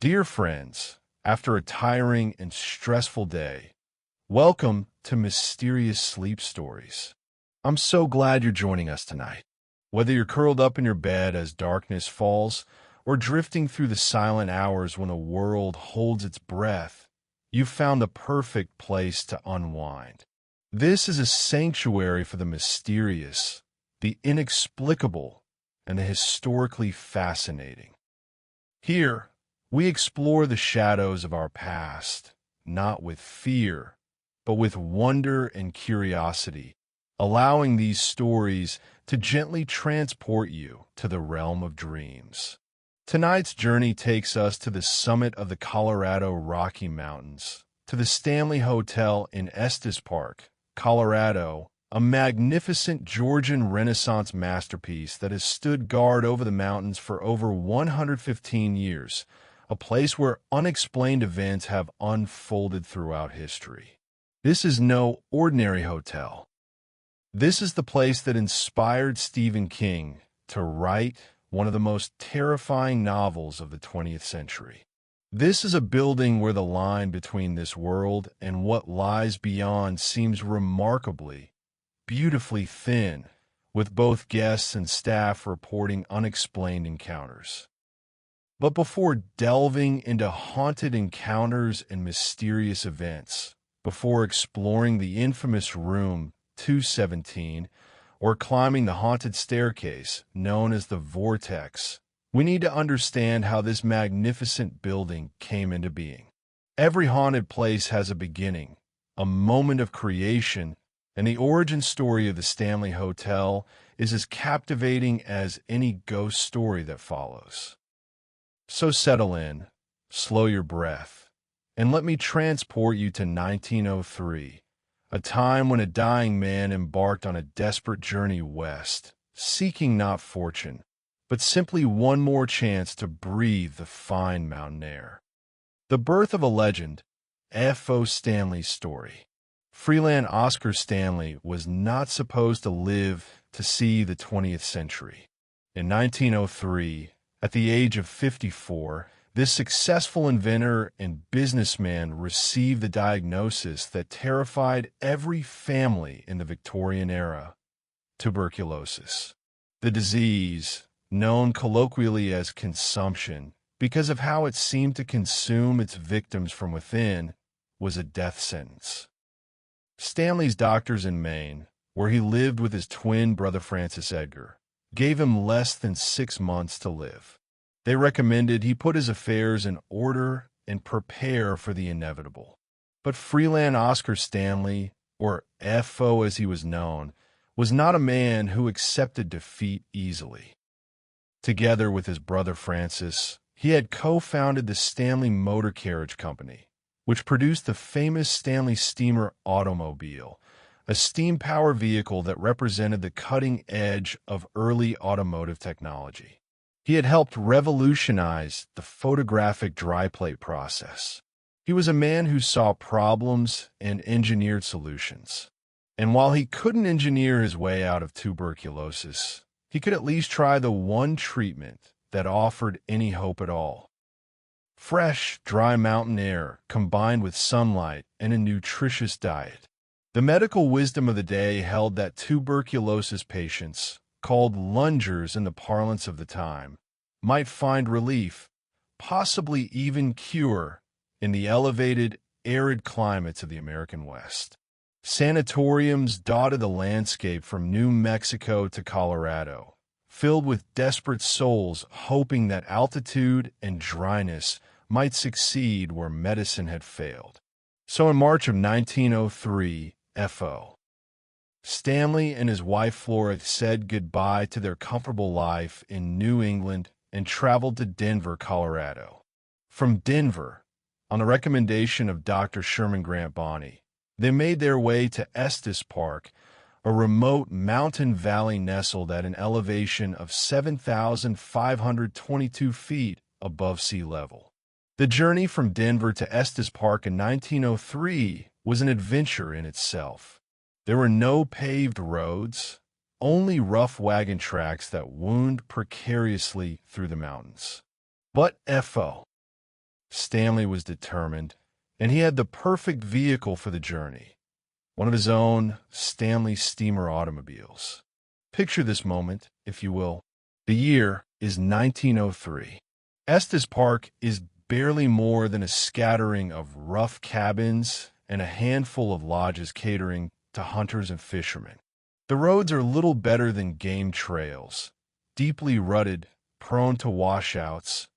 Dear friends, after a tiring and stressful day, welcome to Mysterious Sleep Stories. I'm so glad you're joining us tonight. Whether you're curled up in your bed as darkness falls or drifting through the silent hours when a world holds its breath, you've found the perfect place to unwind. This is a sanctuary for the mysterious, the inexplicable, and the historically fascinating. Here, we explore the shadows of our past, not with fear, but with wonder and curiosity, allowing these stories to gently transport you to the realm of dreams. Tonight's journey takes us to the summit of the Colorado Rocky Mountains, to the Stanley Hotel in Estes Park, Colorado, a magnificent Georgian Renaissance masterpiece that has stood guard over the mountains for over 115 years, a place where unexplained events have unfolded throughout history. This is no ordinary hotel. This is the place that inspired Stephen King to write one of the most terrifying novels of the 20th century. This is a building where the line between this world and what lies beyond seems remarkably, beautifully thin, with both guests and staff reporting unexplained encounters. But before delving into haunted encounters and mysterious events, before exploring the infamous room 217 or climbing the haunted staircase known as the Vortex, we need to understand how this magnificent building came into being. Every haunted place has a beginning, a moment of creation, and the origin story of the Stanley Hotel is as captivating as any ghost story that follows. So settle in, slow your breath, and let me transport you to 1903, a time when a dying man embarked on a desperate journey west, seeking not fortune, but simply one more chance to breathe the fine mountain air. The birth of a legend, F.O. Stanley's story. Freeland Oscar Stanley was not supposed to live to see the 20th century. In 1903, at the age of 54, this successful inventor and businessman received the diagnosis that terrified every family in the Victorian era: tuberculosis. The disease, known colloquially as consumption, because of how it seemed to consume its victims from within, was a death sentence. Stanley's doctors in Maine, where he lived with his twin brother Francis Edgar, gave him less than 6 months to live. They recommended he put his affairs in order and prepare for the inevitable. But Freeland Oscar Stanley, or F.O. as he was known, was not a man who accepted defeat easily. Together with his brother Francis, he had co-founded the Stanley Motor Carriage Company, which produced the famous Stanley Steamer automobile, a steam-powered vehicle that represented the cutting edge of early automotive technology. He had helped revolutionize the photographic dry plate process. He was a man who saw problems and engineered solutions. And while he couldn't engineer his way out of tuberculosis, he could at least try the one treatment that offered any hope at all. Fresh, dry mountain air combined with sunlight and a nutritious diet. The medical wisdom of the day held that tuberculosis patients, called lungers in the parlance of the time, might find relief, possibly even cure, in the elevated, arid climates of the American West. Sanatoriums dotted the landscape from New Mexico to Colorado, filled with desperate souls hoping that altitude and dryness might succeed where medicine had failed. So in March of 1903, F.O. Stanley and his wife Flora said goodbye to their comfortable life in New England and traveled to Denver, Colorado. From Denver, on the recommendation of Dr. Sherman Grant Bonney, they made their way to Estes Park, a remote mountain valley nestled at an elevation of 7,522 feet above sea level. The journey from Denver to Estes Park in 1903 was an adventure in itself. There were no paved roads, only rough wagon tracks that wound precariously through the mountains. But F.O. Stanley was determined, and he had the perfect vehicle for the journey, one of his own Stanley steamer automobiles. Picture this moment, if you will. The year is 1903. Estes Park is barely more than a scattering of rough cabins and a handful of lodges catering to hunters and fishermen. The roads are little better than game trails, deeply rutted, prone to washouts,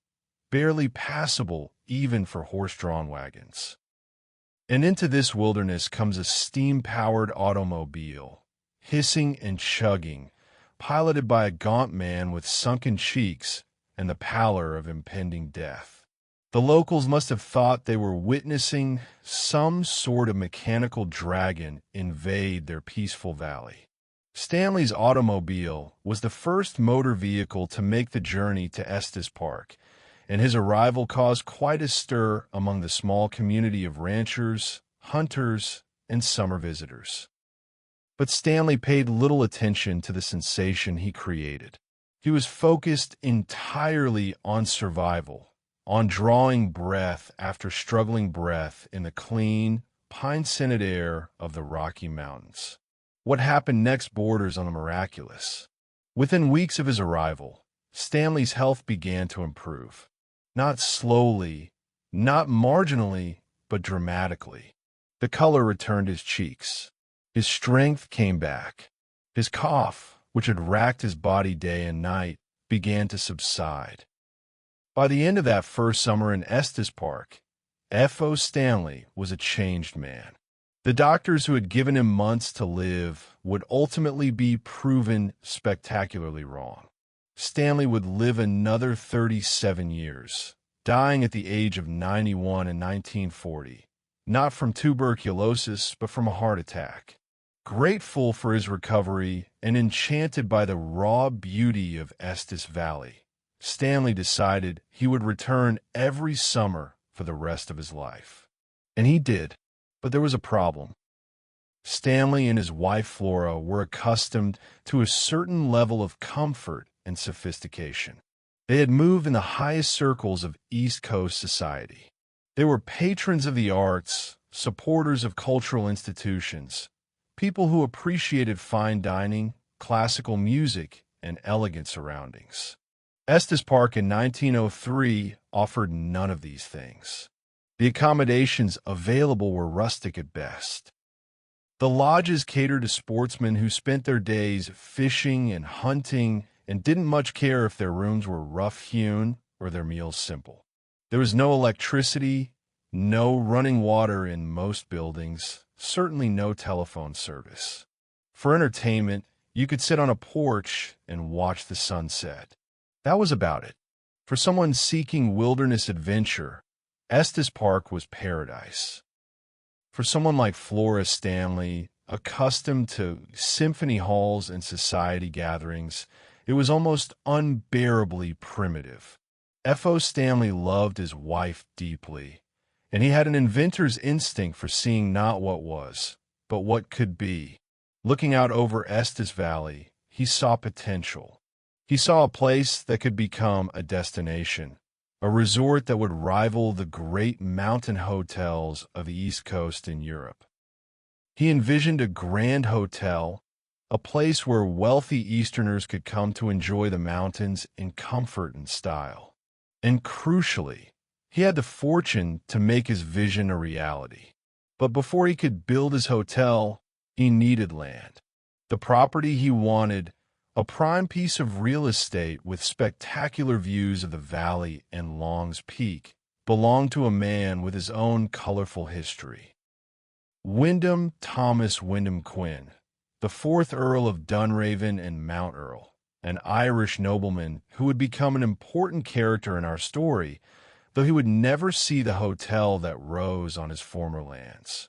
barely passable even for horse-drawn wagons. And into this wilderness comes a steam-powered automobile, hissing and chugging, piloted by a gaunt man with sunken cheeks and the pallor of impending death. The locals must have thought they were witnessing some sort of mechanical dragon invade their peaceful valley. Stanley's automobile was the first motor vehicle to make the journey to Estes Park, and his arrival caused quite a stir among the small community of ranchers, hunters, and summer visitors. But Stanley paid little attention to the sensation he created. He was focused entirely on survival, on drawing breath after struggling breath in the clean, pine-scented air of the Rocky Mountains. What happened next borders on the miraculous. Within weeks of his arrival, Stanley's health began to improve. Not slowly, not marginally, but dramatically. The color returned his cheeks. His strength came back. His cough, which had racked his body day and night, began to subside. By the end of that first summer in Estes Park, F.O. Stanley was a changed man. The doctors who had given him months to live would ultimately be proven spectacularly wrong. Stanley would live another 37 years, dying at the age of 91 in 1940, not from tuberculosis, but from a heart attack. Grateful for his recovery and enchanted by the raw beauty of Estes Valley, Stanley decided he would return every summer for the rest of his life. And he did. But there was a problem. Stanley and his wife Flora were accustomed to a certain level of comfort and sophistication. They had moved in the highest circles of East Coast society. They were patrons of the arts, supporters of cultural institutions, people who appreciated fine dining, classical music, and elegant surroundings. Estes Park in 1903 offered none of these things. The accommodations available were rustic at best. The lodges catered to sportsmen who spent their days fishing and hunting and didn't much care if their rooms were rough-hewn or their meals simple. There was no electricity, no running water in most buildings, certainly no telephone service. For entertainment, you could sit on a porch and watch the sunset. That was about it. For someone seeking wilderness adventure, Estes Park was paradise. For someone like Flora Stanley, accustomed to symphony halls and society gatherings, it was almost unbearably primitive. F.O. Stanley loved his wife deeply, and he had an inventor's instinct for seeing not what was, but what could be. Looking out over Estes Valley, he saw potential. He saw a place that could become a destination, a resort that would rival the great mountain hotels of the East Coast in Europe. He envisioned a grand hotel, a place where wealthy Easterners could come to enjoy the mountains in comfort and style. And crucially, he had the fortune to make his vision a reality. But before he could build his hotel, he needed land. The property he wanted, a prime piece of real estate with spectacular views of the valley and Long's Peak, belonged to a man with his own colorful history. Wyndham Thomas Wyndham Quinn, the fourth Earl of Dunraven and Mount Earl, an Irish nobleman who would become an important character in our story, though he would never see the hotel that rose on his former lands.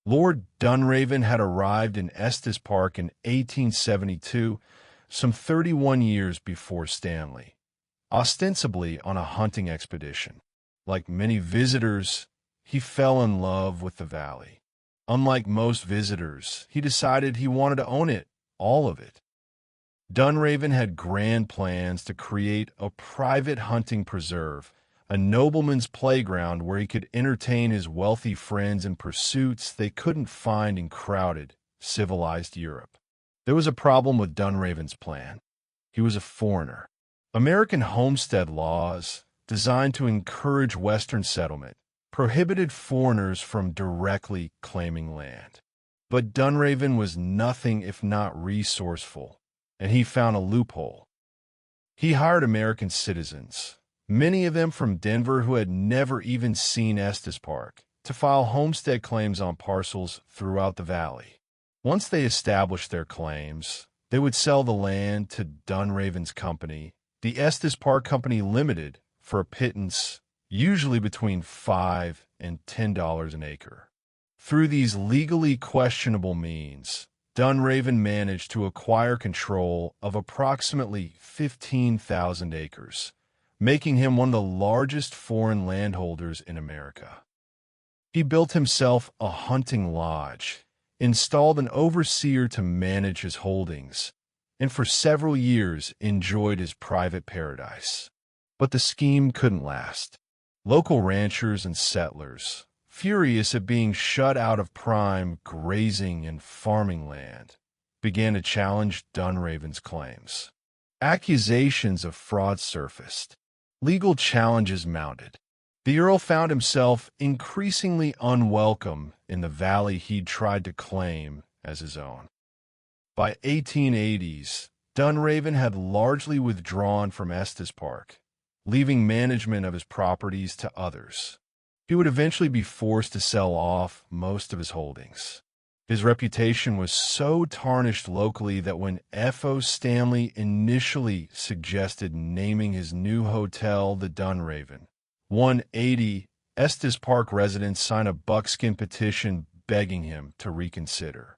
Lord Dunraven had arrived in Estes Park in 1872, some 31 years before Stanley, ostensibly on a hunting expedition. Like many visitors, he fell in love with the valley. Unlike most visitors, he decided he wanted to own it, all of it. Dunraven had grand plans to create a private hunting preserve, a nobleman's playground where he could entertain his wealthy friends in pursuits they couldn't find in crowded, civilized Europe. There was a problem with Dunraven's plan. He was a foreigner. American homestead laws, designed to encourage Western settlement, prohibited foreigners from directly claiming land. But Dunraven was nothing if not resourceful, and he found a loophole. He hired American citizens, many of them from Denver who had never even seen Estes Park, to file homestead claims on parcels throughout the valley. Once they established their claims, they would sell the land to Dunraven's company, the Estes Park Company Limited, for a pittance, usually between $5 and $10 an acre. Through these legally questionable means, Dunraven managed to acquire control of approximately 15,000 acres, making him one of the largest foreign landholders in America. He built himself a hunting lodge, installed an overseer to manage his holdings, and for several years enjoyed his private paradise. But the scheme couldn't last. Local ranchers and settlers, furious at being shut out of prime grazing and farming land, began to challenge Dunraven's claims. Accusations of fraud surfaced. Legal challenges mounted. The Earl found himself increasingly unwelcome in the valley he'd tried to claim as his own. By 1880s, Dunraven had largely withdrawn from Estes Park, leaving management of his properties to others. He would eventually be forced to sell off most of his holdings. His reputation was so tarnished locally that when F.O. Stanley initially suggested naming his new hotel the Dunraven, 180 Estes Park residents signed a buckskin petition begging him to reconsider.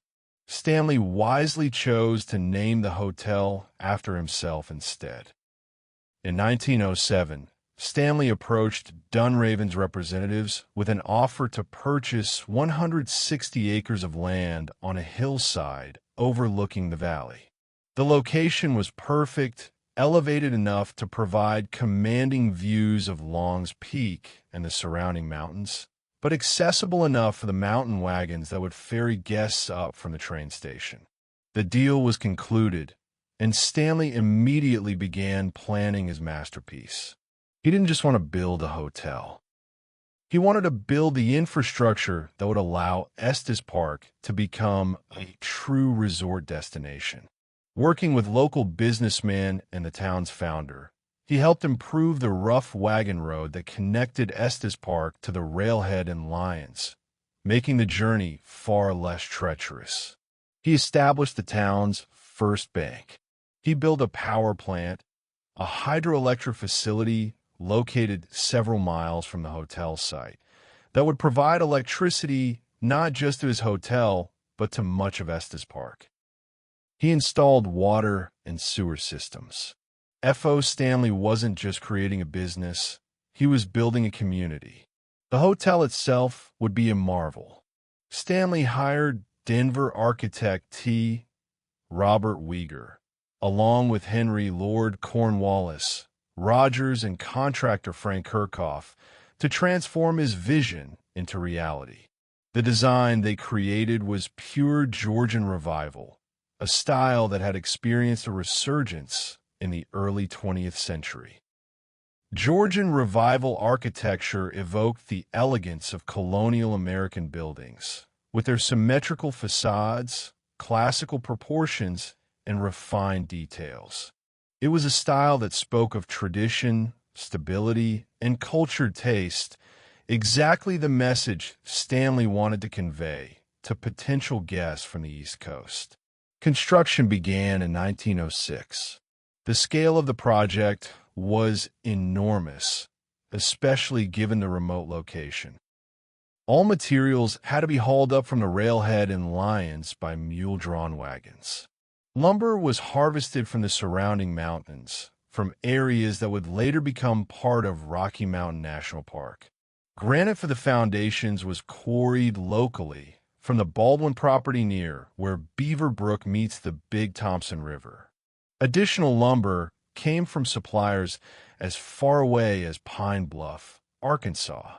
Stanley wisely chose to name the hotel after himself instead. In 1907, Stanley approached Dunraven's representatives with an offer to purchase 160 acres of land on a hillside overlooking the valley. The location was perfect, elevated enough to provide commanding views of Long's Peak and the surrounding mountains, but accessible enough for the mountain wagons that would ferry guests up from the train station. The deal was concluded, and Stanley immediately began planning his masterpiece. He didn't just want to build a hotel. He wanted to build the infrastructure that would allow Estes Park to become a true resort destination. Working with local businessmen and the town's founder, he helped improve the rough wagon road that connected Estes Park to the railhead in Lyons, making the journey far less treacherous. He established the town's first bank. He built a power plant, a hydroelectric facility located several miles from the hotel site, that would provide electricity not just to his hotel, but to much of Estes Park. He installed water and sewer systems. F.O. Stanley wasn't just creating a business, he was building a community. The hotel itself would be a marvel. Stanley hired Denver architect T. Robert Weger, along with Henry Lord Cornwallis, Rogers, and contractor Frank Kirchhoff, to transform his vision into reality. The design they created was pure Georgian revival, a style that had experienced a resurgence in the early 20th century. Georgian revival architecture evoked the elegance of colonial American buildings, with their symmetrical facades, classical proportions, and refined details. It was a style that spoke of tradition, stability, and cultured taste, exactly the message Stanley wanted to convey to potential guests from the East Coast. Construction began in 1906. The scale of the project was enormous, especially given the remote location. All materials had to be hauled up from the railhead in Lyons by mule-drawn wagons. Lumber was harvested from the surrounding mountains, from areas that would later become part of Rocky Mountain National Park. Granite for the foundations was quarried locally from the Baldwin property near where Beaver Brook meets the Big Thompson River. Additional lumber came from suppliers as far away as Pine Bluff, Arkansas.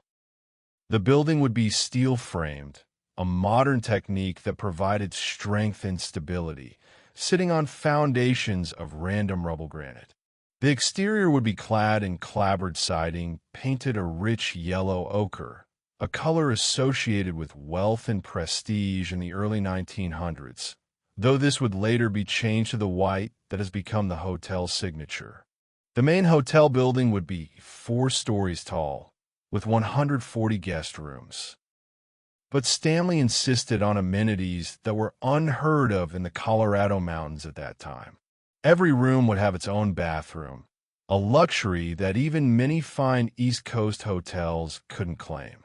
The building would be steel-framed, a modern technique that provided strength and stability, sitting on foundations of random rubble granite. The exterior would be clad in clapboard siding, painted a rich yellow ochre, a color associated with wealth and prestige in the early 1900s, though this would later be changed to the white that has become the hotel's signature. The main hotel building would be 4 stories tall, with 140 guest rooms. But Stanley insisted on amenities that were unheard of in the Colorado mountains at that time. Every room would have its own bathroom, a luxury that even many fine East Coast hotels couldn't claim.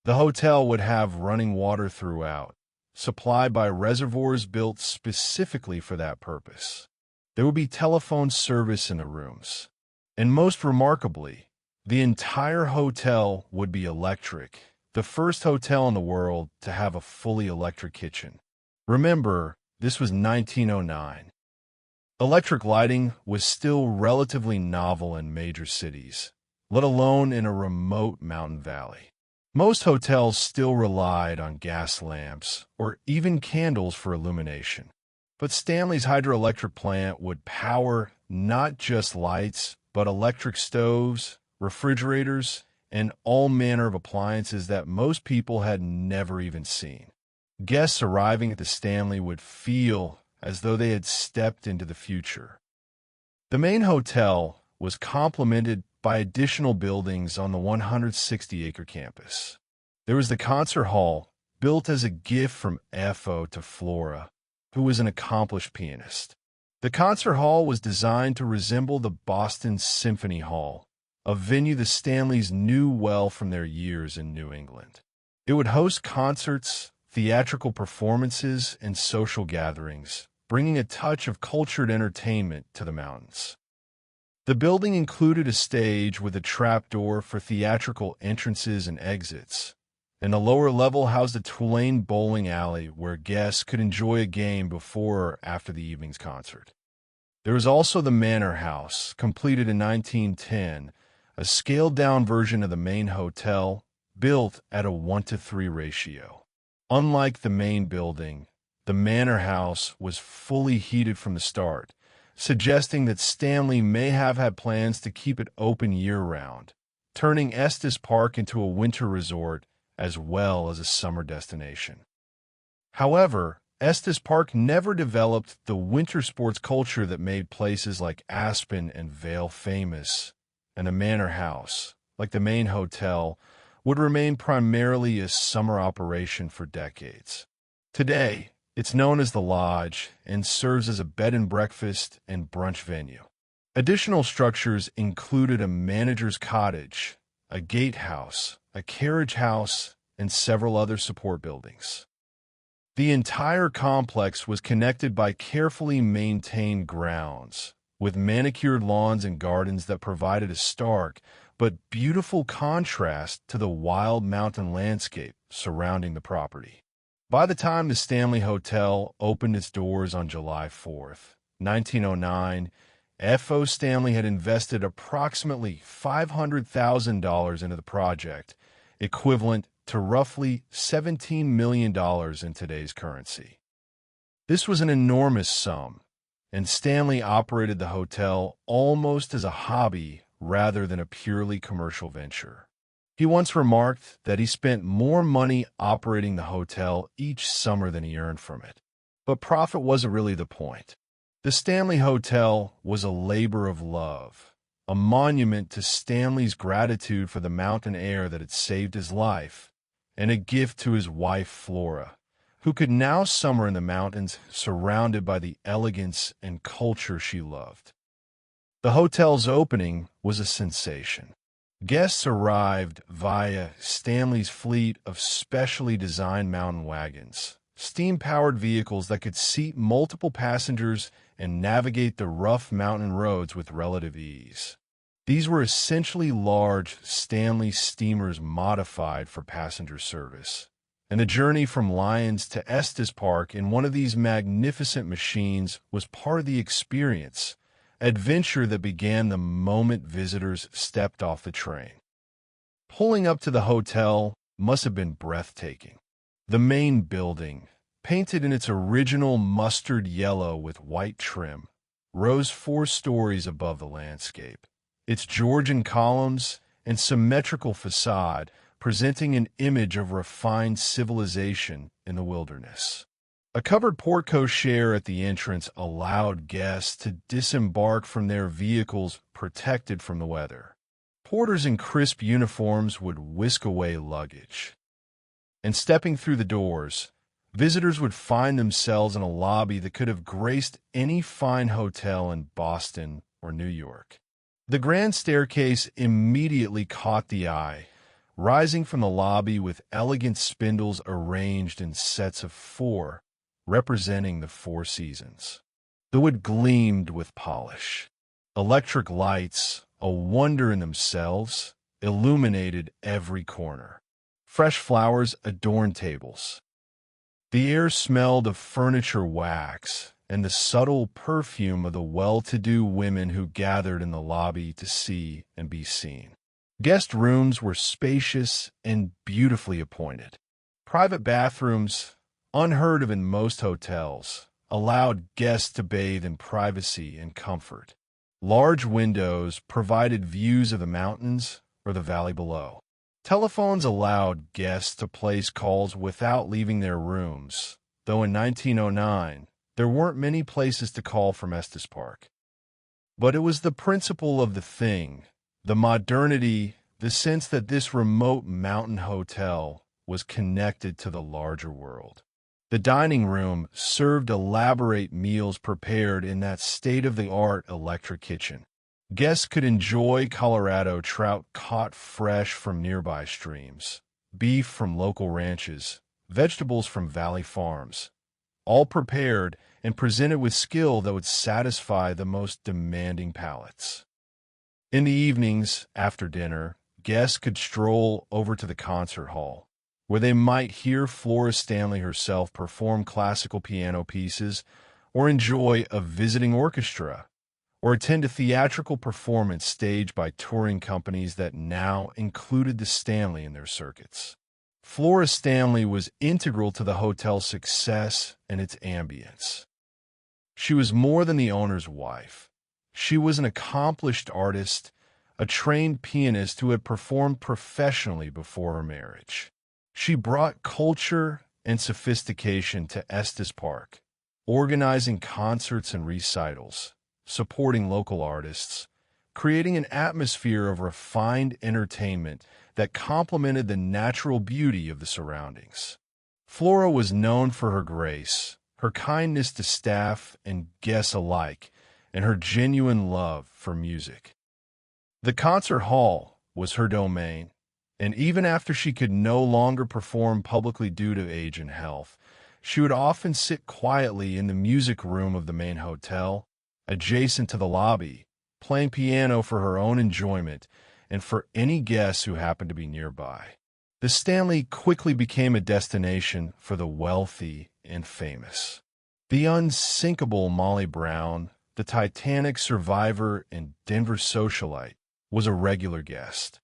The hotel would have running water throughout, supplied by reservoirs built specifically for that purpose. There would be telephone service in the rooms. And most remarkably, the entire hotel would be electric, the first hotel in the world to have a fully electric kitchen. Remember, this was 1909. Electric lighting was still relatively novel in major cities, let alone in a remote mountain valley. Most hotels still relied on gas lamps or even candles for illumination. But Stanley's hydroelectric plant would power not just lights, but electric stoves, refrigerators, and all manner of appliances that most people had never even seen. Guests arriving at the Stanley would feel as though they had stepped into the future. The main hotel was complemented by additional buildings on the 160-acre campus. There was the concert hall, built as a gift from FO to Flora, who was an accomplished pianist. The concert hall was designed to resemble the Boston Symphony Hall, a venue the Stanleys knew well from their years in New England. It would host concerts, theatrical performances, and social gatherings, bringing a touch of cultured entertainment to the mountains. The building included a stage with a trapdoor for theatrical entrances and exits, and the lower level housed a Tulane bowling alley where guests could enjoy a game before or after the evening's concert. There was also the Manor House, completed in 1910, a scaled-down version of the main hotel, built at a 1-to-3 ratio. Unlike the main building, the Manor House was fully heated from the start, suggesting that Stanley may have had plans to keep it open year-round, turning Estes Park into a winter resort as well as a summer destination. However, Estes Park never developed the winter sports culture that made places like Aspen and Vail famous, and the Manor House, like the main hotel, would remain primarily a summer operation for decades. Today, it's known as the Lodge and serves as a bed and breakfast and brunch venue. Additional structures included a manager's cottage, a gatehouse, a carriage house, and several other support buildings. The entire complex was connected by carefully maintained grounds, with manicured lawns and gardens that provided a stark but beautiful contrast to the wild mountain landscape surrounding the property. By the time the Stanley Hotel opened its doors on July 4th, 1909, F.O. Stanley had invested approximately $500,000 into the project, equivalent to roughly $17 million in today's currency. This was an enormous sum, and Stanley operated the hotel almost as a hobby rather than a purely commercial venture. He once remarked that he spent more money operating the hotel each summer than he earned from it. But profit wasn't really the point. The Stanley Hotel was a labor of love, a monument to Stanley's gratitude for the mountain air that had saved his life, and a gift to his wife Flora, who could now summer in the mountains surrounded by the elegance and culture she loved. The hotel's opening was a sensation. Guests arrived via Stanley's fleet of specially designed mountain wagons, steam-powered vehicles that could seat multiple passengers and navigate the rough mountain roads with relative ease. These were essentially large Stanley steamers modified for passenger service, and the journey from Lyons to Estes Park in one of these magnificent machines was part of the experience, adventure that began the moment visitors stepped off the train. Pulling up to the hotel must have been breathtaking. The main building, painted in its original mustard yellow with white trim, rose 4 stories above the landscape. Its Georgian columns and symmetrical facade presenting an image of refined civilization in the wilderness. A covered porte-cochere at the entrance allowed guests to disembark from their vehicles protected from the weather. Porters in crisp uniforms would whisk away luggage. And stepping through the doors, visitors would find themselves in a lobby that could have graced any fine hotel in Boston or New York. The grand staircase immediately caught the eye, rising from the lobby with elegant spindles arranged in sets of 4, representing the 4 seasons. The wood gleamed with polish. Electric lights, a wonder in themselves, illuminated every corner. Fresh flowers adorned tables. The air smelled of furniture wax and the subtle perfume of the well-to-do women who gathered in the lobby to see and be seen. Guest rooms were spacious and beautifully appointed. Private bathrooms, unheard of in most hotels, allowed guests to bathe in privacy and comfort. Large windows provided views of the mountains or the valley below. Telephones allowed guests to place calls without leaving their rooms, though in 1909, there weren't many places to call from Estes Park. But it was the principle of the thing, the modernity, the sense that this remote mountain hotel was connected to the larger world. The dining room served elaborate meals prepared in that state-of-the-art electric kitchen. Guests could enjoy Colorado trout caught fresh from nearby streams, beef from local ranches, vegetables from valley farms, all prepared and presented with skill that would satisfy the most demanding palates. In the evenings, after dinner, guests could stroll over to the concert hall, where they might hear Flora Stanley herself perform classical piano pieces, or enjoy a visiting orchestra, or attend a theatrical performance staged by touring companies that now included the Stanley in their circuits. Flora Stanley was integral to the hotel's success and its ambience. She was more than the owner's wife. She was an accomplished artist, a trained pianist who had performed professionally before her marriage. She brought culture and sophistication to Estes Park, organizing concerts and recitals, supporting local artists, creating an atmosphere of refined entertainment that complemented the natural beauty of the surroundings. Flora was known for her grace, her kindness to staff and guests alike, and her genuine love for music. The concert hall was her domain, and even after she could no longer perform publicly due to age and health, she would often sit quietly in the music room of the main hotel, adjacent to the lobby, playing piano for her own enjoyment and for any guests who happened to be nearby. The Stanley quickly became a destination for the wealthy and famous. The unsinkable Molly Brown, the Titanic survivor and Denver socialite, was a regular guest.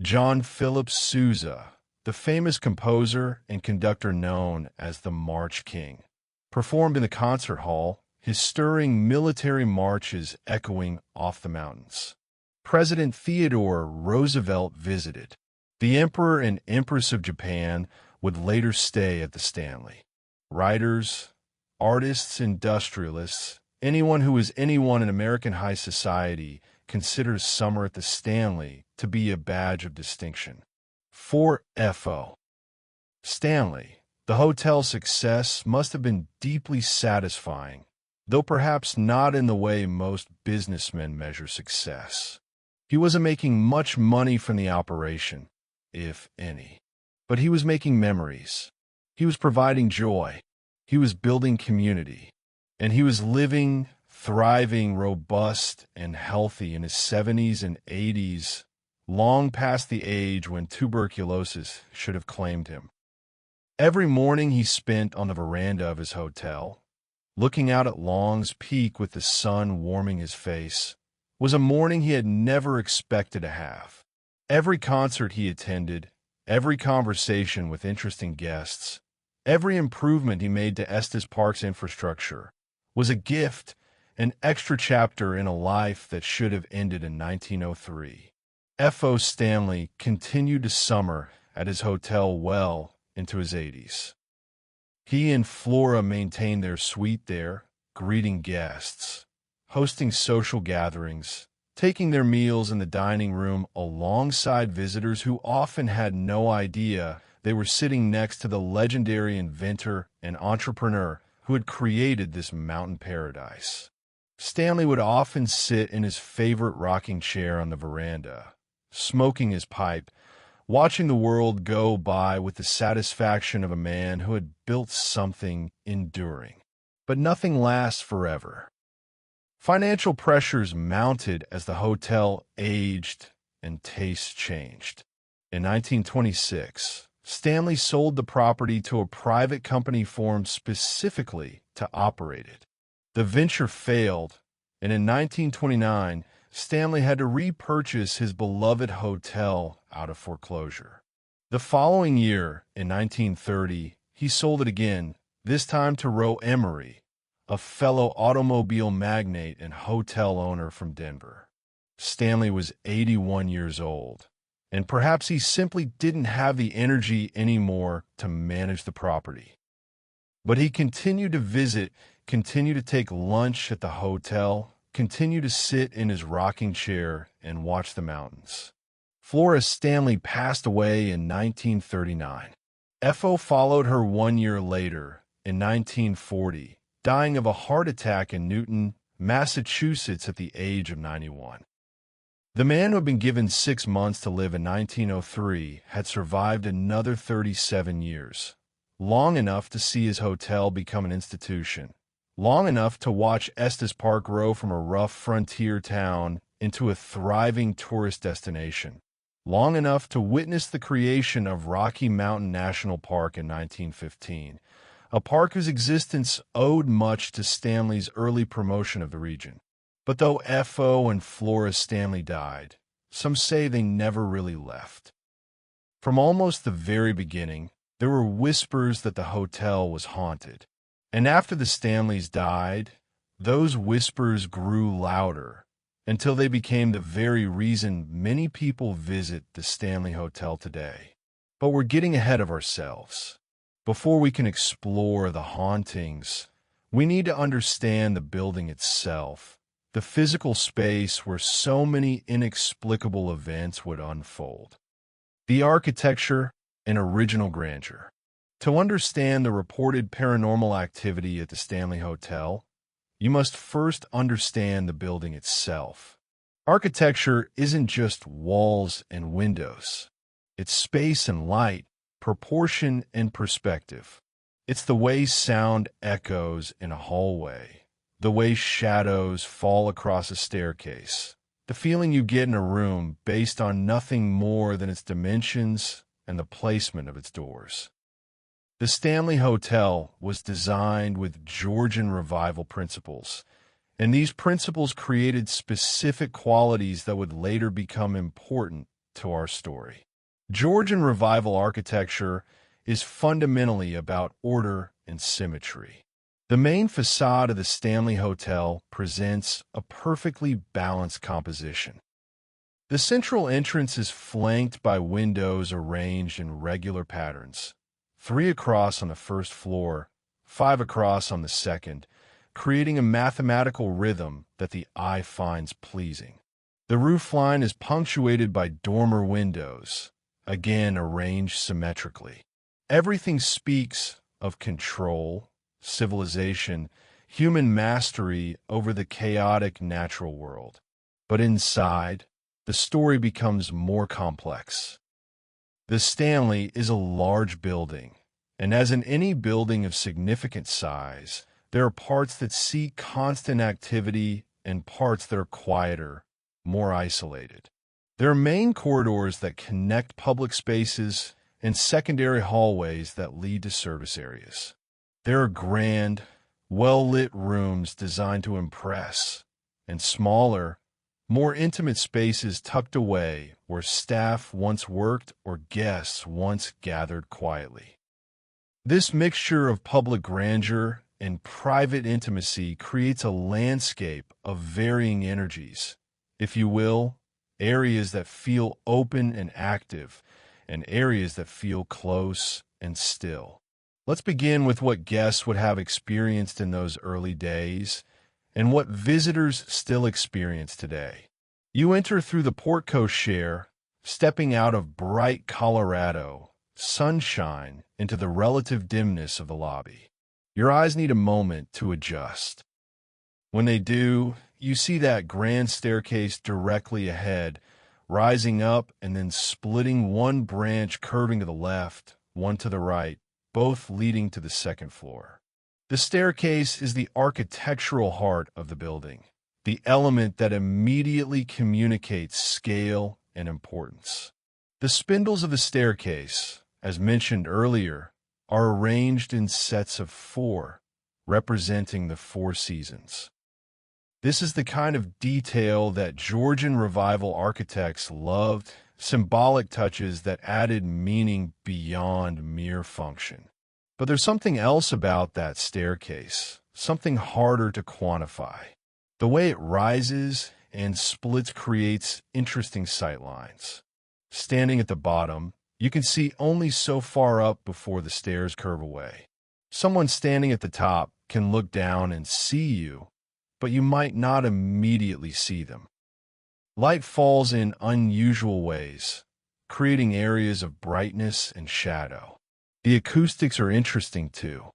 John Philip Sousa, the famous composer and conductor known as the March King, performed in the concert hall, his stirring military marches echoing off the mountains. President Theodore Roosevelt visited. The Emperor and Empress of Japan would later stay at the Stanley. Writers, artists, industrialists, anyone who was anyone in American high society considers summer at the Stanley to be a badge of distinction. 4FO. Stanley, the hotel's success must have been deeply satisfying, though perhaps not in the way most businessmen measure success. He wasn't making much money from the operation, if any, but he was making memories. He was providing joy. He was building community, and he was living, thriving, robust, and healthy in his 70s and 80s, long past the age when tuberculosis should have claimed him. Every morning he spent on the veranda of his hotel, looking out at Long's Peak with the sun warming his face, was a morning he had never expected to have. Every concert he attended, every conversation with interesting guests, every improvement he made to Estes Park's infrastructure was a gift, an extra chapter in a life that should have ended in 1903. F.O. Stanley continued to summer at his hotel well into his 80s. He and Flora maintained their suite there, greeting guests, hosting social gatherings, taking their meals in the dining room alongside visitors who often had no idea they were sitting next to the legendary inventor and entrepreneur who had created this mountain paradise. Stanley would often sit in his favorite rocking chair on the veranda, smoking his pipe, watching the world go by with the satisfaction of a man who had built something enduring. But nothing lasts forever. Financial pressures mounted as the hotel aged and tastes changed. In 1926, Stanley sold the property to a private company formed specifically to operate it. The venture failed, and in 1929, Stanley had to repurchase his beloved hotel out of foreclosure. The following year, in 1930, he sold it again, this time to Roe Emery, a fellow automobile magnate and hotel owner from Denver. Stanley was 81 years old, and perhaps he simply didn't have the energy anymore to manage the property. But he continued to visit, continued to take lunch at the hotel, continued to sit in his rocking chair and watch the mountains. Flora Stanley passed away in 1939. F.O. followed her 1 year later, in 1940, dying of a heart attack in Newton, Massachusetts at the age of 91. The man who had been given 6 months to live in 1903 had survived another 37 years, long enough to see his hotel become an institution, long enough to watch Estes Park grow from a rough frontier town into a thriving tourist destination, long enough to witness the creation of Rocky Mountain National Park in 1915, a park whose existence owed much to Stanley's early promotion of the region. But though F.O. and Flora Stanley died, some say they never really left. From almost the very beginning, there were whispers that the hotel was haunted. And after the Stanleys died, those whispers grew louder until they became the very reason many people visit the Stanley Hotel today. But we're getting ahead of ourselves. Before we can explore the hauntings, we need to understand the building itself, the physical space where so many inexplicable events would unfold. The architecture and original grandeur. To understand the reported paranormal activity at the Stanley Hotel, you must first understand the building itself. Architecture isn't just walls and windows. It's space and light, proportion and perspective. It's the way sound echoes in a hallway, the way shadows fall across a staircase, the feeling you get in a room based on nothing more than its dimensions and the placement of its doors. The Stanley Hotel was designed with Georgian revival principles, and these principles created specific qualities that would later become important to our story. Georgian revival architecture is fundamentally about order and symmetry. The main facade of the Stanley Hotel presents a perfectly balanced composition. The central entrance is flanked by windows arranged in regular patterns, 3 across on the first floor, 5 across on the second, creating a mathematical rhythm that the eye finds pleasing. The roof line is punctuated by dormer windows, again arranged symmetrically. Everything speaks of control, civilization, human mastery over the chaotic natural world. But inside, the story becomes more complex. The Stanley is a large building, and as in any building of significant size, there are parts that see constant activity and parts that are quieter, more isolated. There are main corridors that connect public spaces and secondary hallways that lead to service areas. There are grand, well-lit rooms designed to impress, and smaller, more intimate spaces tucked away where staff once worked or guests once gathered quietly. This mixture of public grandeur and private intimacy creates a landscape of varying energies, if you will, areas that feel open and active, and areas that feel close and still. Let's begin with what guests would have experienced in those early days and what visitors still experience today. You enter through the porte cochere, stepping out of bright Colorado sunshine into the relative dimness of the lobby. Your eyes need a moment to adjust. When they do, you see that grand staircase directly ahead, rising up and then splitting, one branch curving to the left, one to the right, both leading to the second floor. The staircase is the architectural heart of the building, the element that immediately communicates scale and importance. The spindles of the staircase, as mentioned earlier, are arranged in sets of 4, representing the 4 seasons. This is the kind of detail that Georgian Revival architects loved, symbolic touches that added meaning beyond mere function. But there's something else about that staircase, something harder to quantify. The way it rises and splits creates interesting sightlines. Standing at the bottom, you can see only so far up before the stairs curve away. Someone standing at the top can look down and see you, but you might not immediately see them. Light falls in unusual ways, creating areas of brightness and shadow. The acoustics are interesting too.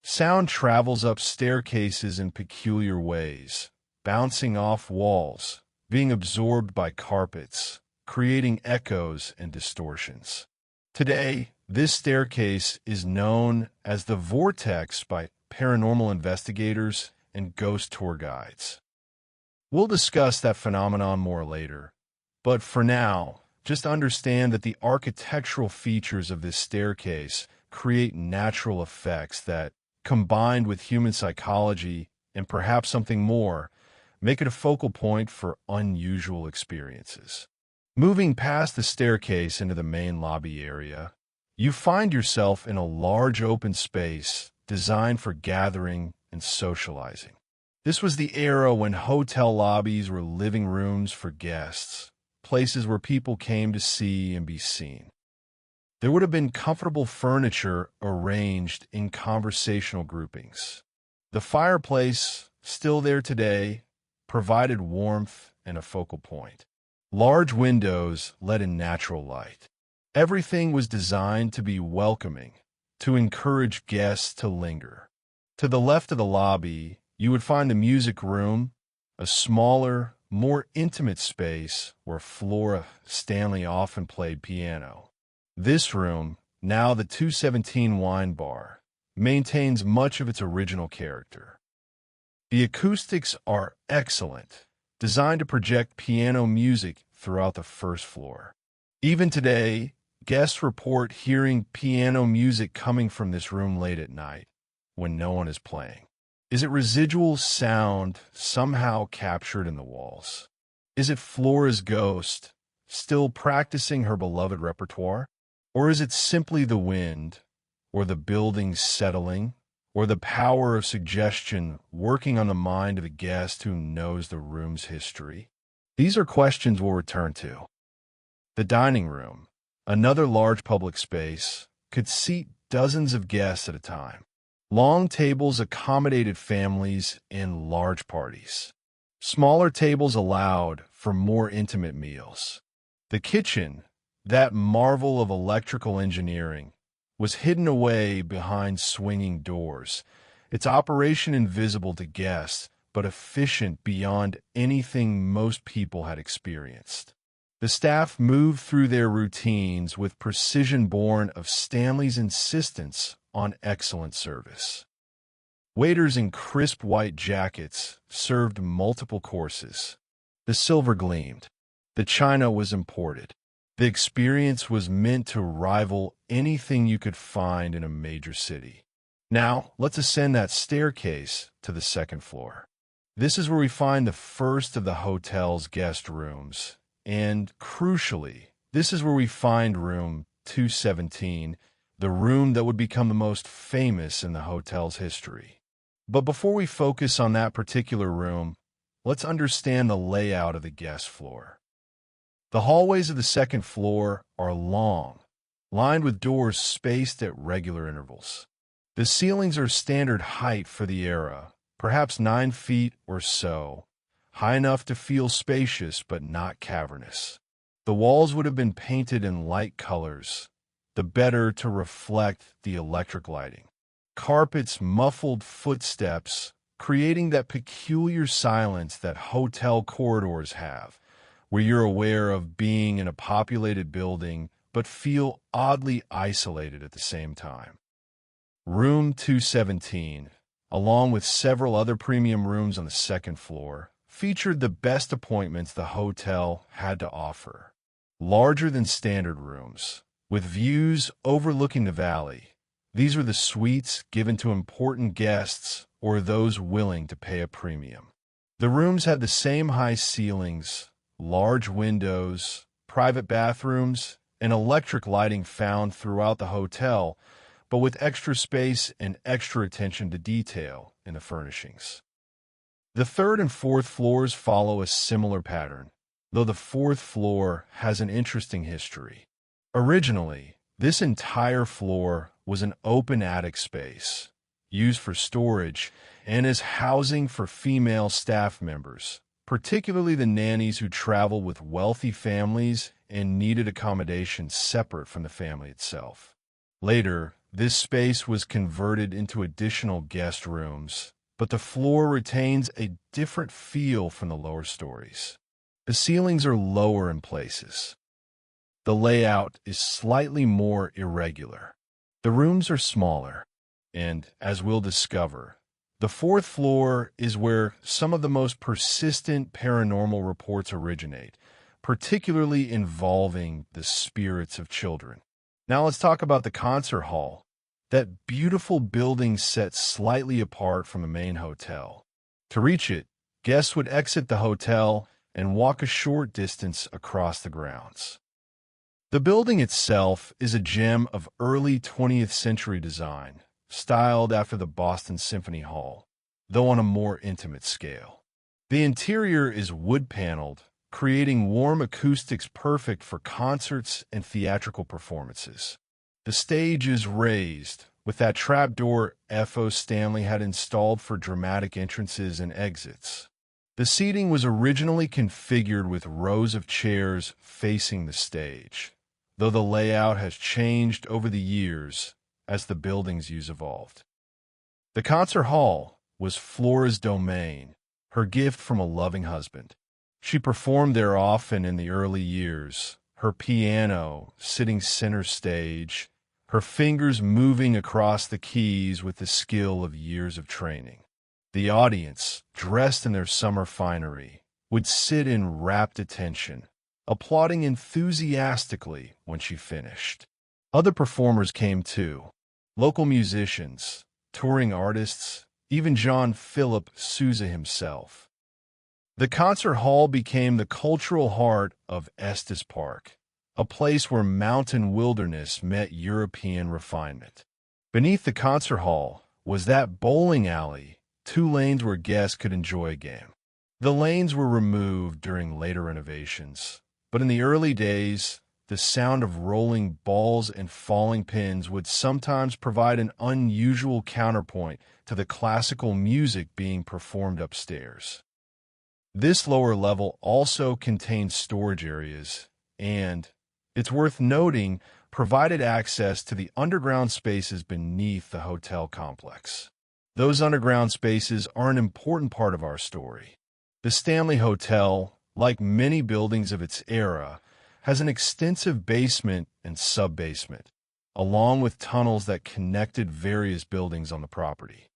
Sound travels up staircases in peculiar ways, bouncing off walls, being absorbed by carpets, creating echoes and distortions. Today, this staircase is known as the Vortex by paranormal investigators and ghost tour guides. We'll discuss that phenomenon more later, but for now, just understand that the architectural features of this staircase create natural effects that, combined with human psychology and perhaps something more, make it a focal point for unusual experiences. Moving past the staircase into the main lobby area, you find yourself in a large open space designed for gathering and socializing. This was the era when hotel lobbies were living rooms for guests, places where people came to see and be seen. There would have been comfortable furniture arranged in conversational groupings. The fireplace, still there today, provided warmth and a focal point. Large windows let in natural light. Everything was designed to be welcoming, to encourage guests to linger. To the left of the lobby, you would find the music room, a smaller, more intimate space where Flora Stanley often played piano. This room, now the 217 Wine Bar, maintains much of its original character. The acoustics are excellent, designed to project piano music throughout the first floor. Even today, guests report hearing piano music coming from this room late at night, when no one is playing. Is it residual sound somehow captured in the walls? Is it Flora's ghost, still practicing her beloved repertoire? Or is it simply the wind, or the building settling, or the power of suggestion working on the mind of a guest who knows the room's history? These are questions we'll return to. The dining room, another large public space, could seat dozens of guests at a time. Long tables accommodated families in large parties. Smaller tables allowed for more intimate meals. The kitchen, that marvel of electrical engineering, was hidden away behind swinging doors, its operation invisible to guests, but efficient beyond anything most people had experienced. The staff moved through their routines with precision born of Stanley's insistence on excellent service. Waiters in crisp white jackets served multiple courses. The silver gleamed. The china was imported. The experience was meant to rival anything you could find in a major city. Now, let's ascend that staircase to the second floor. This is where we find the first of the hotel's guest rooms. And crucially, this is where we find room 217, the room that would become the most famous in the hotel's history. But before we focus on that particular room, let's understand the layout of the guest floor. The hallways of the second floor are long, lined with doors spaced at regular intervals. The ceilings are standard height for the era, perhaps 9 feet or so, high enough to feel spacious but not cavernous. The walls would have been painted in light colors, the better to reflect the electric lighting. Carpets muffled footsteps, creating that peculiar silence that hotel corridors have, where you're aware of being in a populated building but feel oddly isolated at the same time. Room 217, along with several other premium rooms on the second floor, featured the best appointments the hotel had to offer. Larger than standard rooms, with views overlooking the valley. These were the suites given to important guests or those willing to pay a premium. The rooms had the same high ceilings, large windows, private bathrooms, and electric lighting found throughout the hotel, but with extra space and extra attention to detail in the furnishings. The third and fourth floors follow a similar pattern, though the fourth floor has an interesting history. Originally, this entire floor was an open attic space, used for storage and as housing for female staff members, particularly the nannies who travel with wealthy families and needed accommodation separate from the family itself. Later, this space was converted into additional guest rooms, but the floor retains a different feel from the lower stories. The ceilings are lower in places. The layout is slightly more irregular. The rooms are smaller, and, as we'll discover, the fourth floor is where some of the most persistent paranormal reports originate, particularly involving the spirits of children. Now let's talk about the concert hall, that beautiful building set slightly apart from the main hotel. To reach it, guests would exit the hotel and walk a short distance across the grounds. The building itself is a gem of early 20th century design, styled after the Boston Symphony Hall, though on a more intimate scale. The interior is wood-paneled, creating warm acoustics perfect for concerts and theatrical performances. The stage is raised, with that trapdoor F.O. Stanley had installed for dramatic entrances and exits. The seating was originally configured with rows of chairs facing the stage, though the layout has changed over the years as the building's use evolved. The concert hall was Flora's domain, her gift from a loving husband. She performed there often in the early years, her piano sitting center stage, her fingers moving across the keys with the skill of years of training. The audience, dressed in their summer finery, would sit in rapt attention, applauding enthusiastically when she finished. Other performers came too, local musicians, touring artists, even John Philip Sousa himself. The concert hall became the cultural heart of Estes Park, a place where mountain wilderness met European refinement. Beneath the concert hall was that bowling alley, 2 lanes where guests could enjoy a game. The lanes were removed during later renovations, but in the early days, the sound of rolling balls and falling pins would sometimes provide an unusual counterpoint to the classical music being performed upstairs. This lower level also contained storage areas and, it's worth noting, provided access to the underground spaces beneath the hotel complex. Those underground spaces are an important part of our story. The Stanley Hotel, like many buildings of its era, has an extensive basement and sub-basement, along with tunnels that connected various buildings on the property.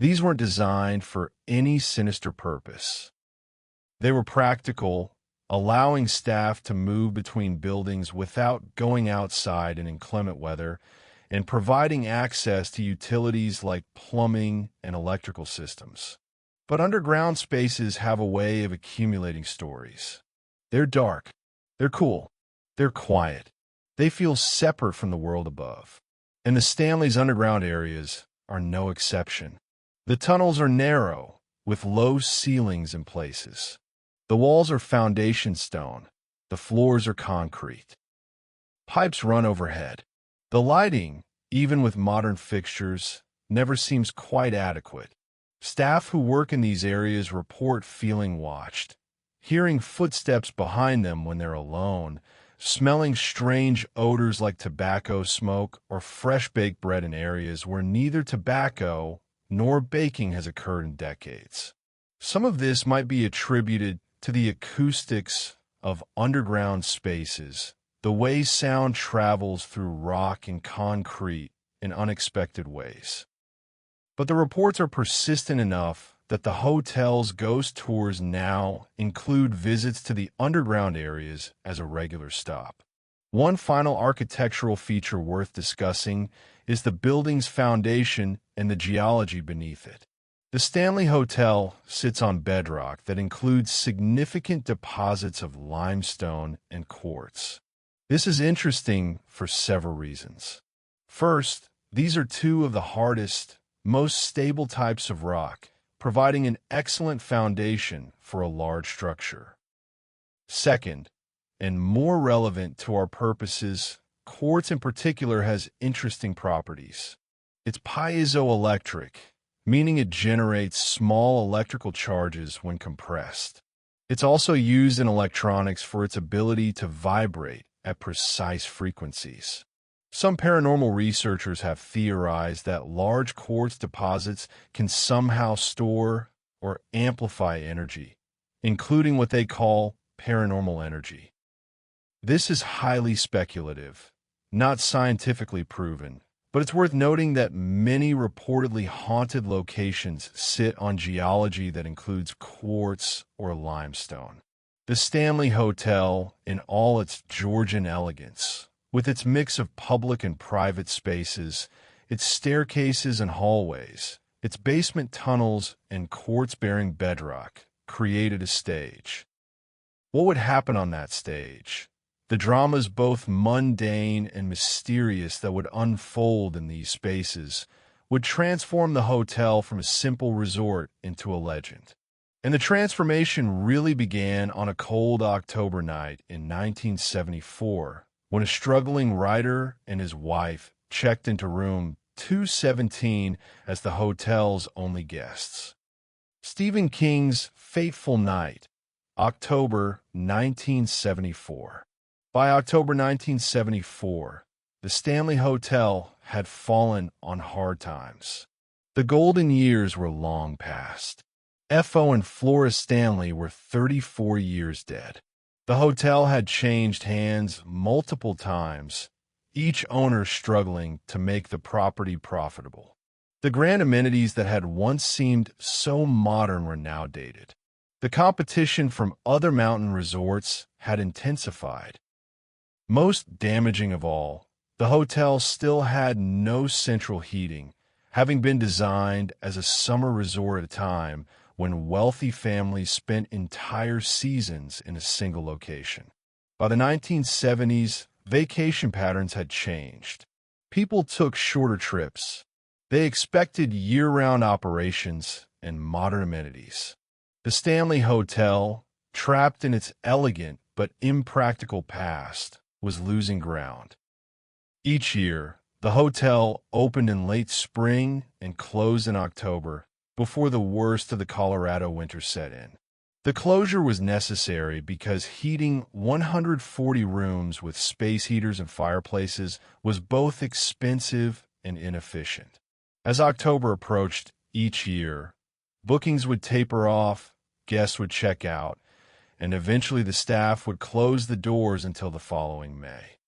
These weren't designed for any sinister purpose. They were practical, allowing staff to move between buildings without going outside in inclement weather and providing access to utilities like plumbing and electrical systems. But underground spaces have a way of accumulating stories. They're dark, they're cool, they're quiet. They feel separate from the world above. And the Stanley's underground areas are no exception. The tunnels are narrow, with low ceilings in places. The walls are foundation stone. The floors are concrete. Pipes run overhead. The lighting, even with modern fixtures, never seems quite adequate. Staff who work in these areas report feeling watched, hearing footsteps behind them when they're alone, smelling strange odors like tobacco smoke or fresh-baked bread in areas where neither tobacco nor baking has occurred in decades. Some of this might be attributed to the acoustics of underground spaces, the way sound travels through rock and concrete in unexpected ways. But the reports are persistent enough that the hotel's ghost tours now include visits to the underground areas as a regular stop. One final architectural feature worth discussing is the building's foundation and the geology beneath it. The Stanley Hotel sits on bedrock that includes significant deposits of limestone and quartz. This is interesting for several reasons. First, these are two of the hardest, most stable types of rock, providing an excellent foundation for a large structure. Second, and more relevant to our purposes, quartz in particular has interesting properties. It's piezoelectric, meaning it generates small electrical charges when compressed. It's also used in electronics for its ability to vibrate at precise frequencies. Some paranormal researchers have theorized that large quartz deposits can somehow store or amplify energy, including what they call paranormal energy. This is highly speculative, not scientifically proven, but it's worth noting that many reportedly haunted locations sit on geology that includes quartz or limestone. The Stanley Hotel, in all its Georgian elegance, with its mix of public and private spaces, its staircases and hallways, its basement tunnels and quartz-bearing bedrock, created a stage. What would happen on that stage? The dramas both mundane and mysterious that would unfold in these spaces would transform the hotel from a simple resort into a legend. And the transformation really began on a cold October night in 1974, when a struggling writer and his wife checked into room 217 as the hotel's only guests. Stephen King's Fateful Night, October 1974. By October 1974, the Stanley Hotel had fallen on hard times. The golden years were long past. F.O. and Flora Stanley were 34 years dead. The hotel had changed hands multiple times, each owner struggling to make the property profitable. The grand amenities that had once seemed so modern were now dated. The competition from other mountain resorts had intensified. Most damaging of all, the hotel still had no central heating, having been designed as a summer resort at a time when wealthy families spent entire seasons in a single location. By the 1970s, vacation patterns had changed. People took shorter trips. They expected year-round operations and modern amenities. The Stanley Hotel, trapped in its elegant but impractical past, was losing ground. Each year, the hotel opened in late spring and closed in October, before the worst of the Colorado winter set in. The closure was necessary because heating 140 rooms with space heaters and fireplaces was both expensive and inefficient. As October approached each year, bookings would taper off, guests would check out, and eventually the staff would close the doors until the following May.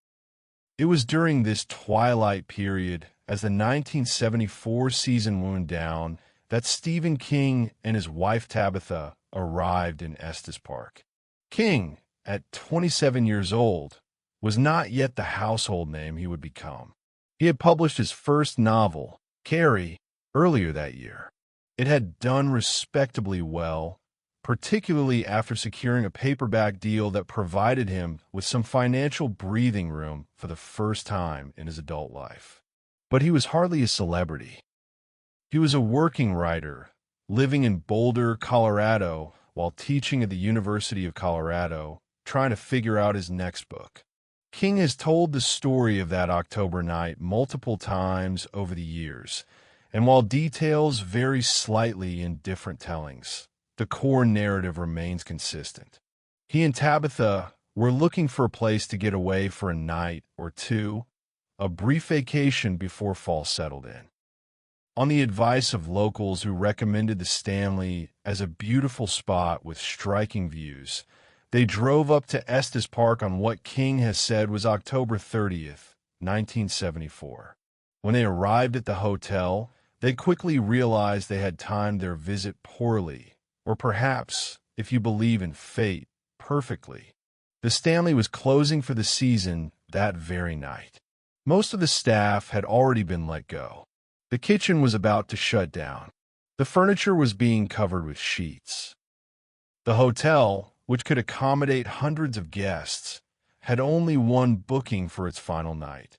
It was during this twilight period, as the 1974 season wound down, that Stephen King and his wife Tabitha arrived in Estes Park. King, at 27 years old, was not yet the household name he would become. He had published his first novel, Carrie, earlier that year. It had done respectably well, particularly after securing a paperback deal that provided him with some financial breathing room for the first time in his adult life. But he was hardly a celebrity. He was a working writer, living in Boulder, Colorado, while teaching at the University of Colorado, trying to figure out his next book. King has told the story of that October night multiple times over the years, and while details vary slightly in different tellings, the core narrative remains consistent. He and Tabitha were looking for a place to get away for a night or two, a brief vacation before fall settled in. On the advice of locals who recommended the Stanley as a beautiful spot with striking views, they drove up to Estes Park on what King has said was October 30th, 1974. When they arrived at the hotel, they quickly realized they had timed their visit poorly, or perhaps, if you believe in fate, perfectly. The Stanley was closing for the season that very night. Most of the staff had already been let go. The kitchen was about to shut down. The furniture was being covered with sheets. The hotel, which could accommodate hundreds of guests, had only one booking for its final night,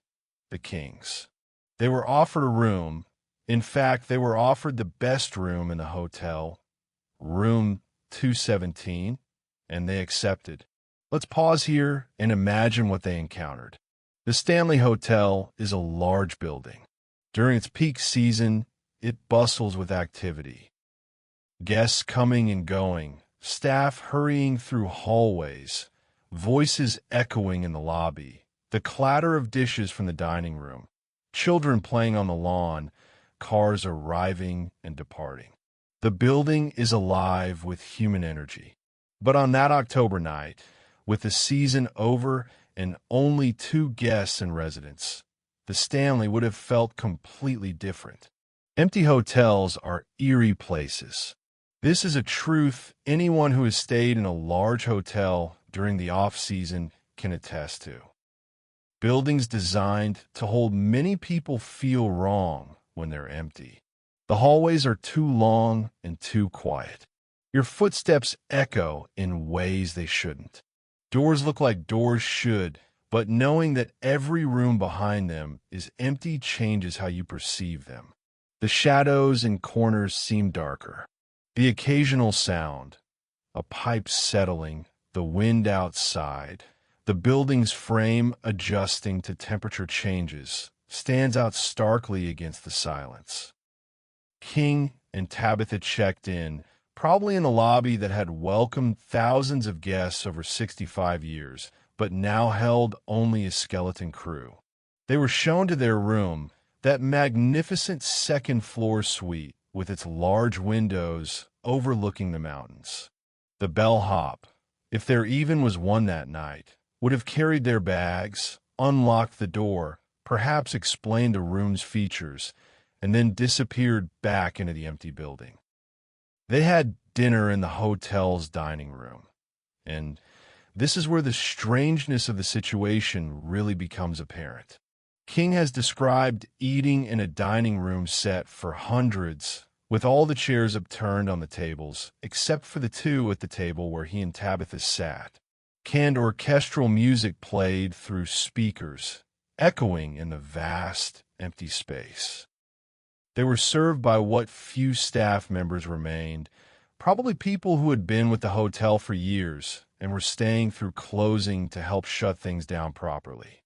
the Kings. They were offered a room. In fact, they were offered the best room in the hotel, room 217, and they accepted. Let's pause here and imagine what they encountered. The Stanley Hotel is a large building. During its peak season, it bustles with activity. Guests coming and going, staff hurrying through hallways, voices echoing in the lobby, the clatter of dishes from the dining room, children playing on the lawn, cars arriving and departing. The building is alive with human energy. But on that October night, with the season over and only 2 guests in residence, the Stanley would have felt completely different. Empty hotels are eerie places. This is a truth anyone who has stayed in a large hotel during the off-season can attest to. Buildings designed to hold many people feel wrong when they're empty. The hallways are too long and too quiet. Your footsteps echo in ways they shouldn't. Doors look like doors should, but knowing that every room behind them is empty changes how you perceive them. The shadows in corners seem darker. The occasional sound, a pipe settling, the wind outside, the building's frame adjusting to temperature changes, stands out starkly against the silence. King and Tabitha checked in, probably in a lobby that had welcomed thousands of guests over 65 years, but now held only a skeleton crew. They were shown to their room, that magnificent second-floor suite with its large windows overlooking the mountains. The bellhop, if there even was one that night, would have carried their bags, unlocked the door, perhaps explained the room's features, and then disappeared back into the empty building. They had dinner in the hotel's dining room, and this is where the strangeness of the situation really becomes apparent. King has described eating in a dining room set for hundreds, with all the chairs upturned on the tables, except for the 2 at the table where he and Tabitha sat. Canned orchestral music played through speakers, echoing in the vast, empty space. They were served by what few staff members remained, probably people who had been with the hotel for years and were staying through closing to help shut things down properly.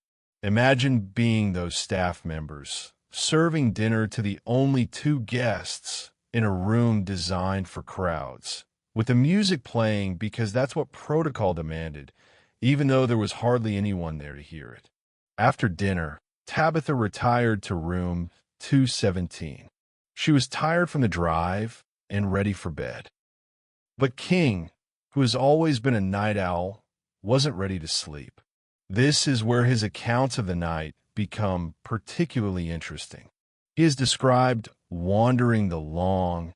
Imagine being those staff members, serving dinner to the only 2 guests in a room designed for crowds, with the music playing because that's what protocol demanded, even though there was hardly anyone there to hear it. After dinner, Tabitha retired to room 217. She was tired from the drive and ready for bed. But King, who has always been a night owl, wasn't ready to sleep. This is where his accounts of the night become particularly interesting. He is described wandering the long,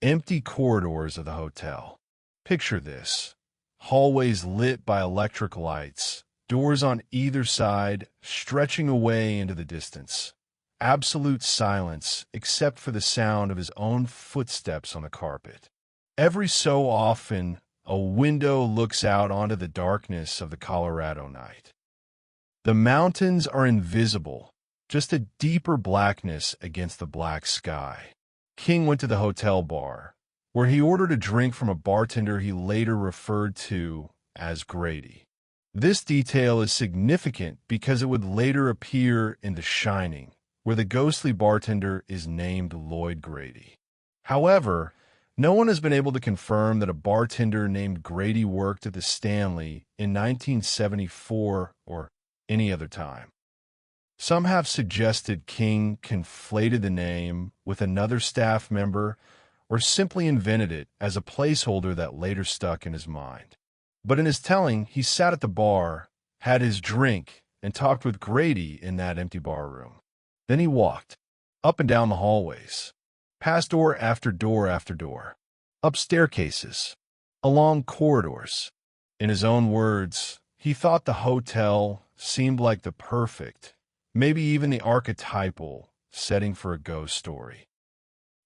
empty corridors of the hotel. Picture this: hallways lit by electric lights, doors on either side stretching away into the distance, absolute silence except for the sound of his own footsteps on the carpet. Every so often, a window looks out onto the darkness of the Colorado night. The mountains are invisible, just a deeper blackness against the black sky. King went to the hotel bar, where he ordered a drink from a bartender he later referred to as Grady. This detail is significant because it would later appear in The Shining, where the ghostly bartender is named Lloyd Grady. However, no one has been able to confirm that a bartender named Grady worked at the Stanley in 1974 or any other time. Some have suggested King conflated the name with another staff member or simply invented it as a placeholder that later stuck in his mind. But in his telling, he sat at the bar, had his drink, and talked with Grady in that empty bar room. Then he walked, up and down the hallways, past door after door after door, up staircases, along corridors. In his own words, he thought the hotel seemed like the perfect, maybe even the archetypal, setting for a ghost story.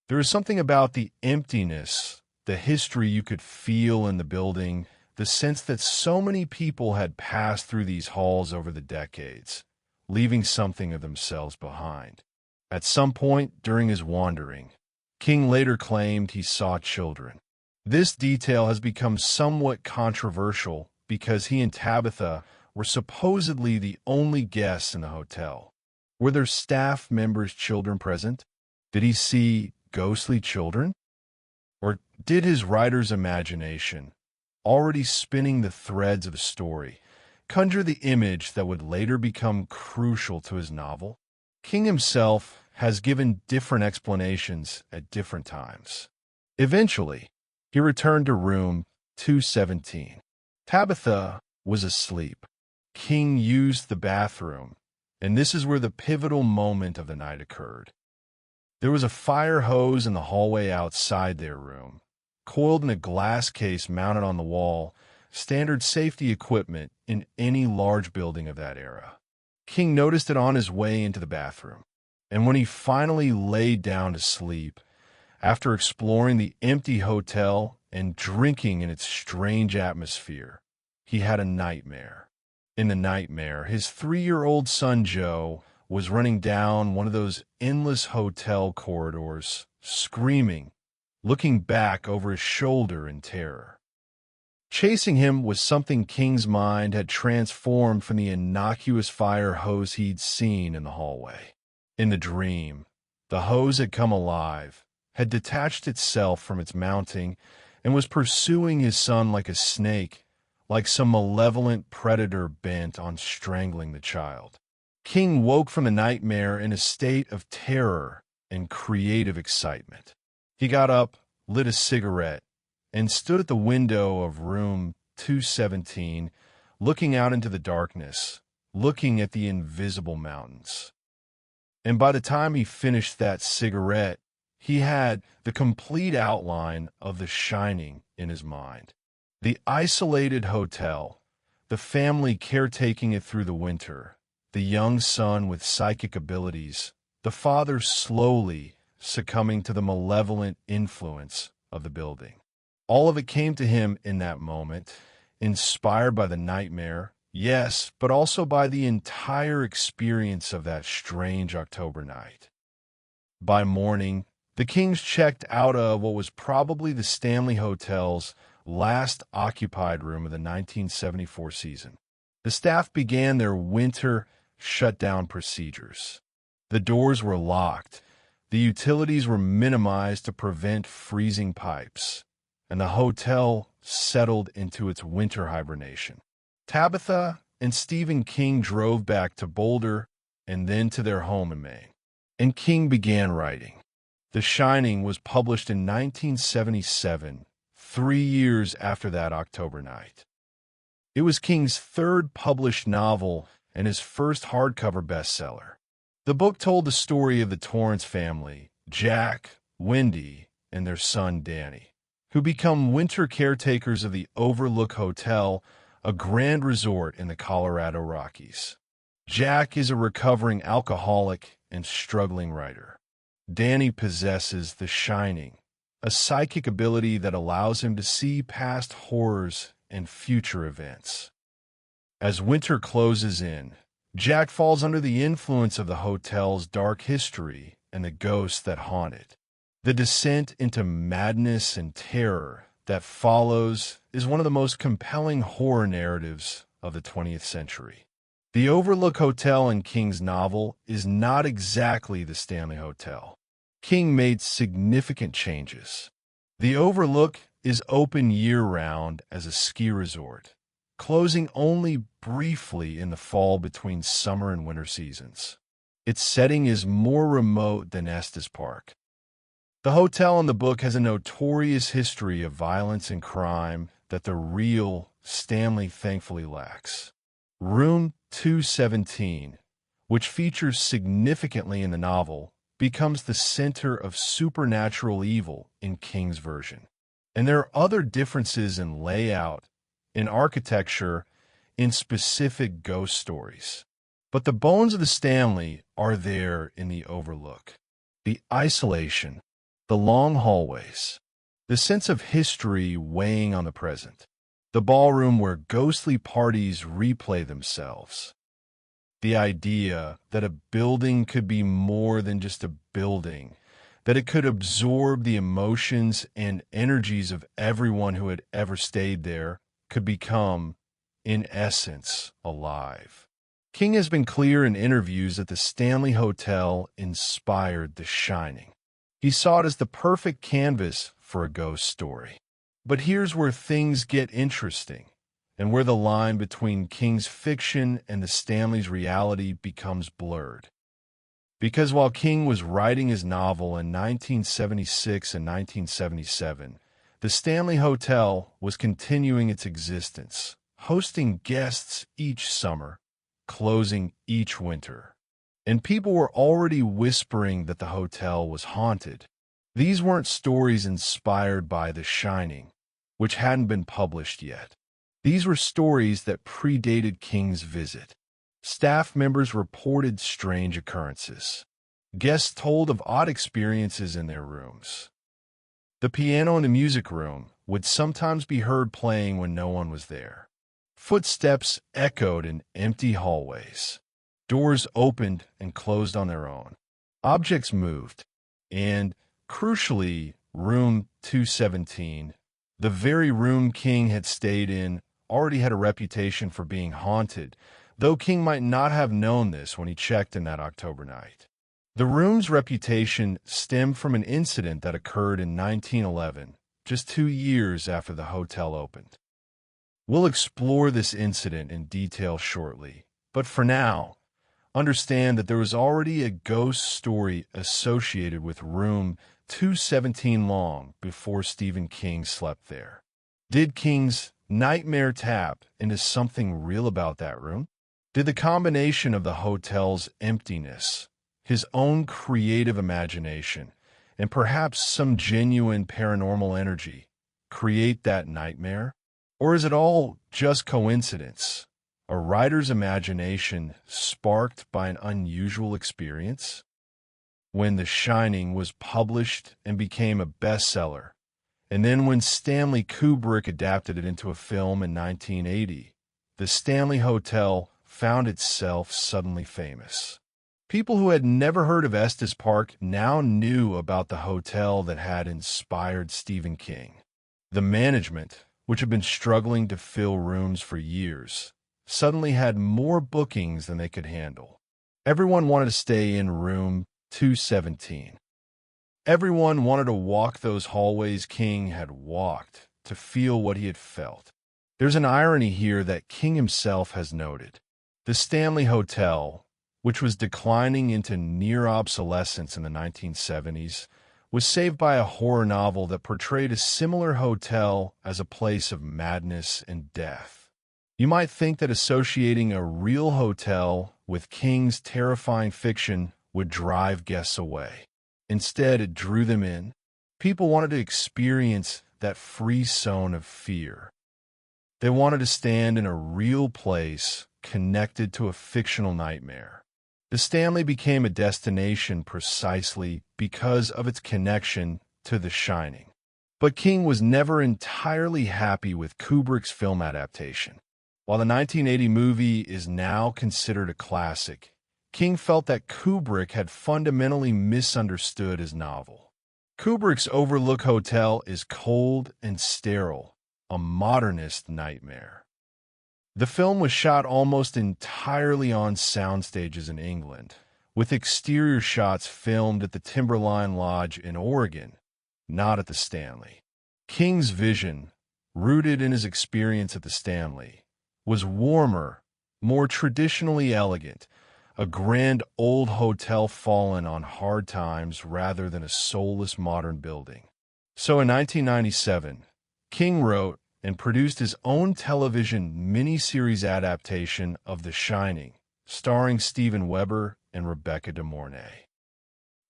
There is something about the emptiness, the history you could feel in the building, the sense that so many people had passed through these halls over the decades, leaving something of themselves behind. At some point during his wandering, King later claimed he saw children. This detail has become somewhat controversial because he and Tabitha were supposedly the only guests in the hotel. Were there staff members' children present? Did he see ghostly children? Or did his writer's imagination, already spinning the threads of a story, conjure the image that would later become crucial to his novel? King himself has given different explanations at different times. Eventually, he returned to room 217. Tabitha was asleep. King used the bathroom, and this is where the pivotal moment of the night occurred. There was a fire hose in the hallway outside their room, coiled in a glass case mounted on the wall, standard safety equipment in any large building of that era. King noticed it on his way into the bathroom, and when he finally laid down to sleep, after exploring the empty hotel and drinking in its strange atmosphere, he had a nightmare. In the nightmare, his 3-year-old son Joe was running down one of those endless hotel corridors, screaming, looking back over his shoulder in terror. Chasing him was something King's mind had transformed from the innocuous fire hose he'd seen in the hallway. In the dream, the hose had come alive, had detached itself from its mounting, and was pursuing his son like a snake, like some malevolent predator bent on strangling the child. King woke from the nightmare in a state of terror and creative excitement. He got up, lit a cigarette, and stood at the window of room 217, looking out into the darkness, looking at the invisible mountains. And by the time he finished that cigarette, he had the complete outline of The Shining in his mind. The isolated hotel, the family caretaking it through the winter, the young son with psychic abilities, the father slowly succumbing to the malevolent influence of the building. All of it came to him in that moment, inspired by the nightmare, yes, but also by the entire experience of that strange October night. By morning, the Kings checked out of what was probably the Stanley Hotel's last occupied room of the 1974 season. The staff began their winter shutdown procedures. The doors were locked, the utilities were minimized to prevent freezing pipes, and the hotel settled into its winter hibernation. Tabitha and Stephen King drove back to Boulder and then to their home in Maine. And King began writing. The Shining was published in 1977, 3 years after that October night. It was King's third published novel and his first hardcover bestseller. The book told the story of the Torrance family, Jack, Wendy, and their son Danny, who become winter caretakers of the Overlook Hotel, a grand resort in the Colorado Rockies. Jack is a recovering alcoholic, and struggling writer. Danny possesses the shining, a psychic ability that allows him to see past horrors and future events. As winter closes in, Jack falls under the influence of the hotel's dark history and the ghosts that haunt it. The descent into madness and terror that follows is one of the most compelling horror narratives of the 20th century. The Overlook Hotel in King's novel is not exactly the Stanley Hotel. King made significant changes. The Overlook is open year-round as a ski resort, closing only briefly in the fall between summer and winter seasons. Its setting is more remote than Estes Park. The hotel in the book has a notorious history of violence and crime that the real Stanley thankfully lacks. Room 217, which features significantly in the novel, becomes the center of supernatural evil in King's version. And there are other differences in layout, in architecture, in specific ghost stories. But the bones of the Stanley are there in the Overlook. The isolation, the long hallways, the sense of history weighing on the present, the ballroom where ghostly parties replay themselves. The idea that a building could be more than just a building, that it could absorb the emotions and energies of everyone who had ever stayed there, could become, in essence, alive. King has been clear in interviews that the Stanley Hotel inspired The Shining. He saw it as the perfect canvas for a ghost story. But here's where things get interesting, and where the line between King's fiction and the Stanley's reality becomes blurred. Because while King was writing his novel in 1976 and 1977, the Stanley Hotel was continuing its existence, hosting guests each summer, closing each winter. And people were already whispering that the hotel was haunted. These weren't stories inspired by The Shining, which hadn't been published yet. These were stories that predated King's visit. Staff members reported strange occurrences. Guests told of odd experiences in their rooms. The piano in the music room would sometimes be heard playing when no one was there. Footsteps echoed in empty hallways. Doors opened and closed on their own. Objects moved. And, crucially, room 217, the very room King had stayed in, already had a reputation for being haunted, though King might not have known this when he checked in that October night. The room's reputation stemmed from an incident that occurred in 1911, just 2 years after the hotel opened. We'll explore this incident in detail shortly, but for now, understand that there was already a ghost story associated with room 217 long before Stephen King slept there. Did King's nightmare tap into something real about that room? Did the combination of the hotel's emptiness, his own creative imagination, and perhaps some genuine paranormal energy create that nightmare? Or is it all just coincidence, a writer's imagination sparked by an unusual experience? When The Shining was published and became a bestseller, and then when Stanley Kubrick adapted it into a film in 1980, the Stanley Hotel found itself suddenly famous. People who had never heard of Estes Park now knew about the hotel that had inspired Stephen King. The management, which had been struggling to fill rooms for years, suddenly had more bookings than they could handle. Everyone wanted to stay in room 217. Everyone wanted to walk those hallways King had walked, to feel what he had felt. There's an irony here that King himself has noted. The Stanley Hotel, which was declining into near obsolescence in the 1970s, was saved by a horror novel that portrayed a similar hotel as a place of madness and death. You might think that associating a real hotel with King's terrifying fiction would drive guests away. Instead, it drew them in. People wanted to experience that free zone of fear. They wanted to stand in a real place connected to a fictional nightmare. The Stanley became a destination precisely because of its connection to The Shining. But King was never entirely happy with Kubrick's film adaptation. While the 1980 movie is now considered a classic, King felt that Kubrick had fundamentally misunderstood his novel. Kubrick's Overlook Hotel is cold and sterile, a modernist nightmare. The film was shot almost entirely on sound stages in England, with exterior shots filmed at the Timberline Lodge in Oregon, not at the Stanley. King's vision, rooted in his experience at the Stanley, was warmer, more traditionally elegant, a grand old hotel fallen on hard times rather than a soulless modern building. So in 1997, King wrote and produced his own television miniseries adaptation of The Shining, starring Steven Weber and Rebecca De Mornay.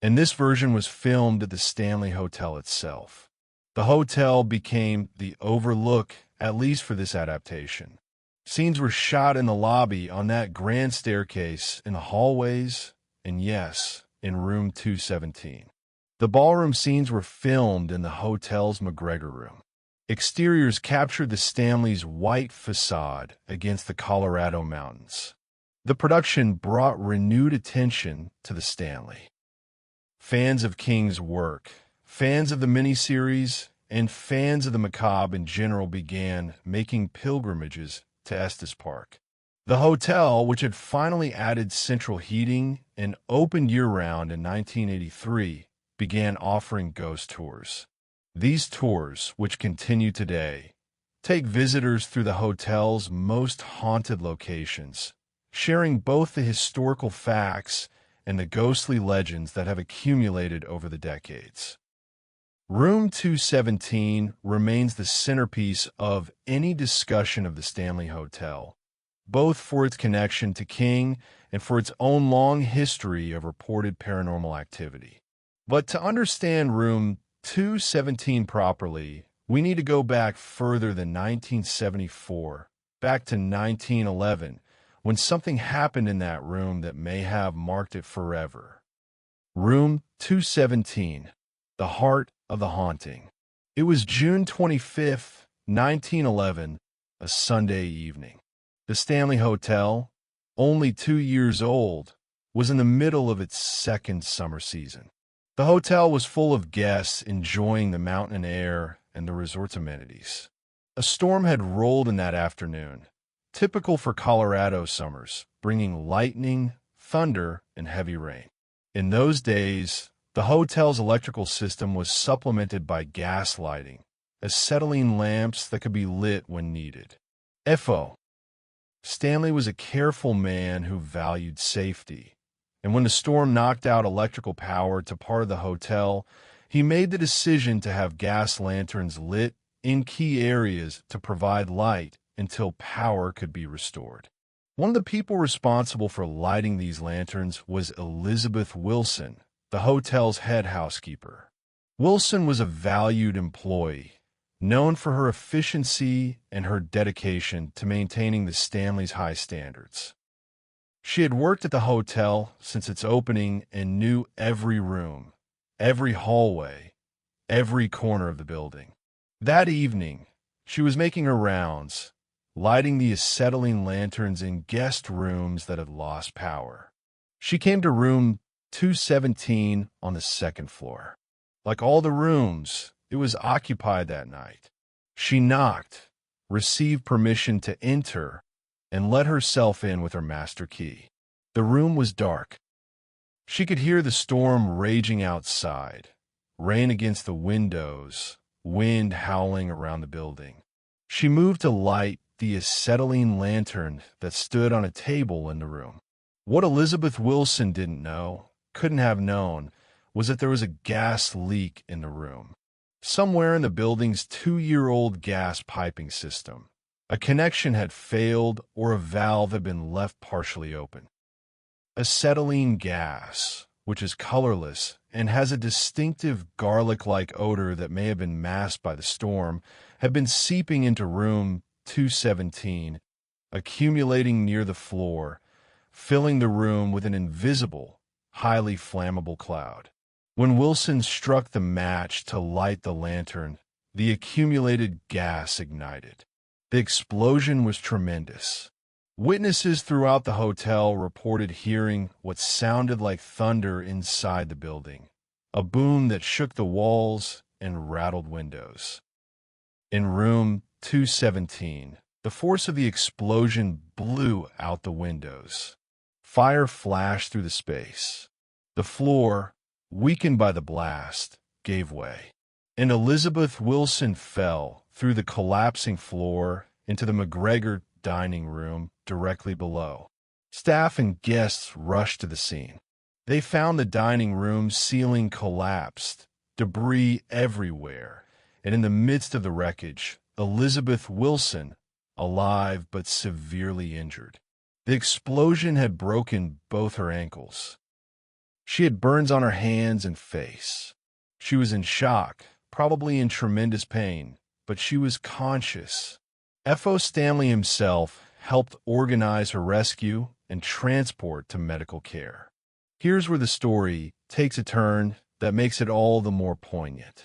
And this version was filmed at the Stanley Hotel itself. The hotel became the Overlook, at least for this adaptation. Scenes were shot in the lobby, on that grand staircase, in the hallways, and yes, in room 217. The ballroom scenes were filmed in the hotel's McGregor room. Exteriors captured the Stanley's white facade against the Colorado mountains. The production brought renewed attention to the Stanley. Fans of King's work, fans of the miniseries, and fans of the macabre in general began making pilgrimages to Estes Park. The hotel, which had finally added central heating and opened year-round in 1983, began offering ghost tours. These tours, which continue today, take visitors through the hotel's most haunted locations, sharing both the historical facts and the ghostly legends that have accumulated over the decades. Room 217 remains the centerpiece of any discussion of the Stanley Hotel, both for its connection to King and for its own long history of reported paranormal activity. But to understand Room 217 properly, we need to go back further than 1974, back to 1911, when something happened in that room that may have marked it forever. Room 217, the heart of the haunting. It was June 25th, 1911, a Sunday evening. The Stanley Hotel, only 2 years old, was in the middle of its second summer season. The hotel was full of guests enjoying the mountain air and the resort's amenities. A storm had rolled in that afternoon, typical for Colorado summers, bringing lightning, thunder, and heavy rain. In those days, the hotel's electrical system was supplemented by gas lighting, acetylene lamps that could be lit when needed. FO. Stanley was a careful man who valued safety, and when the storm knocked out electrical power to part of the hotel, he made the decision to have gas lanterns lit in key areas to provide light until power could be restored. One of the people responsible for lighting these lanterns was Elizabeth Wilson, the hotel's head housekeeper. Wilson was a valued employee, known for her efficiency and her dedication to maintaining the Stanley's high standards. She had worked at the hotel since its opening and knew every room, every hallway, every corner of the building. That evening, she was making her rounds, lighting the acetylene lanterns in guest rooms that had lost power. She came to room 217 on the second floor. Like all the rooms, it was occupied that night. She knocked, received permission to enter, and let herself in with her master key. The room was dark. She could hear the storm raging outside, rain against the windows, wind howling around the building. She moved to light the acetylene lantern that stood on a table in the room. What Elizabeth Wilson didn't know, couldn't have known, was that there was a gas leak in the room. Somewhere in the building's 2-year-old gas piping system, a connection had failed or a valve had been left partially open. Acetylene gas, which is colorless and has a distinctive garlic-like odor that may have been masked by the storm, had been seeping into room 217, accumulating near the floor, filling the room with an invisible, highly flammable cloud. When Wilson struck the match to light the lantern, the accumulated gas ignited. The explosion was tremendous. Witnesses throughout the hotel reported hearing what sounded like thunder inside the building, a boom that shook the walls and rattled windows. In room 217, the force of the explosion blew out the windows. Fire flashed through the space. The floor, weakened by the blast, gave way, and Elizabeth Wilson fell through the collapsing floor into the McGregor dining room directly below. Staff and guests rushed to the scene. They found the dining room ceiling collapsed, debris everywhere, and in the midst of the wreckage, Elizabeth Wilson, alive but severely injured. The explosion had broken both her ankles. She had burns on her hands and face. She was in shock, probably in tremendous pain, but she was conscious. F.O. Stanley himself helped organize her rescue and transport to medical care. Here's where the story takes a turn that makes it all the more poignant.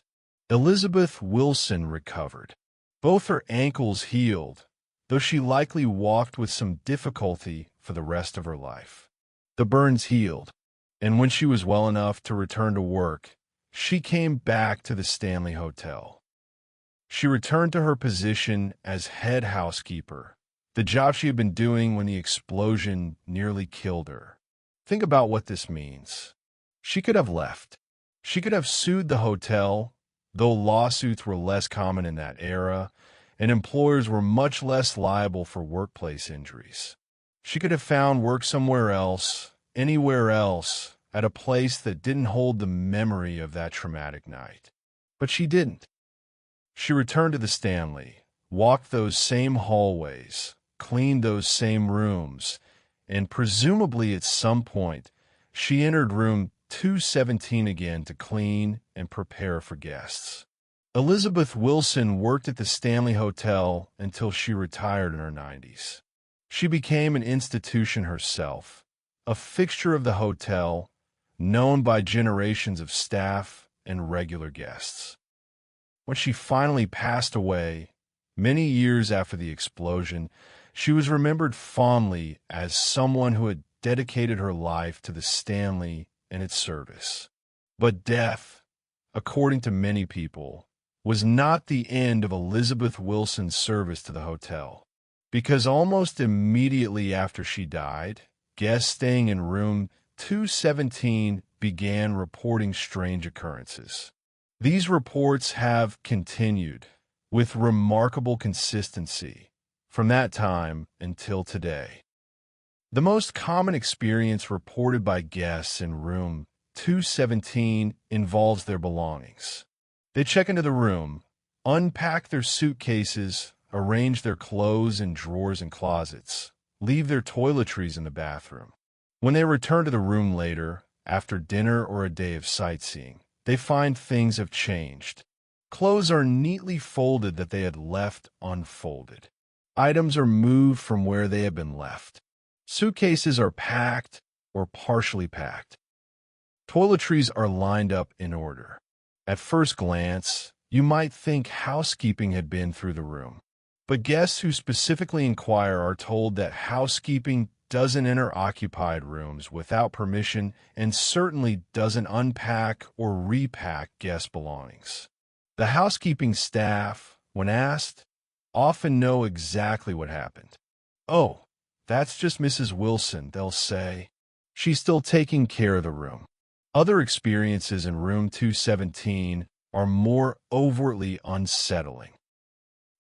Elizabeth Wilson recovered. Both her ankles healed, though she likely walked with some difficulty for the rest of her life. The burns healed, and when she was well enough to return to work, she came back to the Stanley Hotel. She returned to her position as head housekeeper, the job she had been doing when the explosion nearly killed her. Think about what this means. She could have left. She could have sued the hotel, though lawsuits were less common in that era, and employers were much less liable for workplace injuries. She could have found work somewhere else, anywhere else, at a place that didn't hold the memory of that traumatic night. But she didn't. She returned to the Stanley, walked those same hallways, cleaned those same rooms, and presumably at some point, she entered room 217 again to clean and prepare for guests. Elizabeth Wilson worked at the Stanley Hotel until she retired in her 90s. She became an institution herself, a fixture of the hotel, known by generations of staff and regular guests. When she finally passed away, many years after the explosion, she was remembered fondly as someone who had dedicated her life to the Stanley and its service. But death, according to many people, was not the end of Elizabeth Wilson's service to the hotel, because almost immediately after she died, guests staying in room 217 began reporting strange occurrences. These reports have continued with remarkable consistency from that time until today. The most common experience reported by guests in room 217 involves their belongings. They check into the room, unpack their suitcases, arrange their clothes in drawers and closets, leave their toiletries in the bathroom. When they return to the room later, after dinner or a day of sightseeing, they find things have changed. Clothes are neatly folded that they had left unfolded. Items are moved from where they have been left. Suitcases are packed or partially packed. Toiletries are lined up in order. At first glance, you might think housekeeping had been through the room. But guests who specifically inquire are told that housekeeping doesn't enter occupied rooms without permission and certainly doesn't unpack or repack guest belongings. The housekeeping staff, when asked, often know exactly what happened. "Oh, that's just Mrs. Wilson," they'll say. "She's still taking care of the room." Other experiences in room 217 are more overtly unsettling.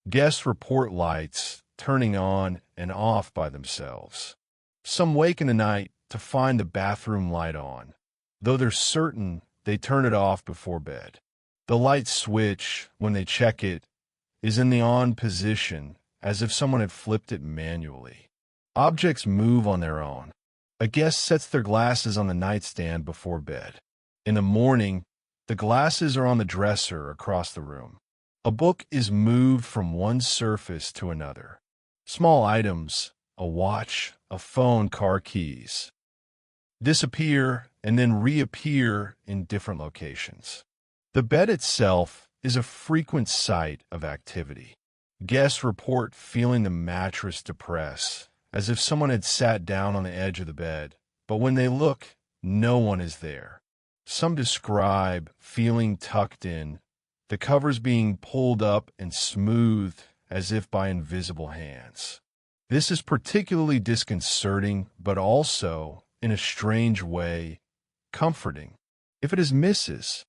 Guests report lights turning on and off by themselves. Some wake in the night to find the bathroom light on, though they're certain they turn it off before bed. The light switch, when they check it, is in the on position, as if someone had flipped it manually. Objects move on their own. A guest sets their glasses on the nightstand before bed. In the morning, the glasses are on the dresser across the room. A book is moved from one surface to another. Small items, a watch, a phone, car keys disappear and then reappear in different locations. The bed itself is a frequent site of activity. Guests report feeling the mattress depress, as if someone had sat down on the edge of the bed, but when they look, no one is there. Some describe feeling tucked in, the covers being pulled up and smoothed as if by invisible hands. This is particularly disconcerting, but also, in a strange way, comforting. If it is Mrs.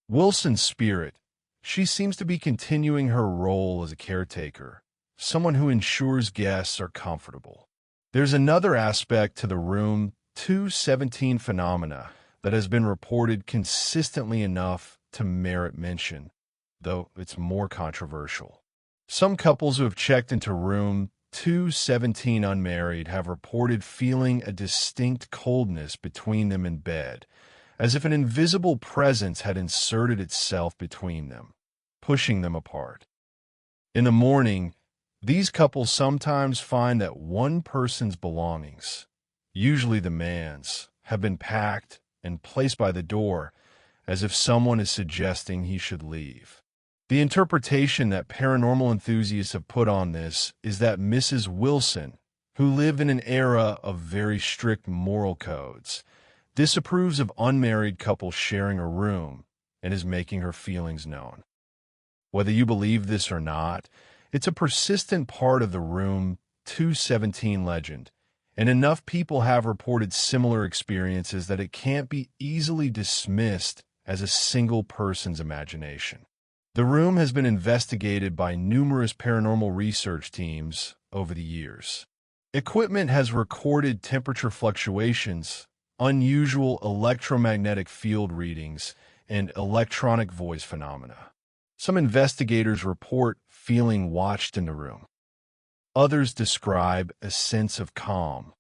Wilson's spirit, she seems to be continuing her role as a caretaker, someone who ensures guests are comfortable. There's another aspect to the room 217 phenomena that has been reported consistently enough to merit mention, though it's more controversial. Some couples who have checked into room 217 unmarried have reported feeling a distinct coldness between them in bed, as if an invisible presence had inserted itself between them, pushing them apart. In the morning, these couples sometimes find that one person's belongings, usually the man's, have been packed and placed by the door, as if someone is suggesting he should leave. The interpretation that paranormal enthusiasts have put on this is that Mrs. Wilson, who lived in an era of very strict moral codes, disapproves of unmarried couples sharing a room and is making her feelings known. Whether you believe this or not, it's a persistent part of the room 217 legend, and enough people have reported similar experiences that it can't be easily dismissed as a single person's imagination. The room has been investigated by numerous paranormal research teams over the years. Equipment has recorded temperature fluctuations, unusual electromagnetic field readings, and electronic voice phenomena. Some investigators report feeling watched in the room. Others describe a sense of calm,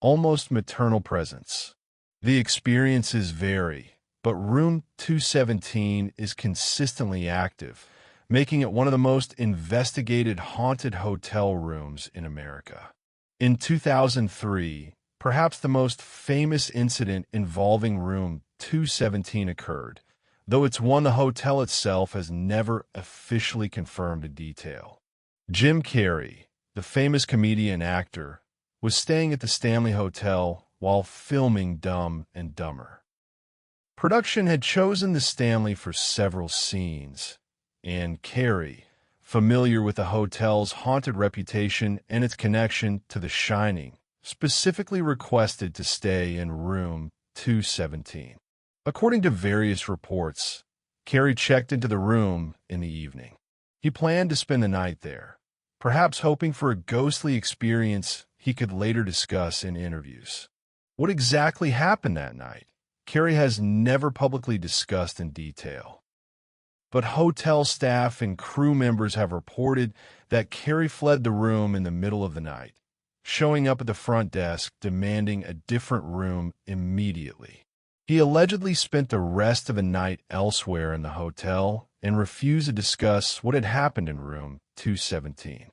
almost maternal presence. The experiences vary, but room 217 is consistently active, making it one of the most investigated haunted hotel rooms in America. In 2003, perhaps the most famous incident involving room 217 occurred, though it's one the hotel itself has never officially confirmed in detail. Jim Carrey, the famous comedian actor, was staying at the Stanley Hotel while filming Dumb and Dumber. Production had chosen the Stanley for several scenes, and Carrey, familiar with the hotel's haunted reputation and its connection to The Shining, specifically requested to stay in room 217. According to various reports, Carrey checked into the room in the evening. He planned to spend the night there, perhaps hoping for a ghostly experience he could later discuss in interviews. What exactly happened that night, Carrey has never publicly discussed in detail. But hotel staff and crew members have reported that Carrey fled the room in the middle of the night, showing up at the front desk demanding a different room immediately. He allegedly spent the rest of the night elsewhere in the hotel and refused to discuss what had happened in room 217.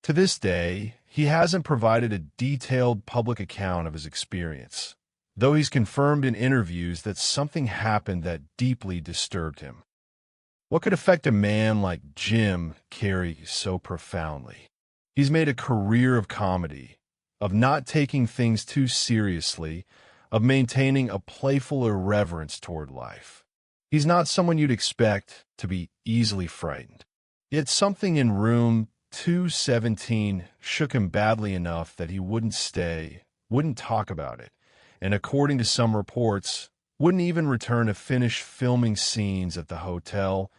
To this day, he hasn't provided a detailed public account of his experience, though he's confirmed in interviews that something happened that deeply disturbed him. What could affect a man like Jim Carrey so profoundly? He's made a career of comedy, of not taking things too seriously, of maintaining a playful irreverence toward life. He's not someone you'd expect to be easily frightened. Yet something in room 217 shook him badly enough that he wouldn't stay, wouldn't talk about it, and according to some reports, wouldn't even return to finish filming scenes at the hotel,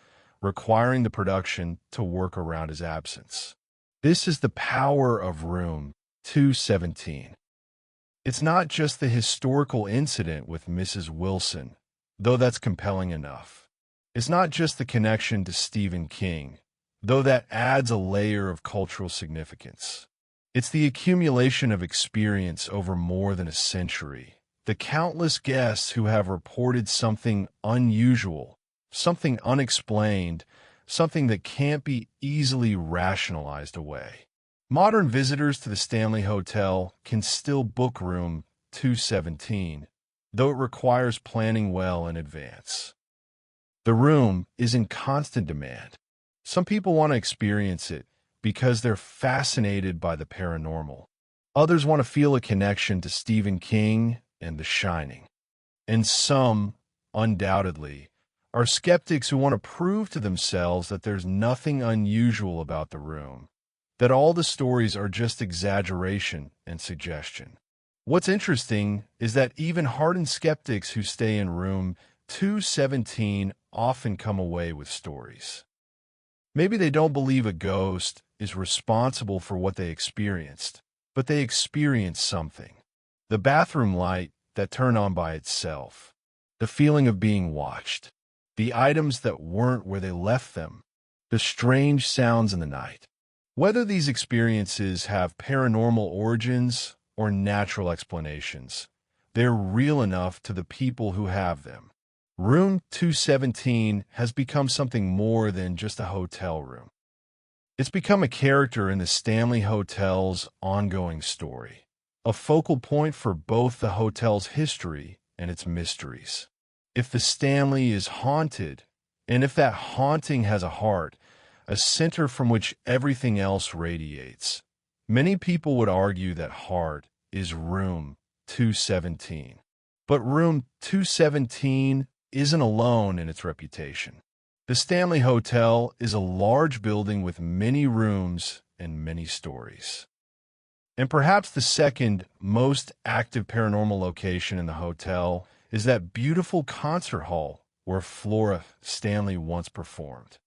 requiring the production to work around his absence. This is the power of room 217. It's not just the historical incident with Mrs. Wilson, though that's compelling enough. It's not just the connection to Stephen King, though that adds a layer of cultural significance. It's the accumulation of experience over more than a century, the countless guests who have reported something unusual, something unexplained, something that can't be easily rationalized away. Modern visitors to the Stanley Hotel can still book room 217, though it requires planning well in advance. The room is in constant demand. Some people want to experience it because they're fascinated by the paranormal. Others want to feel a connection to Stephen King and The Shining. And some, undoubtedly, are skeptics who want to prove to themselves that there's nothing unusual about the room, that all the stories are just exaggeration and suggestion. What's interesting is that even hardened skeptics who stay in room 217 often come away with stories. Maybe they don't believe a ghost is responsible for what they experienced, but they experienced something. The bathroom light that turned on by itself, the feeling of being watched, the items that weren't where they left them, the strange sounds in the night. Whether these experiences have paranormal origins or natural explanations, they're real enough to the people who have them. Room 217 has become something more than just a hotel room. It's become a character in the Stanley Hotel's ongoing story, a focal point for both the hotel's history and its mysteries. If the Stanley is haunted, and if that haunting has a heart, a center from which everything else radiates, many people would argue that heart is room 217. But room 217 isn't alone in its reputation. The Stanley Hotel is a large building with many rooms and many stories. And perhaps the second most active paranormal location in the hotel is that beautiful concert hall where Flora Stanley once performed.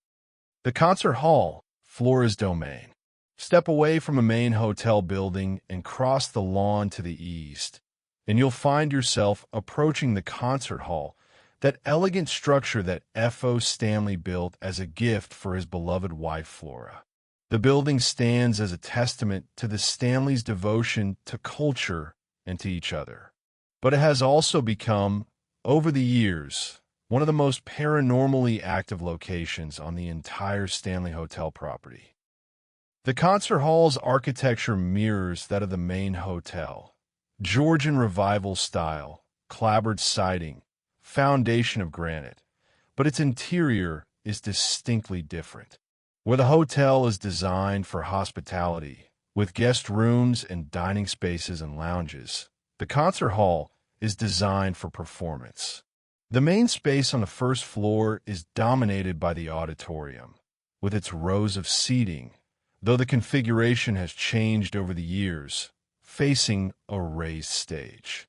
The concert hall, Flora's domain. Step away from a main hotel building and cross the lawn to the east, and you'll find yourself approaching the concert hall, that elegant structure that F.O. Stanley built as a gift for his beloved wife, Flora. The building stands as a testament to the Stanleys' devotion to culture and to each other. But it has also become, over the years, one of the most paranormally active locations on the entire Stanley Hotel property. The concert hall's architecture mirrors that of the main hotel. Georgian Revival style, clapboard siding, foundation of granite, but its interior is distinctly different. Where the hotel is designed for hospitality, with guest rooms and dining spaces and lounges, the concert hall is designed for performance. The main space on the first floor is dominated by the auditorium, with its rows of seating, though the configuration has changed over the years, facing a raised stage.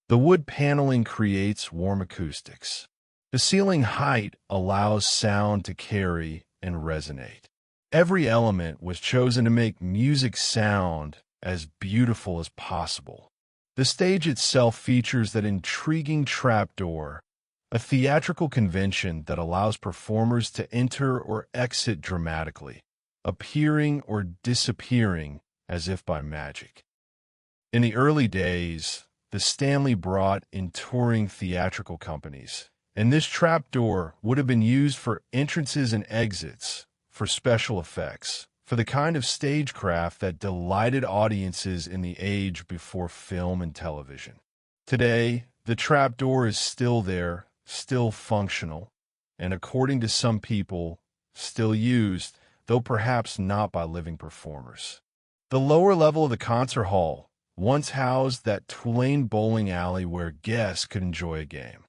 The wood paneling creates warm acoustics. The ceiling height allows sound to carry and resonate. Every element was chosen to make music sound as beautiful as possible. The stage itself features that intriguing trapdoor, a theatrical convention that allows performers to enter or exit dramatically, appearing or disappearing as if by magic. In the early days, the Stanley brought in touring theatrical companies, and this trapdoor would have been used for entrances and exits, for special effects, for the kind of stagecraft that delighted audiences in the age before film and television. Today, the trapdoor is still there, still functional, and according to some people, still used, though perhaps not by living performers. The lower level of the concert hall once housed that two-lane bowling alley where guests could enjoy a game.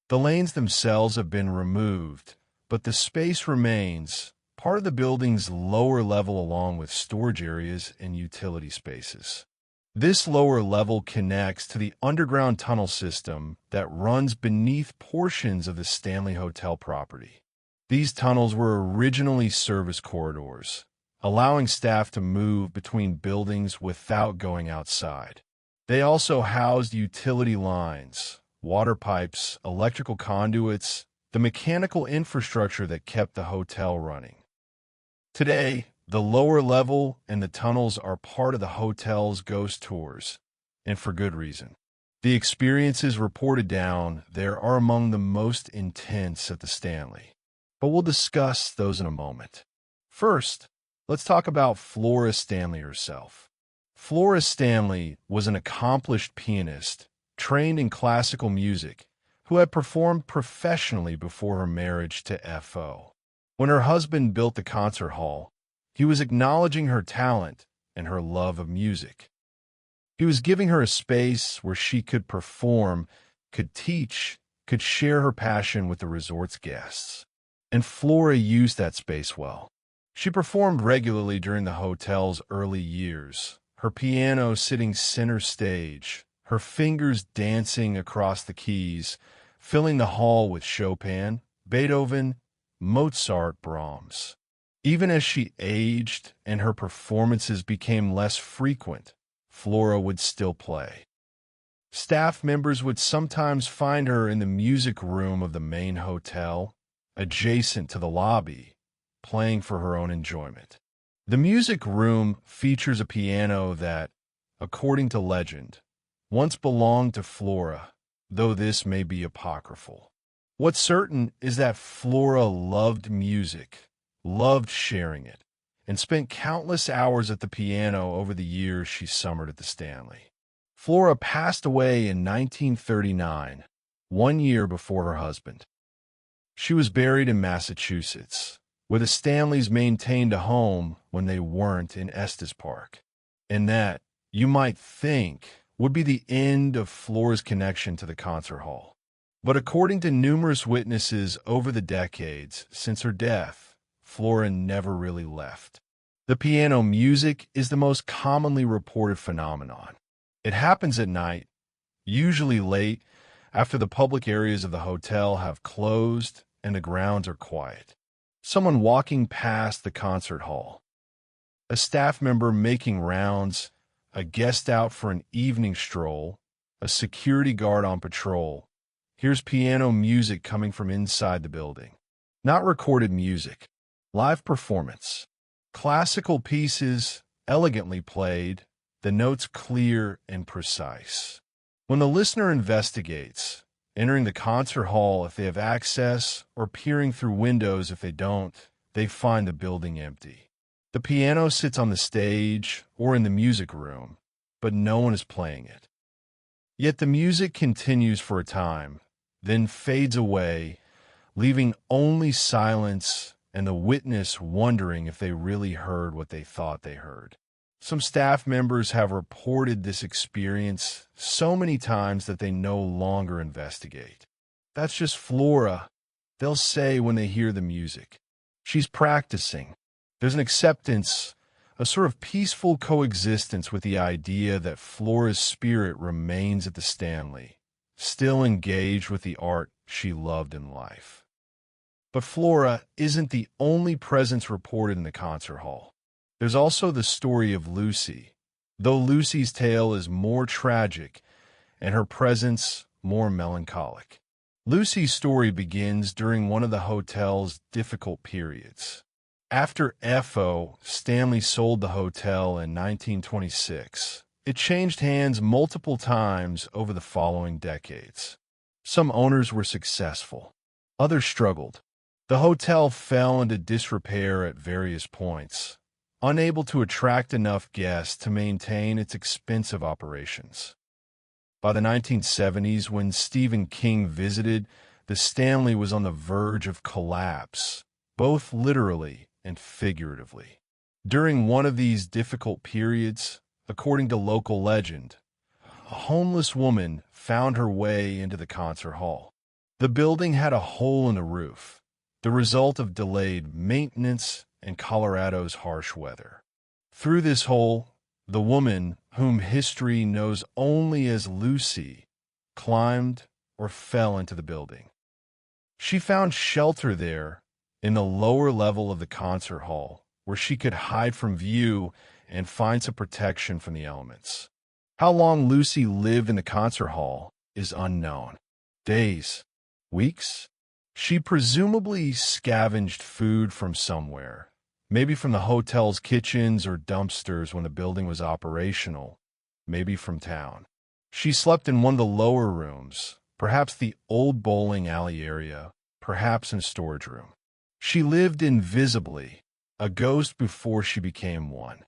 The lanes themselves have been removed, but the space remains, part of the building's lower level along with storage areas and utility spaces. This lower level connects to the underground tunnel system that runs beneath portions of the Stanley Hotel property. These tunnels were originally service corridors, allowing staff to move between buildings without going outside. They also housed utility lines, water pipes, electrical conduits, the mechanical infrastructure that kept the hotel running. Today, the lower level and the tunnels are part of the hotel's ghost tours, and for good reason. The experiences reported down there are among the most intense at the Stanley, but we'll discuss those in a moment. First, Let's talk about Flora Stanley herself. Flora Stanley was an accomplished pianist, trained in classical music, who had performed professionally before her marriage to F.O. When her husband built the concert hall, he was acknowledging her talent and her love of music. He was giving her a space where she could perform, could teach, could share her passion with the resort's guests. And Flora used that space well. She performed regularly during the hotel's early years, her piano sitting center stage, her fingers dancing across the keys, filling the hall with Chopin, Beethoven, Mozart, Brahms. Even as she aged and her performances became less frequent, Flora would still play. Staff members would sometimes find her in the music room of the main hotel, adjacent to the lobby, playing for her own enjoyment. The music room features a piano that, according to legend, once belonged to Flora, though this may be apocryphal. What's certain is that Flora loved music, loved sharing it, and spent countless hours at the piano over the years she summered at the Stanley. Flora passed away in 1939, 1 year before her husband. She was buried in Massachusetts, where the Stanleys maintained a home when they weren't in Estes Park. And that, you might think, would be the end of Flora's connection to the concert hall. But according to numerous witnesses over the decades since her death, Flora never really left. The piano music is the most commonly reported phenomenon. It happens at night, usually late, after the public areas of the hotel have closed and the grounds are quiet. Someone walking past the concert hall, a staff member making rounds, a guest out for an evening stroll, a security guard on patrol. Here's piano music coming from inside the building. Not recorded music, live performance. Classical pieces, elegantly played, the notes clear and precise. When the listener investigates, entering the concert hall if they have access or peering through windows if they don't, they find the building empty. The piano sits on the stage or in the music room, but no one is playing it. Yet the music continues for a time, then fades away, leaving only silence and the witness wondering if they really heard what they thought they heard. Some staff members have reported this experience so many times that they no longer investigate. That's just Flora, they'll say when they hear the music. She's practicing. There's an acceptance, a sort of peaceful coexistence with the idea that Flora's spirit remains at the Stanley, still engaged with the art she loved in life. But Flora isn't the only presence reported in the concert hall. There's also the story of Lucy, though Lucy's tale is more tragic and her presence more melancholic. Lucy's story begins during one of the hotel's difficult periods. After F.O. Stanley sold the hotel in 1926, it changed hands multiple times over the following decades. Some owners were successful, others struggled. The hotel fell into disrepair at various points, unable to attract enough guests to maintain its expensive operations. By the 1970s, when Stephen King visited, the Stanley was on the verge of collapse, both literally and figuratively. During one of these difficult periods, according to local legend, a homeless woman found her way into the concert hall. The building had a hole in the roof, the result of delayed maintenance and Colorado's harsh weather. Through this hole, the woman, whom history knows only as Lucy, climbed or fell into the building. She found shelter there in the lower level of the concert hall, where she could hide from view and find some protection from the elements. How long Lucy lived in the concert hall is unknown. Days, weeks? She presumably scavenged food from somewhere, maybe from the hotel's kitchens or dumpsters when the building was operational, maybe from town. She slept in one of the lower rooms, perhaps the old bowling alley area, perhaps in a storage room. She lived invisibly, a ghost before she became one.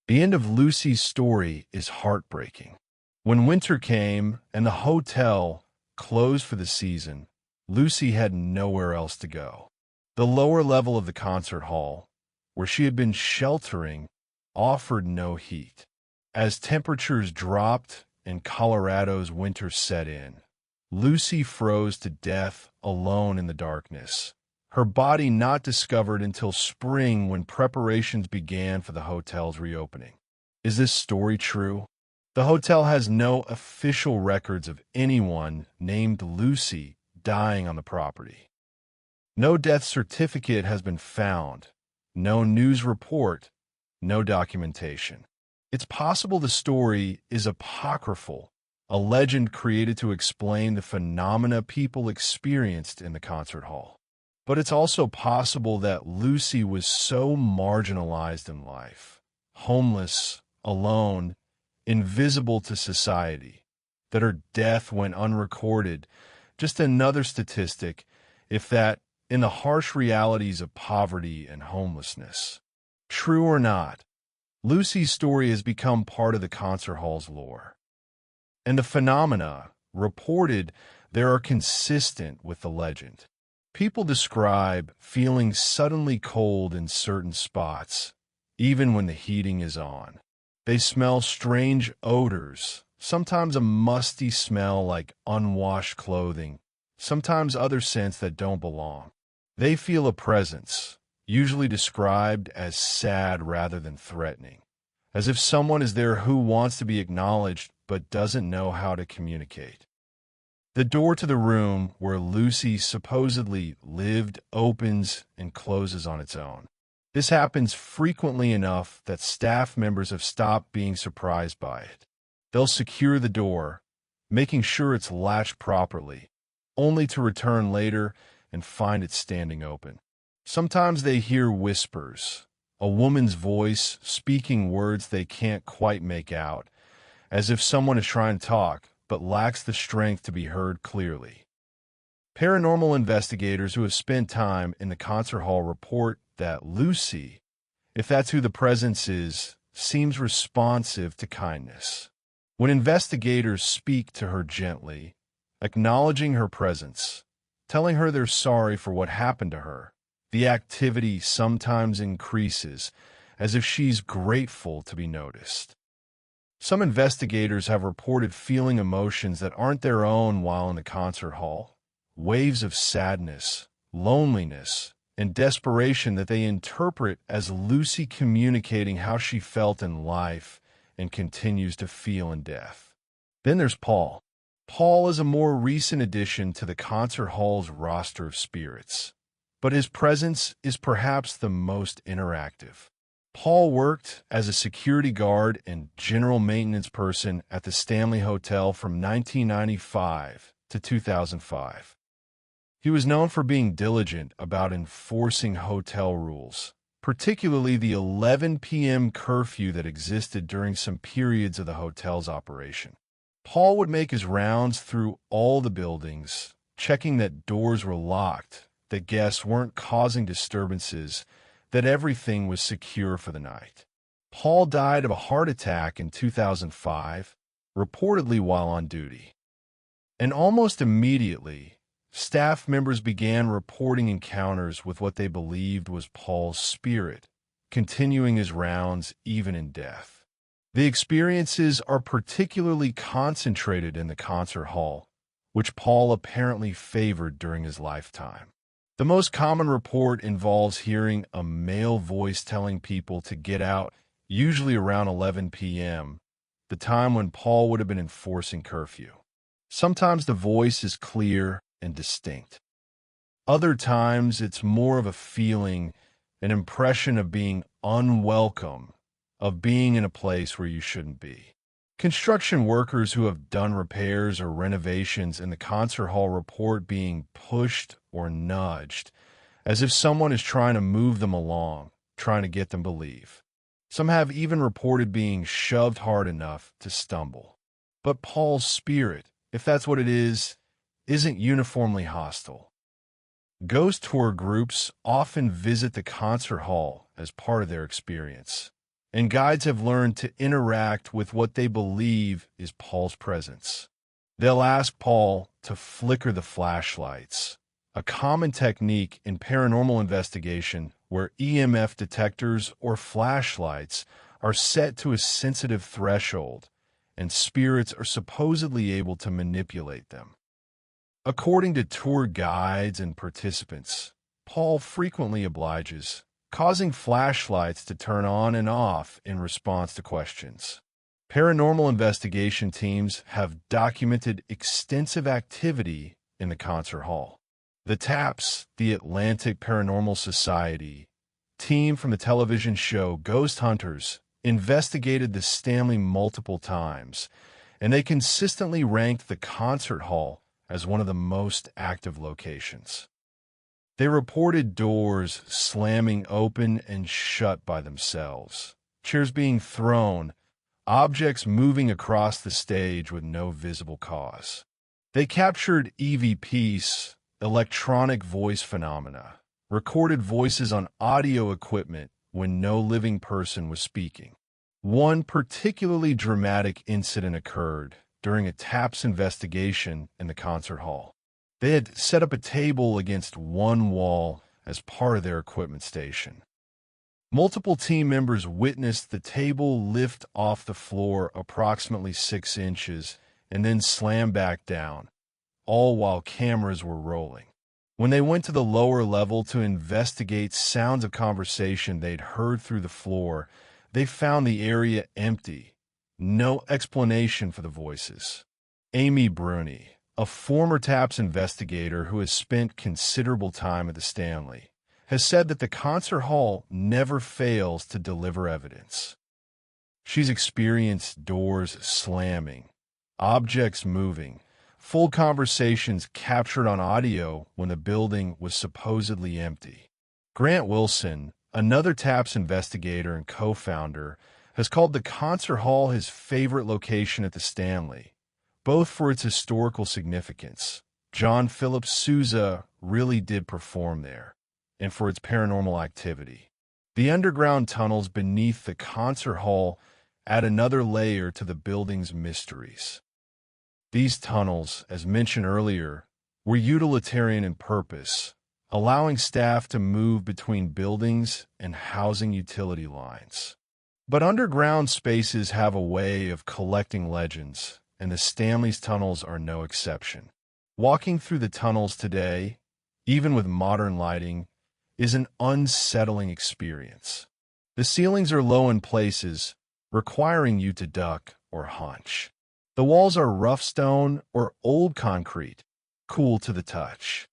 The end of Lucy's story is heartbreaking. When winter came and the hotel closed for the season, Lucy had nowhere else to go. The lower level of the concert hall, where she had been sheltering, offered no heat. As temperatures dropped and Colorado's winter set in, Lucy froze to death alone in the darkness, her body not discovered until spring when preparations began for the hotel's reopening. Is this story true? The hotel has no official records of anyone named Lucy dying on the property. No death certificate has been found, no news report, no documentation. It's possible the story is apocryphal, a legend created to explain the phenomena people experienced in the concert hall. But it's also possible that Lucy was so marginalized in life, homeless, alone, invisible to society, that her death went unrecorded, just another statistic, if that, in the harsh realities of poverty and homelessness. True or not, Lucy's story has become part of the concert hall's lore. And the phenomena reported there are consistent with the legend. People describe feeling suddenly cold in certain spots, even when the heating is on. They smell strange odors, sometimes a musty smell like unwashed clothing, sometimes other scents that don't belong. They feel a presence, usually described as sad rather than threatening, as if someone is there who wants to be acknowledged but doesn't know how to communicate. The door to the room where Lucy supposedly lived opens and closes on its own. This happens frequently enough that staff members have stopped being surprised by it. They'll secure the door, making sure it's latched properly, only to return later and find it standing open. Sometimes they hear whispers, a woman's voice speaking words they can't quite make out, as if someone is trying to talk but lacks the strength to be heard clearly. Paranormal investigators who have spent time in the concert hall report that Lucy, if that's who the presence is, seems responsive to kindness. When investigators speak to her gently, acknowledging her presence, telling her they're sorry for what happened to her, the activity sometimes increases, as if she's grateful to be noticed. Some investigators have reported feeling emotions that aren't their own while in the concert hall, waves of sadness, loneliness, and desperation that they interpret as Lucy communicating how she felt in life and continues to feel in death. Then there's Paul. Paul is a more recent addition to the concert hall's roster of spirits, but his presence is perhaps the most interactive. Paul worked as a security guard and general maintenance person at the Stanley Hotel from 1995 to 2005. He was known for being diligent about enforcing hotel rules, particularly the 11 p.m. curfew that existed during some periods of the hotel's operation. Paul would make his rounds through all the buildings, checking that doors were locked, that guests weren't causing disturbances, that everything was secure for the night. Paul died of a heart attack in 2005, reportedly while on duty. And almost immediately, staff members began reporting encounters with what they believed was Paul's spirit, continuing his rounds even in death. The experiences are particularly concentrated in the concert hall, which Paul apparently favored during his lifetime. The most common report involves hearing a male voice telling people to get out, usually around 11 p.m., the time when Paul would have been enforcing curfew. Sometimes the voice is clear and distinct. Other times it's more of a feeling, an impression of being unwelcome, of being in a place where you shouldn't be. Construction workers who have done repairs or renovations in the concert hall report being pushed or nudged, as if someone is trying to move them along, trying to get them to leave. Some have even reported being shoved hard enough to stumble. But Paul's spirit, if that's what it is, isn't uniformly hostile. Ghost tour groups often visit the concert hall as part of their experience, and guides have learned to interact with what they believe is Paul's presence. They'll ask Paul to flicker the flashlights, a common technique in paranormal investigation where EMF detectors or flashlights are set to a sensitive threshold, and spirits are supposedly able to manipulate them. According to tour guides and participants, Paul frequently obliges, causing flashlights to turn on and off in response to questions. Paranormal investigation teams have documented extensive activity in the concert hall. The TAPS, the Atlantic Paranormal Society, team from the television show Ghost Hunters, investigated the Stanley multiple times, and they consistently ranked the concert hall as one of the most active locations. They reported doors slamming open and shut by themselves, chairs being thrown, objects moving across the stage with no visible cause. They captured EVPs, electronic voice phenomena, recorded voices on audio equipment when no living person was speaking. One particularly dramatic incident occurred during a TAPS investigation in the concert hall. They had set up a table against one wall as part of their equipment station. Multiple team members witnessed the table lift off the floor approximately 6 inches and then slam back down, all while cameras were rolling. When they went to the lower level to investigate sounds of conversation they'd heard through the floor, they found the area empty. No explanation for the voices. Amy Bruni, a former TAPS investigator who has spent considerable time at the Stanley, has said that the concert hall never fails to deliver evidence. She's experienced doors slamming, objects moving, full conversations captured on audio when the building was supposedly empty. Grant Wilson, another TAPS investigator and co-founder, has called the concert hall his favorite location at the Stanley, both for its historical significance. John Philip Sousa really did perform there, and for its paranormal activity. The underground tunnels beneath the concert hall add another layer to the building's mysteries. These tunnels, as mentioned earlier, were utilitarian in purpose, allowing staff to move between buildings and housing utility lines. But underground spaces have a way of collecting legends, and the Stanley's tunnels are no exception. Walking through the tunnels today, even with modern lighting, is an unsettling experience. The ceilings are low in places, requiring you to duck or hunch. The walls are rough stone or old concrete, cool to the touch.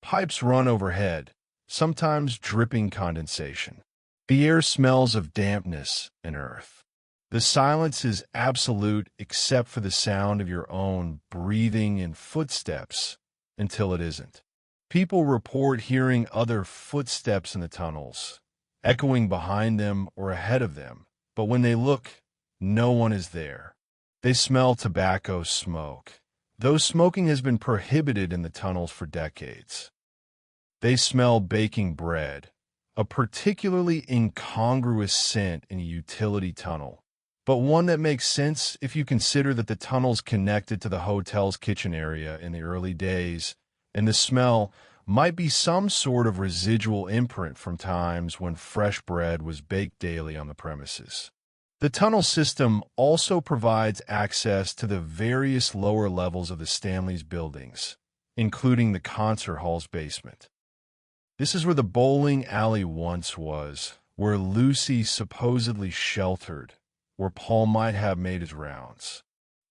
Pipes run overhead, sometimes dripping condensation. The air smells of dampness and earth. The silence is absolute except for the sound of your own breathing and footsteps until it isn't. People report hearing other footsteps in the tunnels, echoing behind them or ahead of them, but when they look, no one is there. They smell tobacco smoke, though smoking has been prohibited in the tunnels for decades. They smell baking bread, a particularly incongruous scent in a utility tunnel, but one that makes sense if you consider that the tunnels connected to the hotel's kitchen area in the early days, and the smell might be some sort of residual imprint from times when fresh bread was baked daily on the premises. The tunnel system also provides access to the various lower levels of the Stanley's buildings, including the concert hall's basement. This is where the bowling alley once was, where Lucy supposedly sheltered, where Paul might have made his rounds.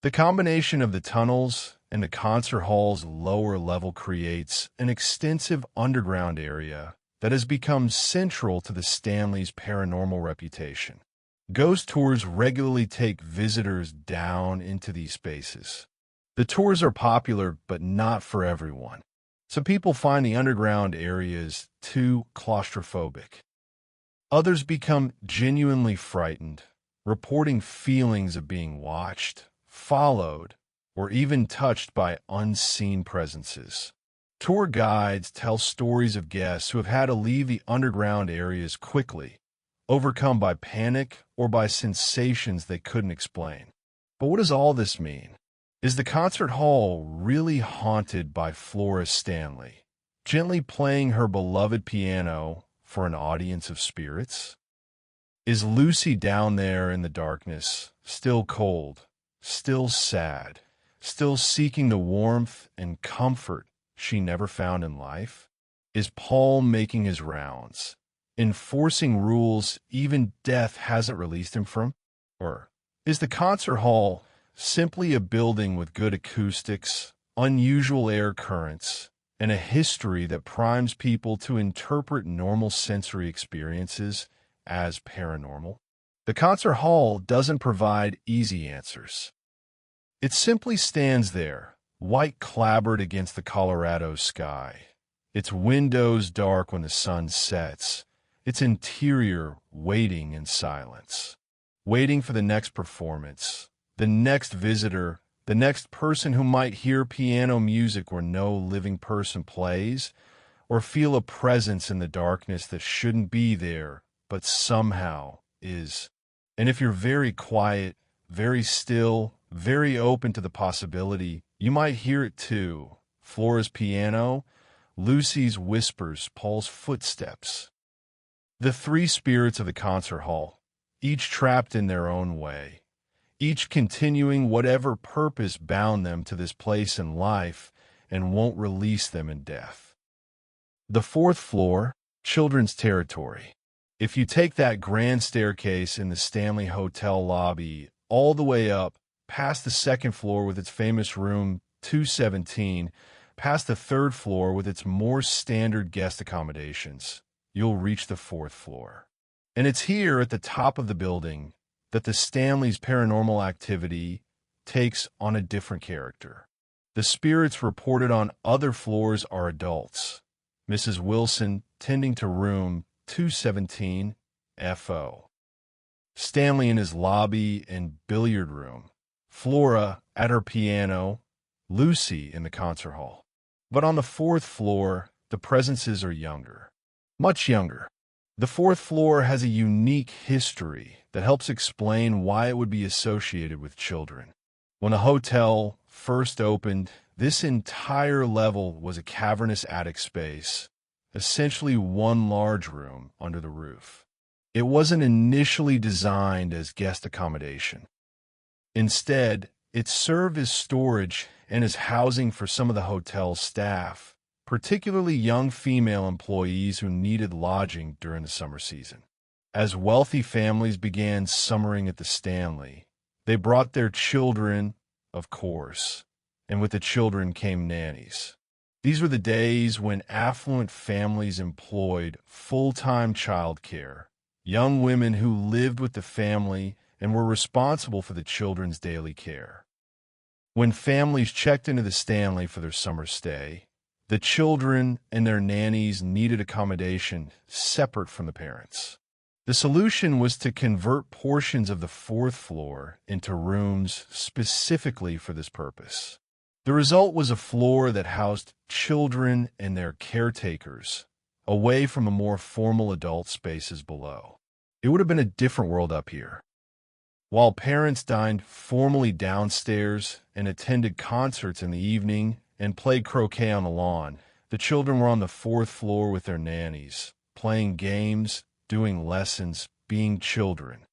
The combination of the tunnels and the concert hall's lower level creates an extensive underground area that has become central to the Stanley's paranormal reputation. Ghost tours regularly take visitors down into these spaces. The tours are popular, but not for everyone. Some people find the underground areas too claustrophobic. Others become genuinely frightened, reporting feelings of being watched, followed, or even touched by unseen presences. Tour guides tell stories of guests who have had to leave the underground areas quickly, overcome by panic or by sensations they couldn't explain. But what does all this mean? Is the concert hall really haunted by Flora Stanley, gently playing her beloved piano for an audience of spirits? Is Lucy down there in the darkness, still cold, still sad, still seeking the warmth and comfort she never found in life? Is Paul making his rounds, enforcing rules even death hasn't released him from? Or is the concert hall simply a building with good acoustics, unusual air currents, and a history that primes people to interpret normal sensory experiences as paranormal? The concert hall doesn't provide easy answers. It simply stands there, white clabbered against the Colorado sky, its windows dark when the sun sets, its interior waiting in silence, waiting for the next performance, the next visitor, the next person who might hear piano music where no living person plays, or feel a presence in the darkness that shouldn't be there, but somehow is. And if you're very quiet, very still, very open to the possibility, you might hear it too. Flora's piano, Lucy's whispers, Paul's footsteps. The three spirits of the concert hall, each trapped in their own way, each continuing whatever purpose bound them to this place in life and won't release them in death. The fourth floor, children's territory. If you take that grand staircase in the Stanley Hotel lobby all the way up, past the second floor with its famous room 217, past the third floor with its more standard guest accommodations, you'll reach the fourth floor. And it's here at the top of the building that the Stanley's paranormal activity takes on a different character. The spirits reported on other floors are adults. Mrs. Wilson tending to room 217 FO. Stanley in his lobby and billiard room. Flora at her piano. Lucy in the concert hall. But on the fourth floor, the presences are younger. Much younger. The fourth floor has a unique history that helps explain why it would be associated with children. When the hotel first opened, this entire level was a cavernous attic space, essentially one large room under the roof. It wasn't initially designed as guest accommodation. Instead, it served as storage and as housing for some of the hotel's staff, particularly young female employees who needed lodging during the summer season. As wealthy families began summering at the Stanley, they brought their children, of course, and with the children came nannies. These were the days when affluent families employed full-time childcare, young women who lived with the family and were responsible for the children's daily care. When families checked into the Stanley for their summer stay, the children and their nannies needed accommodation separate from the parents. The solution was to convert portions of the fourth floor into rooms specifically for this purpose. The result was a floor that housed children and their caretakers, away from the more formal adult spaces below. It would have been a different world up here. While parents dined formally downstairs and attended concerts in the evening and played croquet on the lawn, the children were on the fourth floor with their nannies, playing games, doing lessons, being children.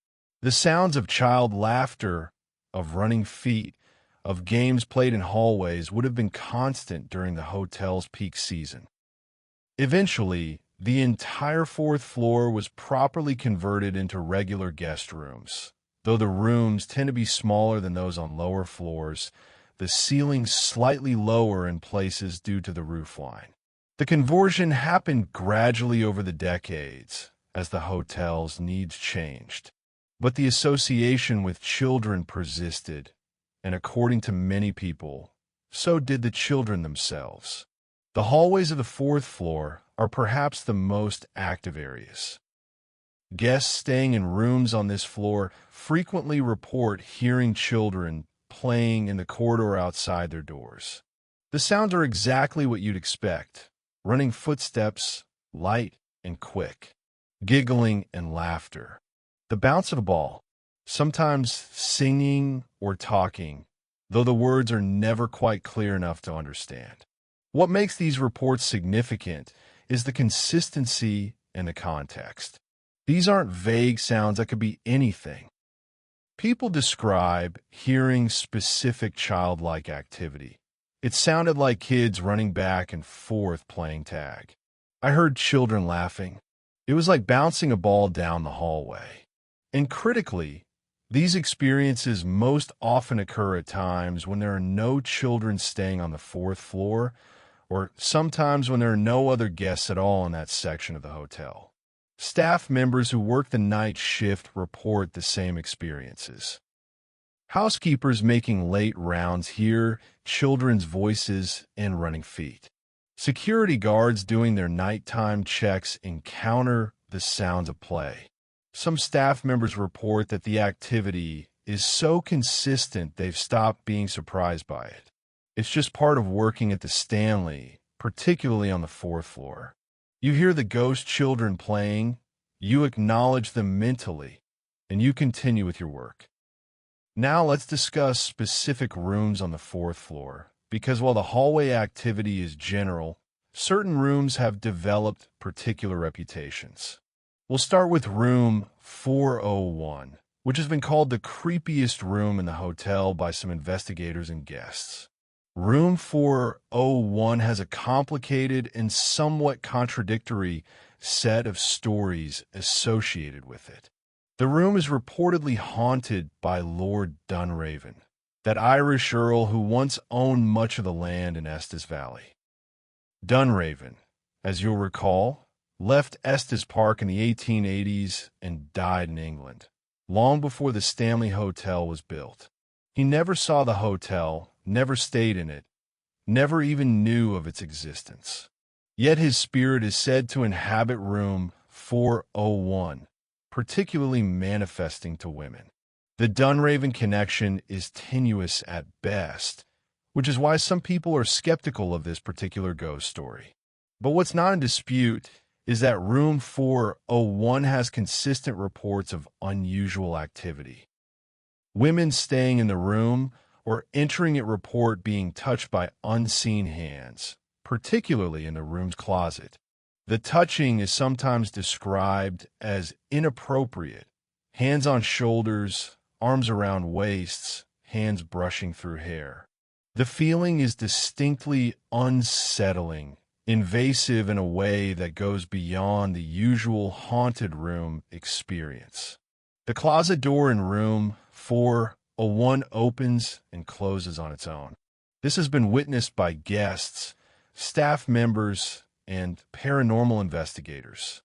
The sounds of child laughter, of running feet, of games played in hallways would have been constant during the hotel's peak season. Eventually, the entire fourth floor was properly converted into regular guest rooms. Though the rooms tend to be smaller than those on lower floors, the ceilings slightly lower in places due to the roofline. The conversion happened gradually over the decades as the hotel's needs changed. But the association with children persisted, and according to many people, so did the children themselves. The hallways of the fourth floor are perhaps the most active areas. Guests staying in rooms on this floor frequently report hearing children playing in the corridor outside their doors. The sounds are exactly what you'd expect: running footsteps, light and quick, giggling and laughter, the bounce of a ball, sometimes singing or talking, though the words are never quite clear enough to understand. What makes these reports significant is the consistency and the context. These aren't vague sounds that could be anything. People describe hearing specific childlike activity. It sounded like kids running back and forth playing tag. I heard children laughing. It was like bouncing a ball down the hallway. And critically, these experiences most often occur at times when there are no children staying on the fourth floor, or sometimes when there are no other guests at all in that section of the hotel. Staff members who work the night shift report the same experiences. Housekeepers making late rounds hear children's voices and running feet. Security guards doing their nighttime checks encounter the sounds of play. Some staff members report that the activity is so consistent they've stopped being surprised by it. It's just part of working at the Stanley, particularly on the fourth floor. You hear the ghost children playing, you acknowledge them mentally, and you continue with your work. Now let's discuss specific rooms on the fourth floor, because while the hallway activity is general, certain rooms have developed particular reputations. We'll start with room 401, which has been called the creepiest room in the hotel by some investigators and guests. Room 401 has a complicated and somewhat contradictory set of stories associated with it. The room is reportedly haunted by Lord Dunraven, that Irish earl who once owned much of the land in Estes Valley. Dunraven, as you'll recall, left Estes Park in the 1880s and died in England, long before the Stanley Hotel was built. He never saw the hotel, never stayed in it, never even knew of its existence. Yet his spirit is said to inhabit room 401, particularly manifesting to women. The Dunraven connection is tenuous at best, which is why some people are skeptical of this particular ghost story. But what's not in dispute is that room 401 has consistent reports of unusual activity. Women staying in the room or entering it report being touched by unseen hands, particularly in the room's closet. The touching is sometimes described as inappropriate: hands on shoulders, arms around waists, hands brushing through hair. The feeling is distinctly unsettling, invasive in a way that goes beyond the usual haunted room experience. The closet door in room 401 opens and closes on its own. This has been witnessed by guests, staff members, and paranormal investigators.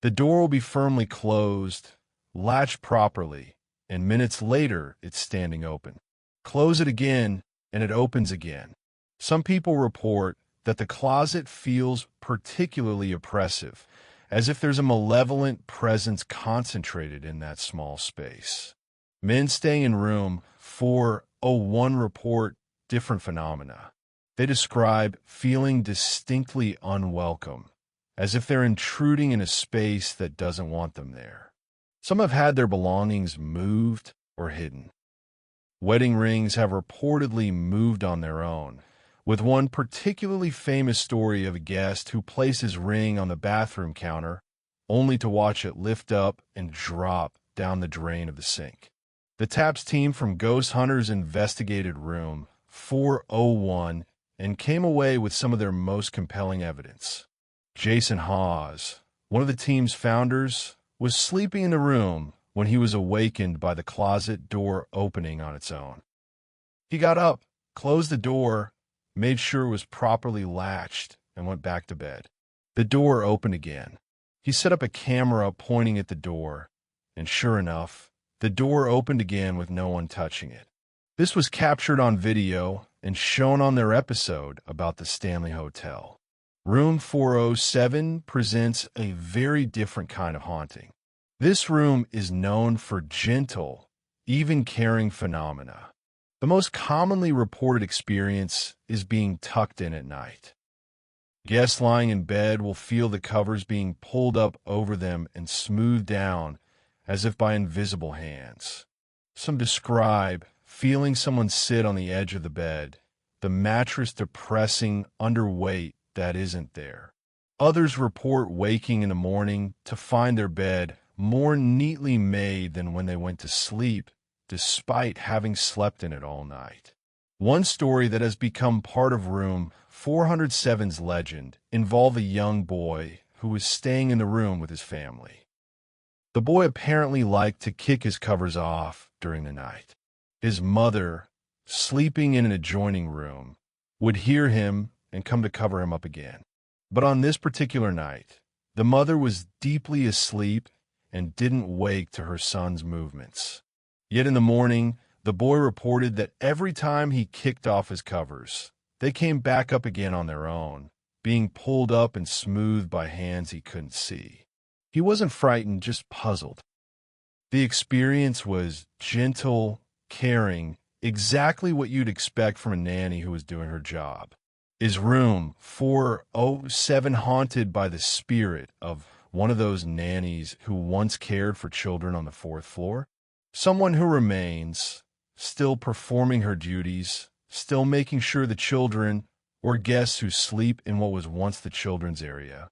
The door will be firmly closed, latched properly, and minutes later it's standing open. Close it again, and it opens again. Some people report that the closet feels particularly oppressive, as if there's a malevolent presence concentrated in that small space. Men staying in room 401 report different phenomena. They describe feeling distinctly unwelcome, as if they're intruding in a space that doesn't want them there. Some have had their belongings moved or hidden. Wedding rings have reportedly moved on their own, with one particularly famous story of a guest who placed his ring on the bathroom counter, only to watch it lift up and drop down the drain of the sink. The TAPS team from Ghost Hunters investigated room 401 and came away with some of their most compelling evidence. Jason Hawes, one of the team's founders, was sleeping in the room when he was awakened by the closet door opening on its own. He got up, closed the door, made sure it was properly latched, and went back to bed. The door opened again. He set up a camera pointing at the door, and sure enough, the door opened again with no one touching it. This was captured on video and shown on their episode about the Stanley Hotel. Room 407 presents a very different kind of haunting. This room is known for gentle, even caring phenomena. The most commonly reported experience is being tucked in at night. Guests lying in bed will feel the covers being pulled up over them and smoothed down as if by invisible hands. Some describe feeling someone sit on the edge of the bed, the mattress depressing under weight that isn't there. Others report waking in the morning to find their bed more neatly made than when they went to sleep, despite having slept in it all night. One story that has become part of room 407's legend involved a young boy who was staying in the room with his family. The boy apparently liked to kick his covers off during the night. His mother, sleeping in an adjoining room, would hear him and come to cover him up again. But on this particular night, the mother was deeply asleep and didn't wake to her son's movements. Yet in the morning, the boy reported that every time he kicked off his covers, they came back up again on their own, being pulled up and smoothed by hands he couldn't see. He wasn't frightened, just puzzled. The experience was gentle, caring, exactly what you'd expect from a nanny who was doing her job. Is room 407 haunted by the spirit of one of those nannies who once cared for children on the fourth floor? Someone who remains, still performing her duties, still making sure the children or guests who sleep in what was once the children's area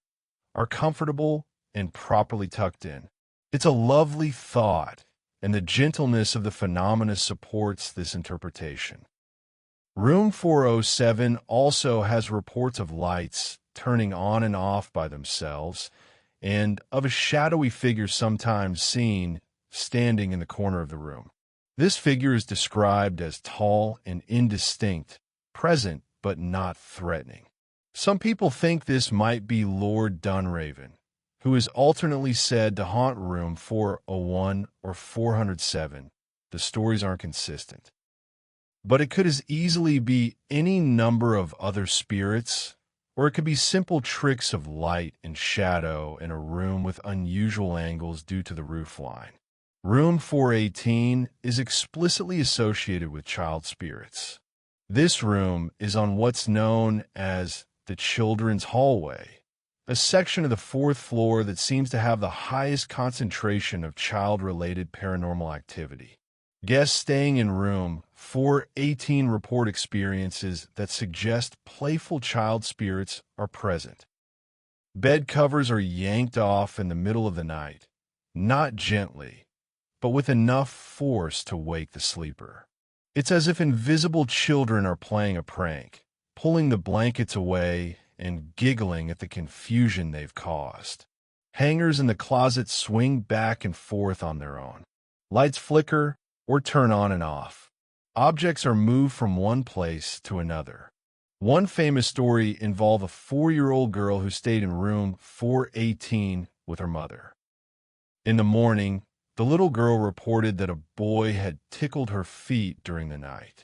are comfortable and properly tucked in. It's a lovely thought, and the gentleness of the phenomena supports this interpretation. Room 407 also has reports of lights turning on and off by themselves, and of a shadowy figure sometimes seen standing in the corner of the room. This figure is described as tall and indistinct, present but not threatening. Some people think this might be Lord Dunraven, who is alternately said to haunt room 401 or 407. The stories aren't consistent. But it could as easily be any number of other spirits, or it could be simple tricks of light and shadow in a room with unusual angles due to the roof line. Room 418 is explicitly associated with child spirits. This room is on what's known as the Children's Hallway, a section of the fourth floor that seems to have the highest concentration of child-related paranormal activity. Guests staying in room 418 report experiences that suggest playful child spirits are present. Bed covers are yanked off in the middle of the night, not gently, but with enough force to wake the sleeper. It's as if invisible children are playing a prank, pulling the blankets away and giggling at the confusion they've caused. Hangers in the closet swing back and forth on their own. Lights flicker or turn on and off. Objects are moved from one place to another. One famous story involved a 4-year-old girl who stayed in room 418 with her mother. In the morning, the little girl reported that a boy had tickled her feet during the night.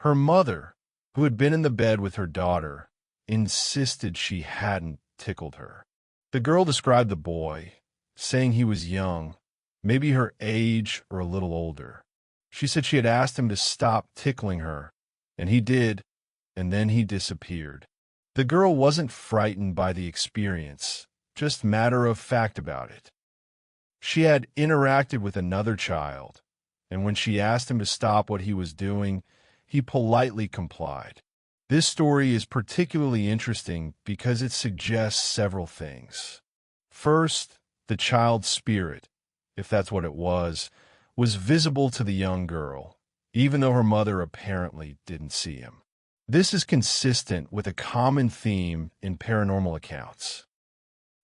Her mother, who had been in the bed with her daughter, insisted she hadn't tickled her. The girl described the boy, saying he was young, maybe her age or a little older. She said she had asked him to stop tickling her, and he did, and then he disappeared. The girl wasn't frightened by the experience, just matter of fact about it. She had interacted with another child, and when she asked him to stop what he was doing, he politely complied. This story is particularly interesting because it suggests several things. First, the child's spirit, if that's what it was visible to the young girl, even though her mother apparently didn't see him. This is consistent with a common theme in paranormal accounts.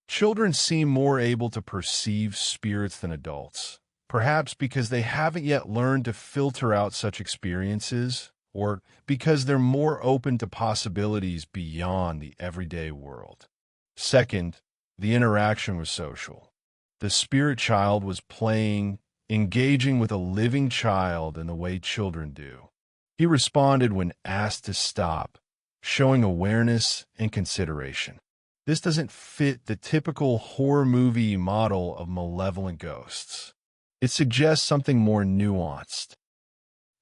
Children seem more able to perceive spirits than adults, perhaps because they haven't yet learned to filter out such experiences, or because they're more open to possibilities beyond the everyday world. Second, the interaction was social. The spirit child was playing, engaging with a living child in the way children do. He responded when asked to stop, showing awareness and consideration. This doesn't fit the typical horror movie model of malevolent ghosts. It suggests something more nuanced.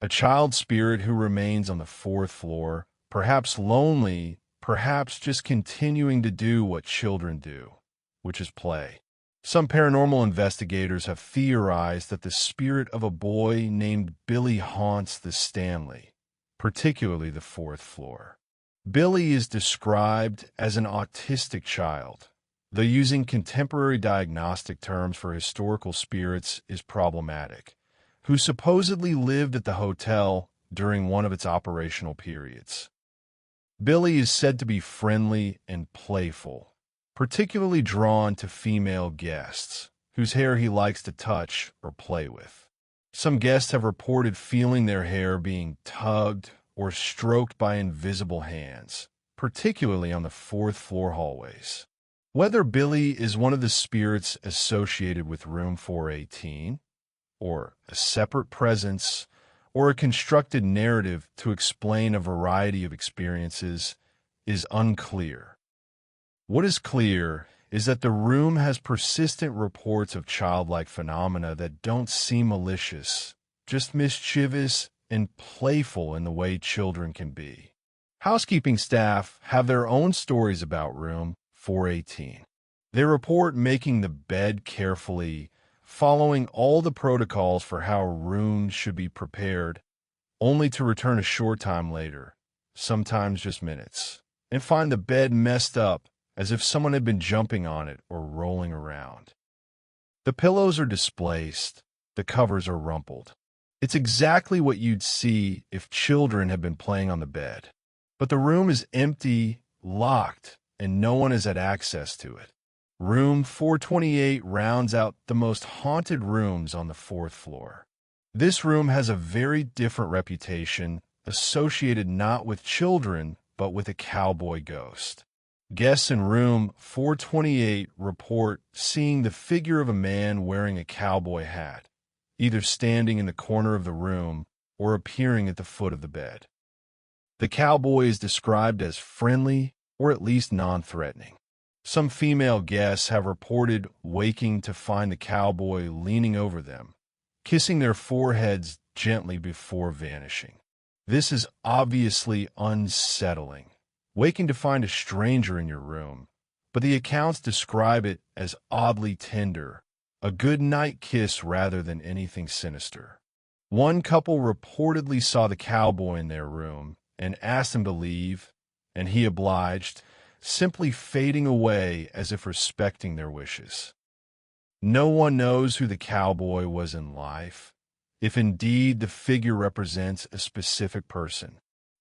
A child spirit who remains on the fourth floor, perhaps lonely, perhaps just continuing to do what children do, which is play. Some paranormal investigators have theorized that the spirit of a boy named Billy haunts the Stanley, particularly the fourth floor. Billy is described as an autistic child, though using contemporary diagnostic terms for historical spirits is problematic, who supposedly lived at the hotel during one of its operational periods. Billy is said to be friendly and playful, particularly drawn to female guests, whose hair he likes to touch or play with. Some guests have reported feeling their hair being tugged or stroked by invisible hands, particularly on the fourth floor hallways. Whether Billy is one of the spirits associated with room 418, or a separate presence, or a constructed narrative to explain a variety of experiences, is unclear. What is clear is that the room has persistent reports of childlike phenomena that don't seem malicious, just mischievous and playful in the way children can be. Housekeeping staff have their own stories about room 418. They report making the bed carefully, following all the protocols for how rooms should be prepared, only to return a short time later, sometimes just minutes, and find the bed messed up as if someone had been jumping on it or rolling around. The pillows are displaced, the covers are rumpled. It's exactly what you'd see if children had been playing on the bed. But the room is empty, locked, and no one has had access to it. Room 428 rounds out the most haunted rooms on the fourth floor. This room has a very different reputation, associated not with children, but with a cowboy ghost. Guests in room 428 report seeing the figure of a man wearing a cowboy hat, either standing in the corner of the room or appearing at the foot of the bed. The cowboy is described as friendly or at least non-threatening. Some female guests have reported waking to find the cowboy leaning over them, kissing their foreheads gently before vanishing. This is obviously unsettling, waking to find a stranger in your room, but the accounts describe it as oddly tender, a good night kiss rather than anything sinister. One couple reportedly saw the cowboy in their room and asked him to leave, and he obliged, simply fading away as if respecting their wishes. No one knows who the cowboy was in life, if indeed the figure represents a specific person.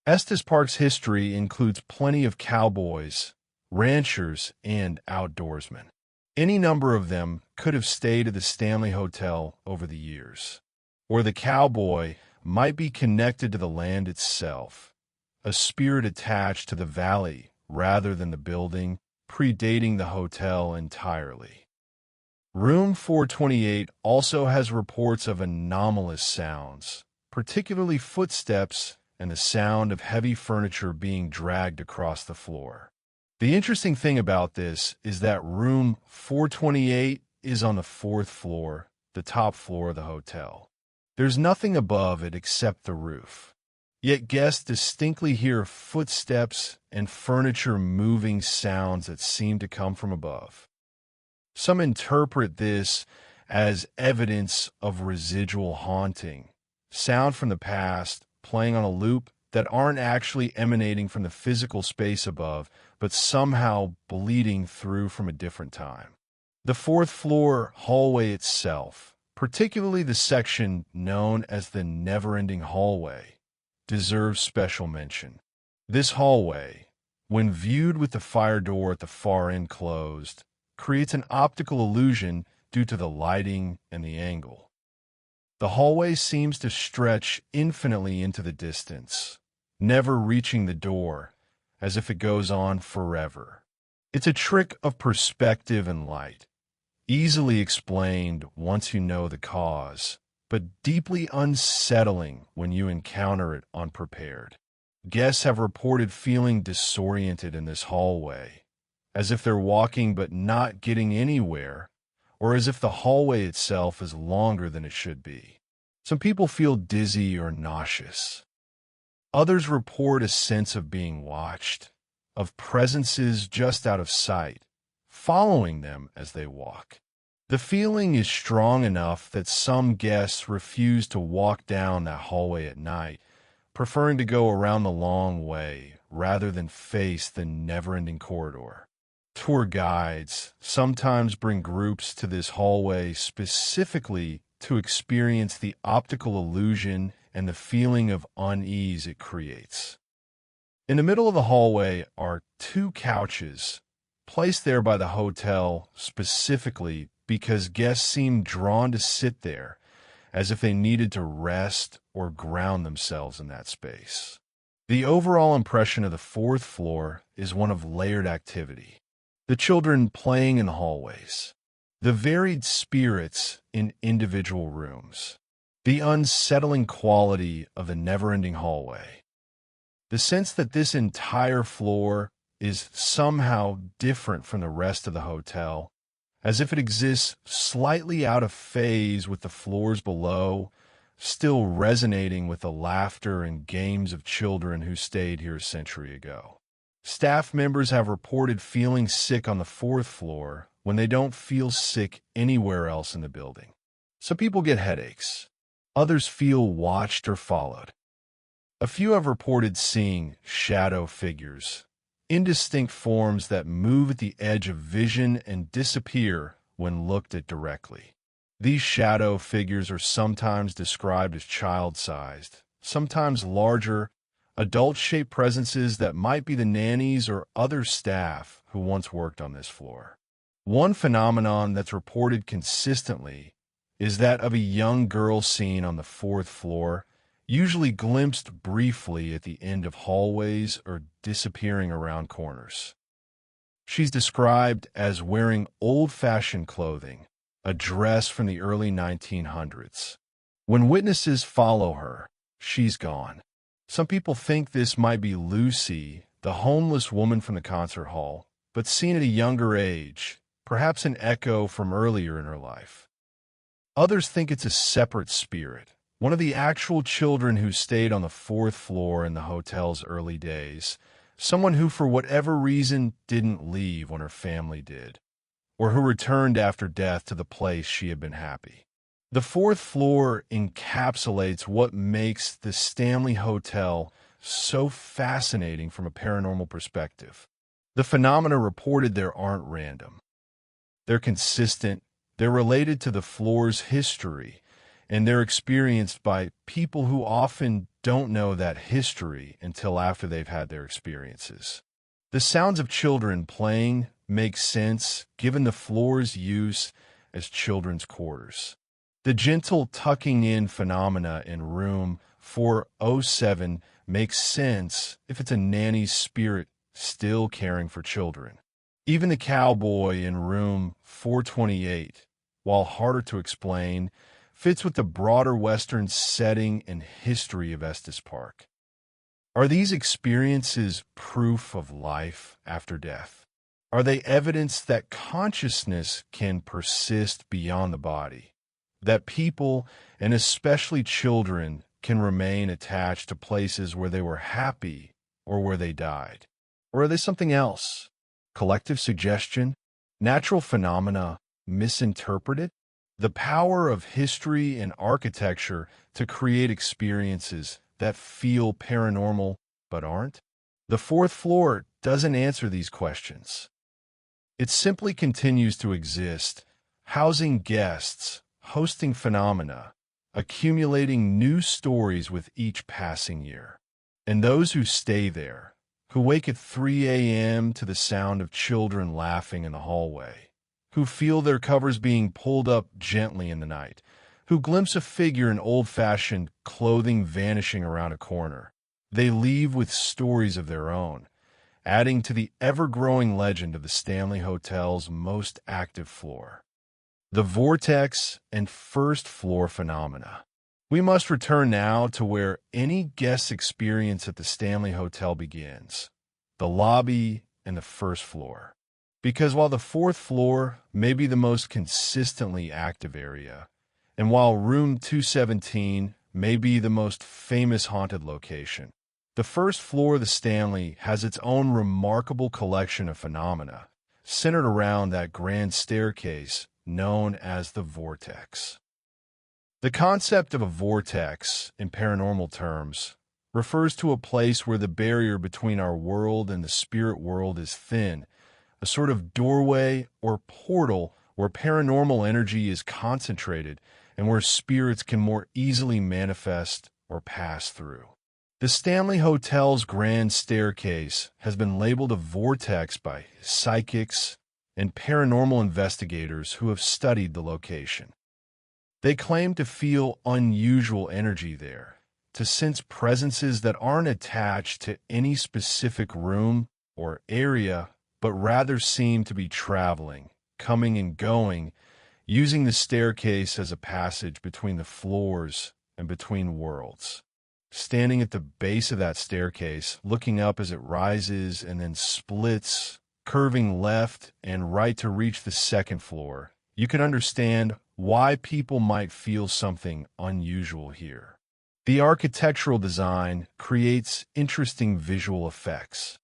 Estes Park's history includes plenty of cowboys, ranchers, and outdoorsmen. Any number of them could have stayed at the Stanley Hotel over the years. Or the cowboy might be connected to the land itself, a spirit attached to the valley rather than the building, predating the hotel entirely. Room 428 also has reports of anomalous sounds, particularly footsteps and the sound of heavy furniture being dragged across the floor. The interesting thing about this is that room 428 is on the fourth floor, the top floor of the hotel. There's nothing above it except the roof. Yet guests distinctly hear footsteps and furniture moving sounds that seem to come from above. Some interpret this as evidence of residual haunting, sound from the past playing on a loop that aren't actually emanating from the physical space above, but somehow bleeding through from a different time. The fourth floor hallway itself, particularly the section known as the never-ending hallway, deserves special mention. This hallway, when viewed with the fire door at the far end closed, creates an optical illusion due to the lighting and the angle. The hallway seems to stretch infinitely into the distance, never reaching the door, as if it goes on forever. It's a trick of perspective and light, easily explained once you know the cause, but deeply unsettling when you encounter it unprepared. Guests have reported feeling disoriented in this hallway, as if they're walking but not getting anywhere, or as if the hallway itself is longer than it should be. Some people feel dizzy or nauseous. Others report a sense of being watched, of presences just out of sight, following them as they walk. The feeling is strong enough that some guests refuse to walk down that hallway at night, preferring to go around the long way rather than face the never-ending corridor. Tour guides sometimes bring groups to this hallway specifically to experience the optical illusion and the feeling of unease it creates. In the middle of the hallway are two couches, placed there by the hotel specifically because guests seem drawn to sit there as if they needed to rest or ground themselves in that space. The overall impression of the fourth floor is one of layered activity. The children playing in the hallways, the varied spirits in individual rooms, the unsettling quality of the never-ending hallway, the sense that this entire floor is somehow different from the rest of the hotel, as if it exists slightly out of phase with the floors below, still resonating with the laughter and games of children who stayed here a century ago. Staff members have reported feeling sick on the fourth floor when they don't feel sick anywhere else in the building. Some people get headaches. Others feel watched or followed. A few have reported seeing shadow figures, indistinct forms that move at the edge of vision and disappear when looked at directly. These shadow figures are sometimes described as child-sized, sometimes larger, adult-shaped presences that might be the nannies or other staff who once worked on this floor. One phenomenon that's reported consistently is that of a young girl seen on the fourth floor, usually glimpsed briefly at the end of hallways or disappearing around corners. She's described as wearing old-fashioned clothing, a dress from the early 1900s. When witnesses follow her, she's gone. Some people think this might be Lucy, the homeless woman from the concert hall, but seen at a younger age, perhaps an echo from earlier in her life. Others think it's a separate spirit, one of the actual children who stayed on the fourth floor in the hotel's early days, someone who for whatever reason didn't leave when her family did, or who returned after death to the place she had been happy. The fourth floor encapsulates what makes the Stanley Hotel so fascinating from a paranormal perspective. The phenomena reported there aren't random. They're consistent, they're related to the floor's history, and they're experienced by people who often don't know that history until after they've had their experiences. The sounds of children playing make sense given the floor's use as children's quarters. The gentle tucking in phenomena in room 407 makes sense if it's a nanny's spirit still caring for children. Even the cowboy in room 428, while harder to explain, fits with the broader Western setting and history of Estes Park. Are these experiences proof of life after death? Are they evidence that consciousness can persist beyond the body? That people, and especially children, can remain attached to places where they were happy or where they died? Or are they something else? Collective suggestion? Natural phenomena misinterpreted? The power of history and architecture to create experiences that feel paranormal but aren't? The fourth floor doesn't answer these questions. It simply continues to exist, housing guests, hosting phenomena, accumulating new stories with each passing year. And those who stay there, who wake at 3 a.m. to the sound of children laughing in the hallway, who feel their covers being pulled up gently in the night, who glimpse a figure in old-fashioned clothing vanishing around a corner, they leave with stories of their own, adding to the ever-growing legend of the Stanley Hotel's most active floor. The Vortex and first floor phenomena. We must return now to where any guest experience at the Stanley Hotel begins, the lobby and the first floor. Because while the fourth floor may be the most consistently active area, And while room 217 may be the most famous haunted location, the first floor of the Stanley has its own remarkable collection of phenomena centered around that grand staircase known as the Vortex. The concept of a vortex, in paranormal terms, refers to a place where the barrier between our world and the spirit world is thin, a sort of doorway or portal where paranormal energy is concentrated and where spirits can more easily manifest or pass through. The Stanley Hotel's grand staircase has been labeled a vortex by psychics and paranormal investigators who have studied the location. They claim to feel unusual energy there, to sense presences that aren't attached to any specific room or area, but rather seem to be traveling, coming and going, using the staircase as a passage between the floors and between worlds. Standing at the base of that staircase, looking up as it rises and then splits, curving left and right to reach the second floor, you can understand why people might feel something unusual here. The architectural design creates interesting visual effects.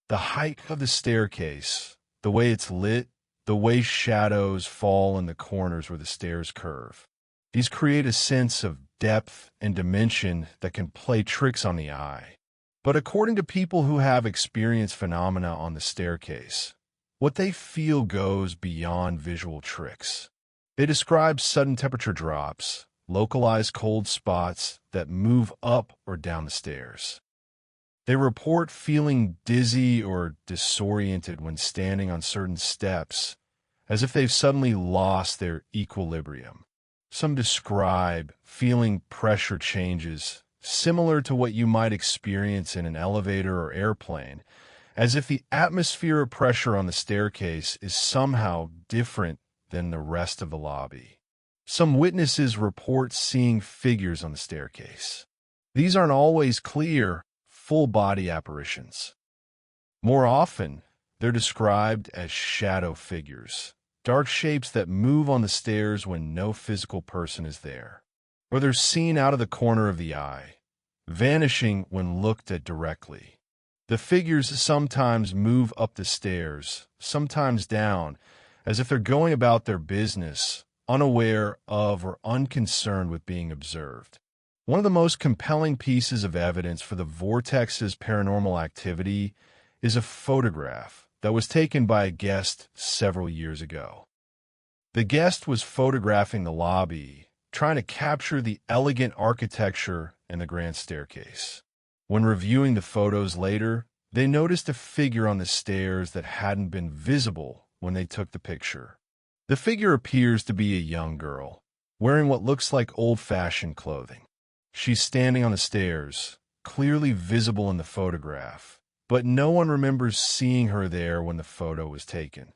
The height of the staircase, the way it's lit, the way shadows fall in the corners where the stairs curve. These create a sense of depth and dimension that can play tricks on the eye. But according to people who have experienced phenomena on the staircase, what they feel goes beyond visual tricks. They describe sudden temperature drops, localized cold spots that move up or down the stairs. They report feeling dizzy or disoriented when standing on certain steps, as if they've suddenly lost their equilibrium. Some describe feeling pressure changes, similar to what you might experience in an elevator or airplane, as if the atmosphere of pressure on the staircase is somehow different than the rest of the lobby. Some witnesses report seeing figures on the staircase. These aren't always clear, full-body apparitions. More often, they're described as shadow figures, dark shapes that move on the stairs when no physical person is there. Or they're seen out of the corner of the eye, vanishing when looked at directly. The figures sometimes move up the stairs, sometimes down, as if they're going about their business, unaware of or unconcerned with being observed. One of the most compelling pieces of evidence for the Vortex's paranormal activity is a photograph that was taken by a guest several years ago. The guest was photographing the lobby, trying to capture the elegant architecture and the grand staircase. When reviewing the photos later, they noticed a figure on the stairs that hadn't been visible when they took the picture. The figure appears to be a young girl, wearing what looks like old-fashioned clothing. She's standing on the stairs, clearly visible in the photograph, but no one remembers seeing her there when the photo was taken.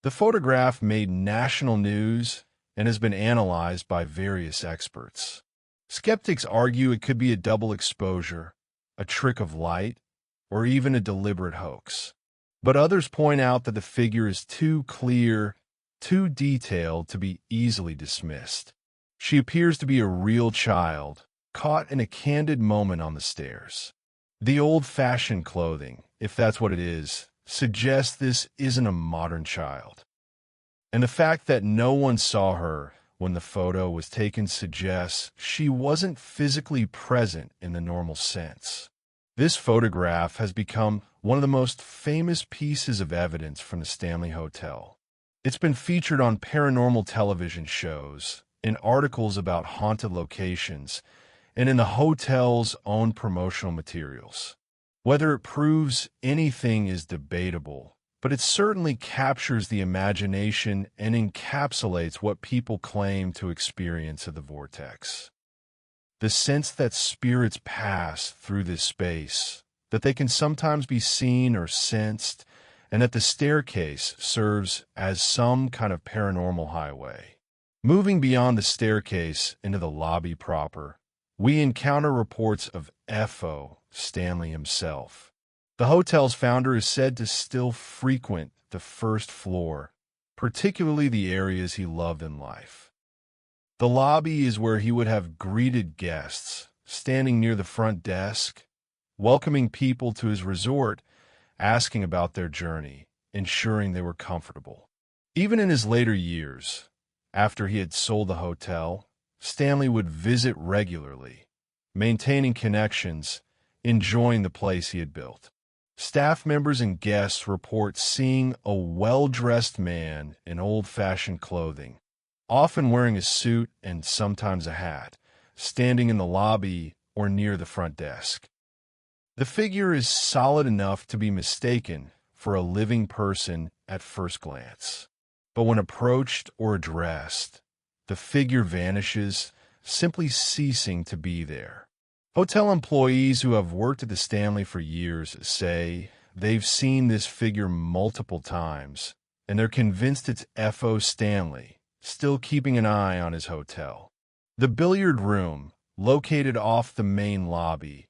The photograph made national news and has been analyzed by various experts. Skeptics argue it could be a double exposure, a trick of light, or even a deliberate hoax. But others point out that the figure is too clear, too detailed to be easily dismissed. She appears to be a real child, caught in a candid moment on the stairs. The old-fashioned clothing, if that's what it is, suggests this isn't a modern child. And the fact that no one saw her when the photo was taken suggests she wasn't physically present in the normal sense. This photograph has become one of the most famous pieces of evidence from the Stanley Hotel. It's been featured on paranormal television shows, in articles about haunted locations, and in the hotel's own promotional materials. Whether it proves anything is debatable, but it certainly captures the imagination and encapsulates what people claim to experience of the vortex. The sense that spirits pass through this space, that they can sometimes be seen or sensed, and that the staircase serves as some kind of paranormal highway. Moving beyond the staircase into the lobby proper, we encounter reports of F.O. Stanley himself. The hotel's founder is said to still frequent the first floor, particularly the areas he loved in life. The lobby is where he would have greeted guests, standing near the front desk, welcoming people to his resort, asking about their journey, ensuring they were comfortable. Even in his later years, after he had sold the hotel, Stanley would visit regularly, maintaining connections, enjoying the place he had built. Staff members and guests report seeing a well-dressed man in old-fashioned clothing, often wearing a suit and sometimes a hat, standing in the lobby or near the front desk. The figure is solid enough to be mistaken for a living person at first glance. But when approached or addressed, the figure vanishes, simply ceasing to be there. Hotel employees who have worked at the Stanley for years say they've seen this figure multiple times, and they're convinced it's F.O. Stanley, still keeping an eye on his hotel. The billiard room, located off the main lobby,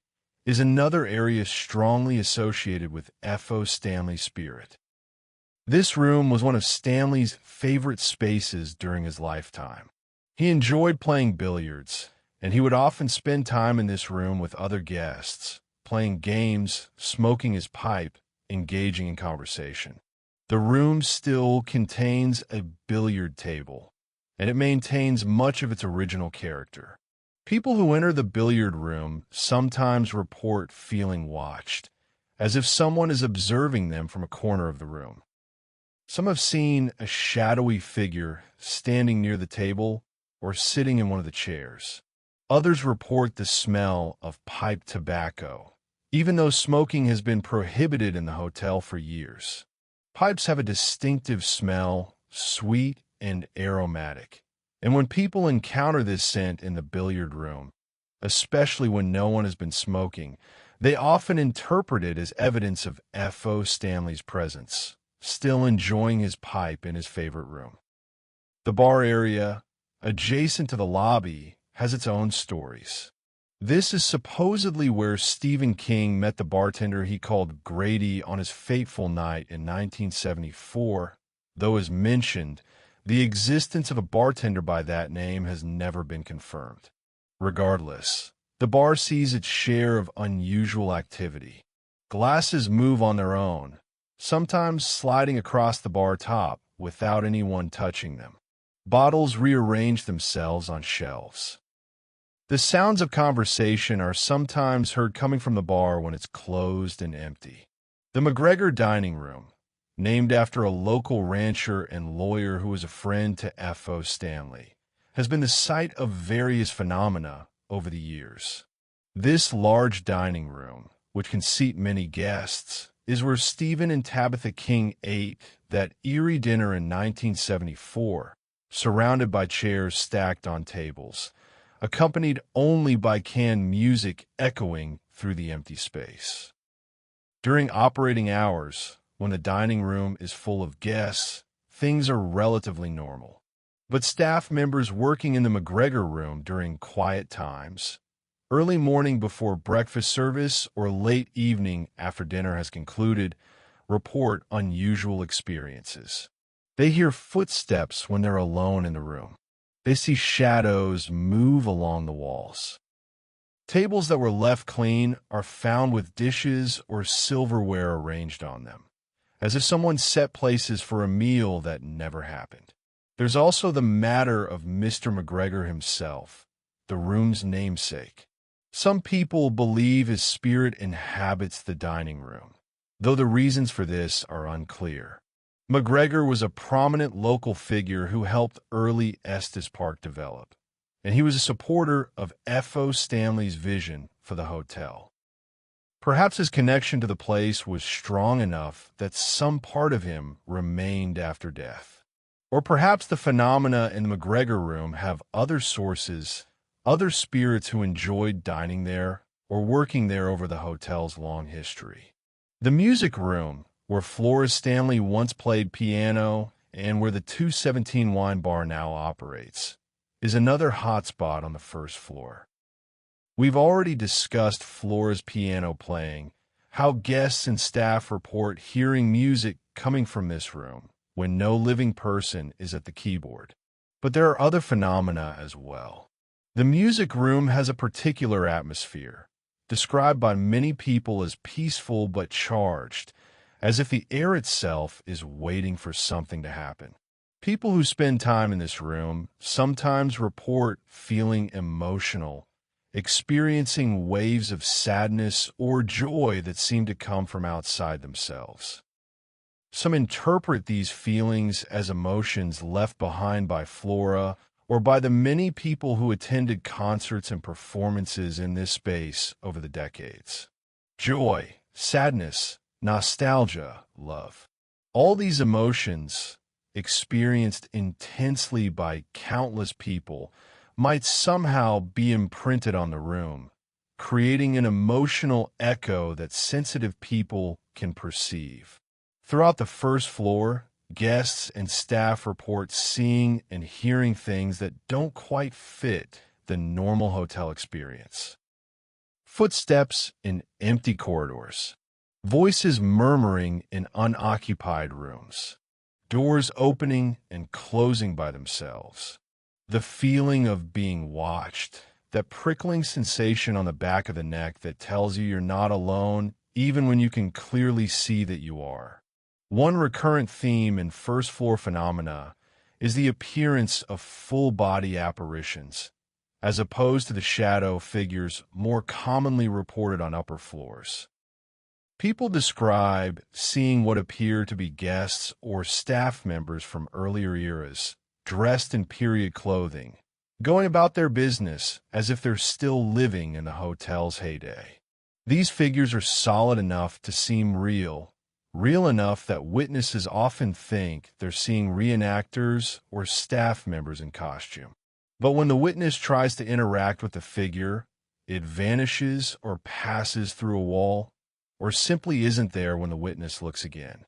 is another area strongly associated with F.O. Stanley's spirit. This room was one of Stanley's favorite spaces during his lifetime. He enjoyed playing billiards, and he would often spend time in this room with other guests, playing games, smoking his pipe, engaging in conversation. The room still contains a billiard table, and it maintains much of its original character. People who enter the billiard room sometimes report feeling watched, as if someone is observing them from a corner of the room. Some have seen a shadowy figure standing near the table or sitting in one of the chairs. Others report the smell of pipe tobacco, even though smoking has been prohibited in the hotel for years. Pipes have a distinctive smell, sweet and aromatic, and when people encounter this scent in the billiard room, especially when no one has been smoking, they often interpret it as evidence of F.O. Stanley's presence, still enjoying his pipe in his favorite room. The bar area, adjacent to the lobby, has its own stories. This is supposedly where Stephen King met the bartender he called Grady on his fateful night in 1974, though as mentioned, the existence of a bartender by that name has never been confirmed. Regardless, the bar sees its share of unusual activity. Glasses move on their own, sometimes sliding across the bar top without anyone touching them. Bottles rearrange themselves on shelves. The sounds of conversation are sometimes heard coming from the bar when it's closed and empty. The McGregor Dining Room, named after a local rancher and lawyer who was a friend to F.O. Stanley, has been the site of various phenomena over the years. This large dining room, which can seat many guests, is where Stephen and Tabitha King ate that eerie dinner in 1974, surrounded by chairs stacked on tables, accompanied only by canned music echoing through the empty space. During operating hours, when the dining room is full of guests, things are relatively normal. But staff members working in the McGregor room during quiet times, early morning before breakfast service, or late evening after dinner has concluded, report unusual experiences. They hear footsteps when they're alone in the room. They see shadows move along the walls. Tables that were left clean are found with dishes or silverware arranged on them, as if someone set places for a meal that never happened. There's also the matter of Mr. McGregor himself, the room's namesake. Some people believe his spirit inhabits the dining room, though the reasons for this are unclear. McGregor was a prominent local figure who helped early Estes Park develop, and he was a supporter of F.O. Stanley's vision for the hotel. Perhaps his connection to the place was strong enough that some part of him remained after death. Or perhaps the phenomena in the McGregor room have other sources, other spirits who enjoyed dining there or working there over the hotel's long history. The music room, where Flora Stanley once played piano and where the 217 Wine Bar now operates, is another hotspot on the first floor. We've already discussed Flora's piano playing, how guests and staff report hearing music coming from this room when no living person is at the keyboard. But there are other phenomena as well. The music room has a particular atmosphere, described by many people as peaceful but charged, as if the air itself is waiting for something to happen. People who spend time in this room sometimes report feeling emotional, experiencing waves of sadness or joy that seem to come from outside themselves. Some interpret these feelings as emotions left behind by Flora or by the many people who attended concerts and performances in this space over the decades. Joy, sadness, nostalgia, love. All these emotions, experienced intensely by countless people, might somehow be imprinted on the room, creating an emotional echo that sensitive people can perceive. Throughout the first floor, guests and staff report seeing and hearing things that don't quite fit the normal hotel experience. Footsteps in empty corridors, voices murmuring in unoccupied rooms, doors opening and closing by themselves. The feeling of being watched, that prickling sensation on the back of the neck that tells you you're not alone even when you can clearly see that you are. One recurrent theme in first-floor phenomena is the appearance of full-body apparitions, as opposed to the shadow figures more commonly reported on upper floors. People describe seeing what appear to be guests or staff members from earlier eras, dressed in period clothing, going about their business as if they're still living in the hotel's heyday. These figures are solid enough to seem real enough that witnesses often think they're seeing reenactors or staff members in costume. But when the witness tries to interact with the figure, it vanishes or passes through a wall, or simply isn't there when the witness looks again.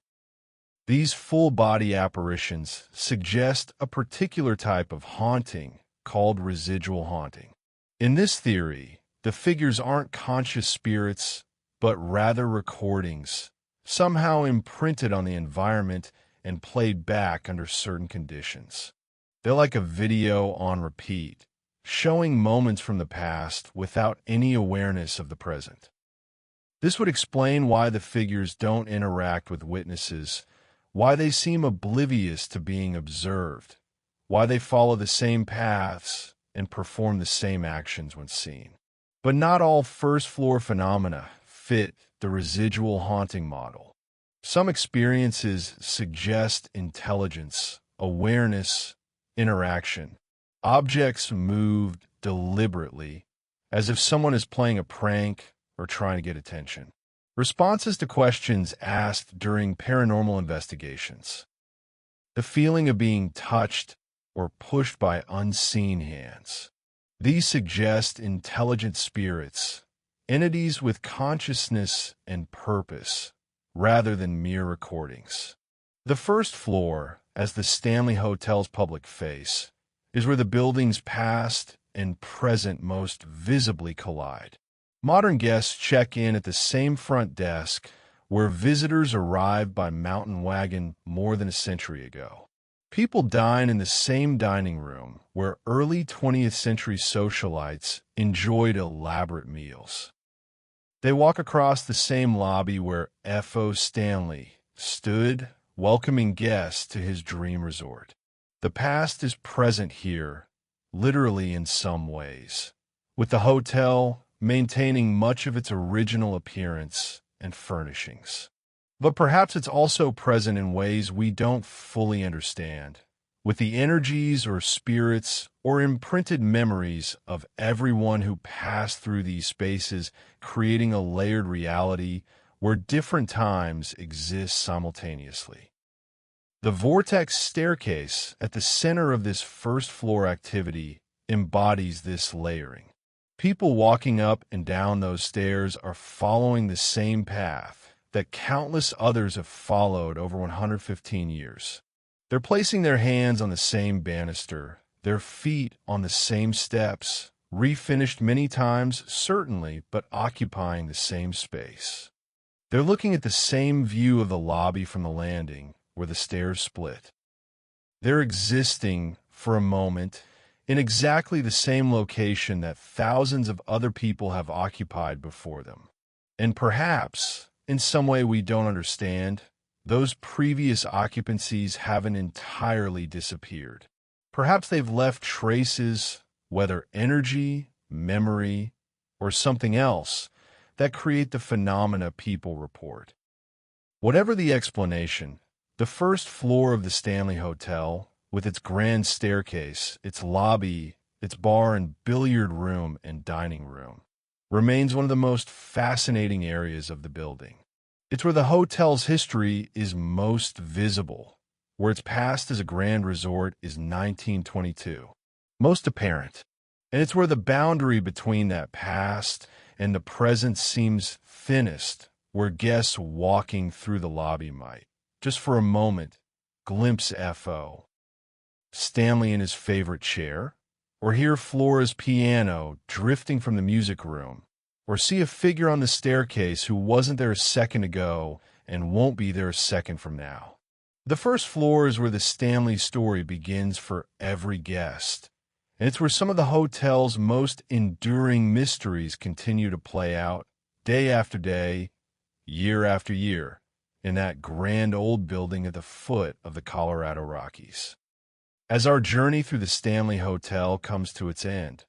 These full-body apparitions suggest a particular type of haunting called residual haunting. In this theory, the figures aren't conscious spirits, but rather recordings, somehow imprinted on the environment and played back under certain conditions. They're like a video on repeat, showing moments from the past without any awareness of the present. This would explain why the figures don't interact with witnesses, why they seem oblivious to being observed, why they follow the same paths and perform the same actions when seen. But not all first-floor phenomena fit the residual haunting model. Some experiences suggest intelligence, awareness, interaction. Objects moved deliberately, as if someone is playing a prank or trying to get attention. Responses to questions asked during paranormal investigations. The feeling of being touched or pushed by unseen hands. These suggest intelligent spirits, entities with consciousness and purpose, rather than mere recordings. The first floor, as the Stanley Hotel's public face, is where the building's past and present most visibly collide. Modern guests check in at the same front desk where visitors arrived by mountain wagon more than a century ago. People dine in the same dining room where early 20th century socialites enjoyed elaborate meals. They walk across the same lobby where F.O. Stanley stood, welcoming guests to his dream resort. The past is present here, literally in some ways, with the hotel maintaining much of its original appearance and furnishings. But perhaps it's also present in ways we don't fully understand, with the energies or spirits or imprinted memories of everyone who passed through these spaces, creating a layered reality where different times exist simultaneously. The Vortex staircase at the center of this first-floor activity embodies this layering. People walking up and down those stairs are following the same path that countless others have followed over 115 years. They're placing their hands on the same banister, their feet on the same steps, refinished many times, certainly, but occupying the same space. They're looking at the same view of the lobby from the landing, where the stairs split. They're existing for a moment, in exactly the same location that thousands of other people have occupied before them. And perhaps, in some way we don't understand, those previous occupancies haven't entirely disappeared. Perhaps they've left traces, whether energy, memory, or something else, that create the phenomena people report. Whatever the explanation, the first floor of the Stanley Hotel, with its grand staircase, its lobby, its bar and billiard room and dining room, remains one of the most fascinating areas of the building. It's where the hotel's history is most visible, where its past as a grand resort is 1922, most apparent. And it's where the boundary between that past and the present seems thinnest, where guests walking through the lobby might, just for a moment, glimpse F.O. Stanley in his favorite chair, or hear Flora's piano drifting from the music room, or see a figure on the staircase who wasn't there a second ago and won't be there a second from now. The first floor is where the Stanley story begins for every guest, and it's where some of the hotel's most enduring mysteries continue to play out day after day, year after year, in that grand old building at the foot of the Colorado Rockies. As our journey through the Stanley Hotel comes to its end,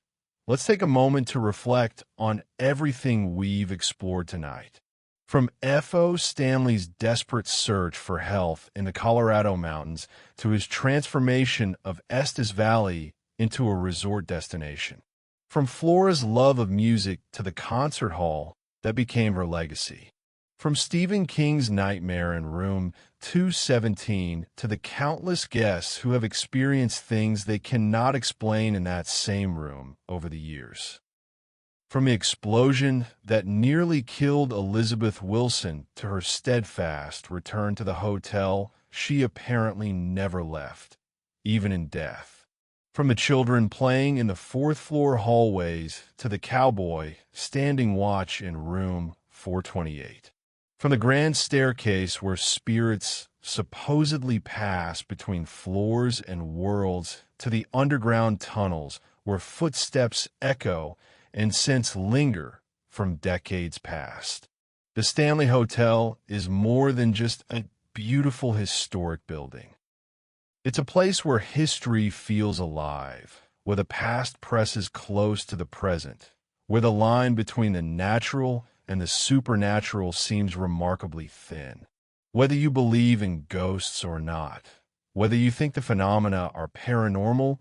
let's take a moment to reflect on everything we've explored tonight. From F.O. Stanley's desperate search for health in the Colorado mountains to his transformation of Estes Valley into a resort destination. From Flora's love of music to the concert hall that became her legacy. From Stephen King's nightmare in room 217 to the countless guests who have experienced things they cannot explain in that same room over the years. From the explosion that nearly killed Elizabeth Wilson to her steadfast return to the hotel she apparently never left, even in death. From the children playing in the fourth-floor hallways to the cowboy standing watch in room 428. From the grand staircase where spirits supposedly pass between floors and worlds to the underground tunnels where footsteps echo and scents linger from decades past. The Stanley Hotel is more than just a beautiful historic building. It's a place where history feels alive, where the past presses close to the present, where the line between the natural and the supernatural seems remarkably thin. Whether you believe in ghosts or not, whether you think the phenomena are paranormal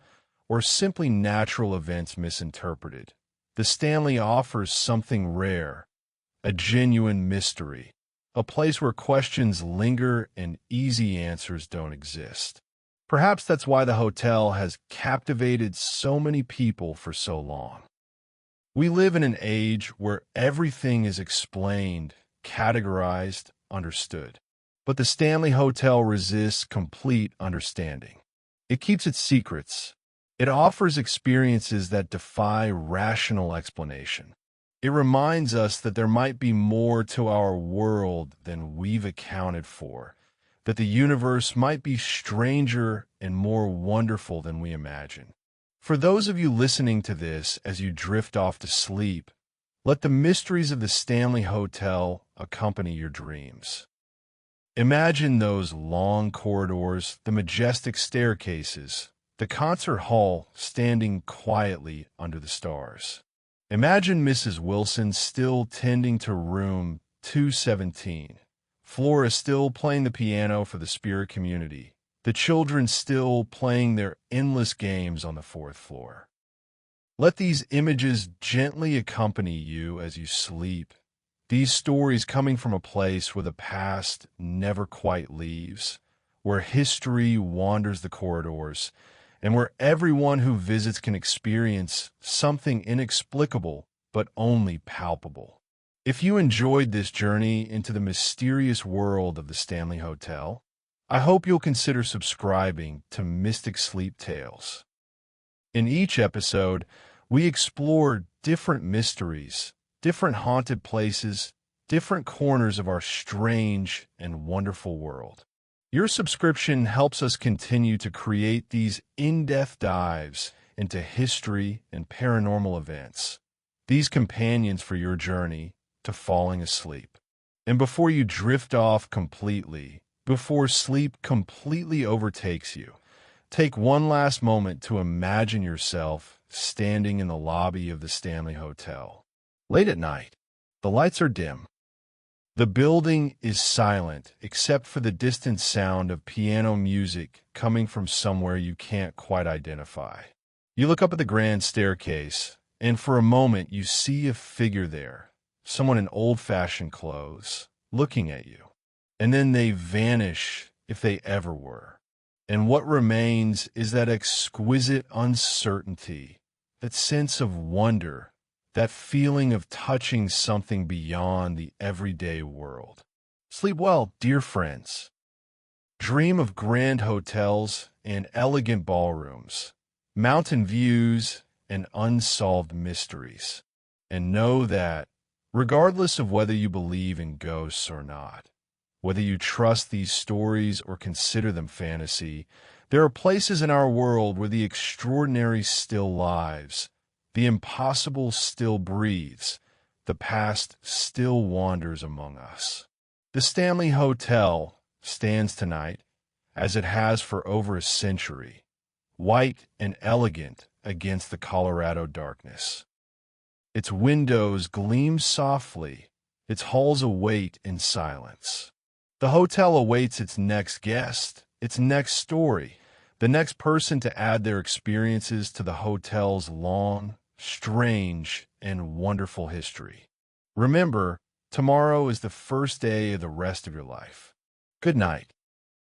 or simply natural events misinterpreted, the Stanley offers something rare, a genuine mystery, a place where questions linger and easy answers don't exist. Perhaps that's why the hotel has captivated so many people for so long. We live in an age where everything is explained, categorized, understood. But the Stanley Hotel resists complete understanding. It keeps its secrets. It offers experiences that defy rational explanation. It reminds us that there might be more to our world than we've accounted for, that the universe might be stranger and more wonderful than we imagine. For those of you listening to this as you drift off to sleep, let the mysteries of the Stanley Hotel accompany your dreams. Imagine those long corridors, the majestic staircases, the concert hall standing quietly under the stars. Imagine Mrs. Wilson still tending to room 217, Flora still playing the piano for the spirit community, the children still playing their endless games on the fourth floor. Let these images gently accompany you as you sleep. These stories coming from a place where the past never quite leaves, where history wanders the corridors, and where everyone who visits can experience something inexplicable but only palpable. If you enjoyed this journey into the mysterious world of the Stanley Hotel, I hope you'll consider subscribing to Mystic Sleep Tales. In each episode, we explore different mysteries, different haunted places, different corners of our strange and wonderful world. Your subscription helps us continue to create these in-depth dives into history and paranormal events, these companions for your journey to falling asleep. And before you drift off completely, before sleep completely overtakes you, take one last moment to imagine yourself standing in the lobby of the Stanley Hotel. Late at night, the lights are dim. The building is silent except for the distant sound of piano music coming from somewhere you can't quite identify. You look up at the grand staircase, and for a moment you see a figure there, someone in old-fashioned clothes, looking at you. And then they vanish, if they ever were. And what remains is that exquisite uncertainty, that sense of wonder, that feeling of touching something beyond the everyday world. Sleep well, dear friends. Dream of grand hotels and elegant ballrooms, mountain views and unsolved mysteries. And know that, regardless of whether you believe in ghosts or not, whether you trust these stories or consider them fantasy, there are places in our world where the extraordinary still lives, the impossible still breathes, the past still wanders among us. The Stanley Hotel stands tonight, as it has for over a century, white and elegant against the Colorado darkness. Its windows gleam softly, its halls await in silence. The hotel awaits its next guest, its next story, the next person to add their experiences to the hotel's long, strange, and wonderful history. Remember, tomorrow is the first day of the rest of your life. Good night.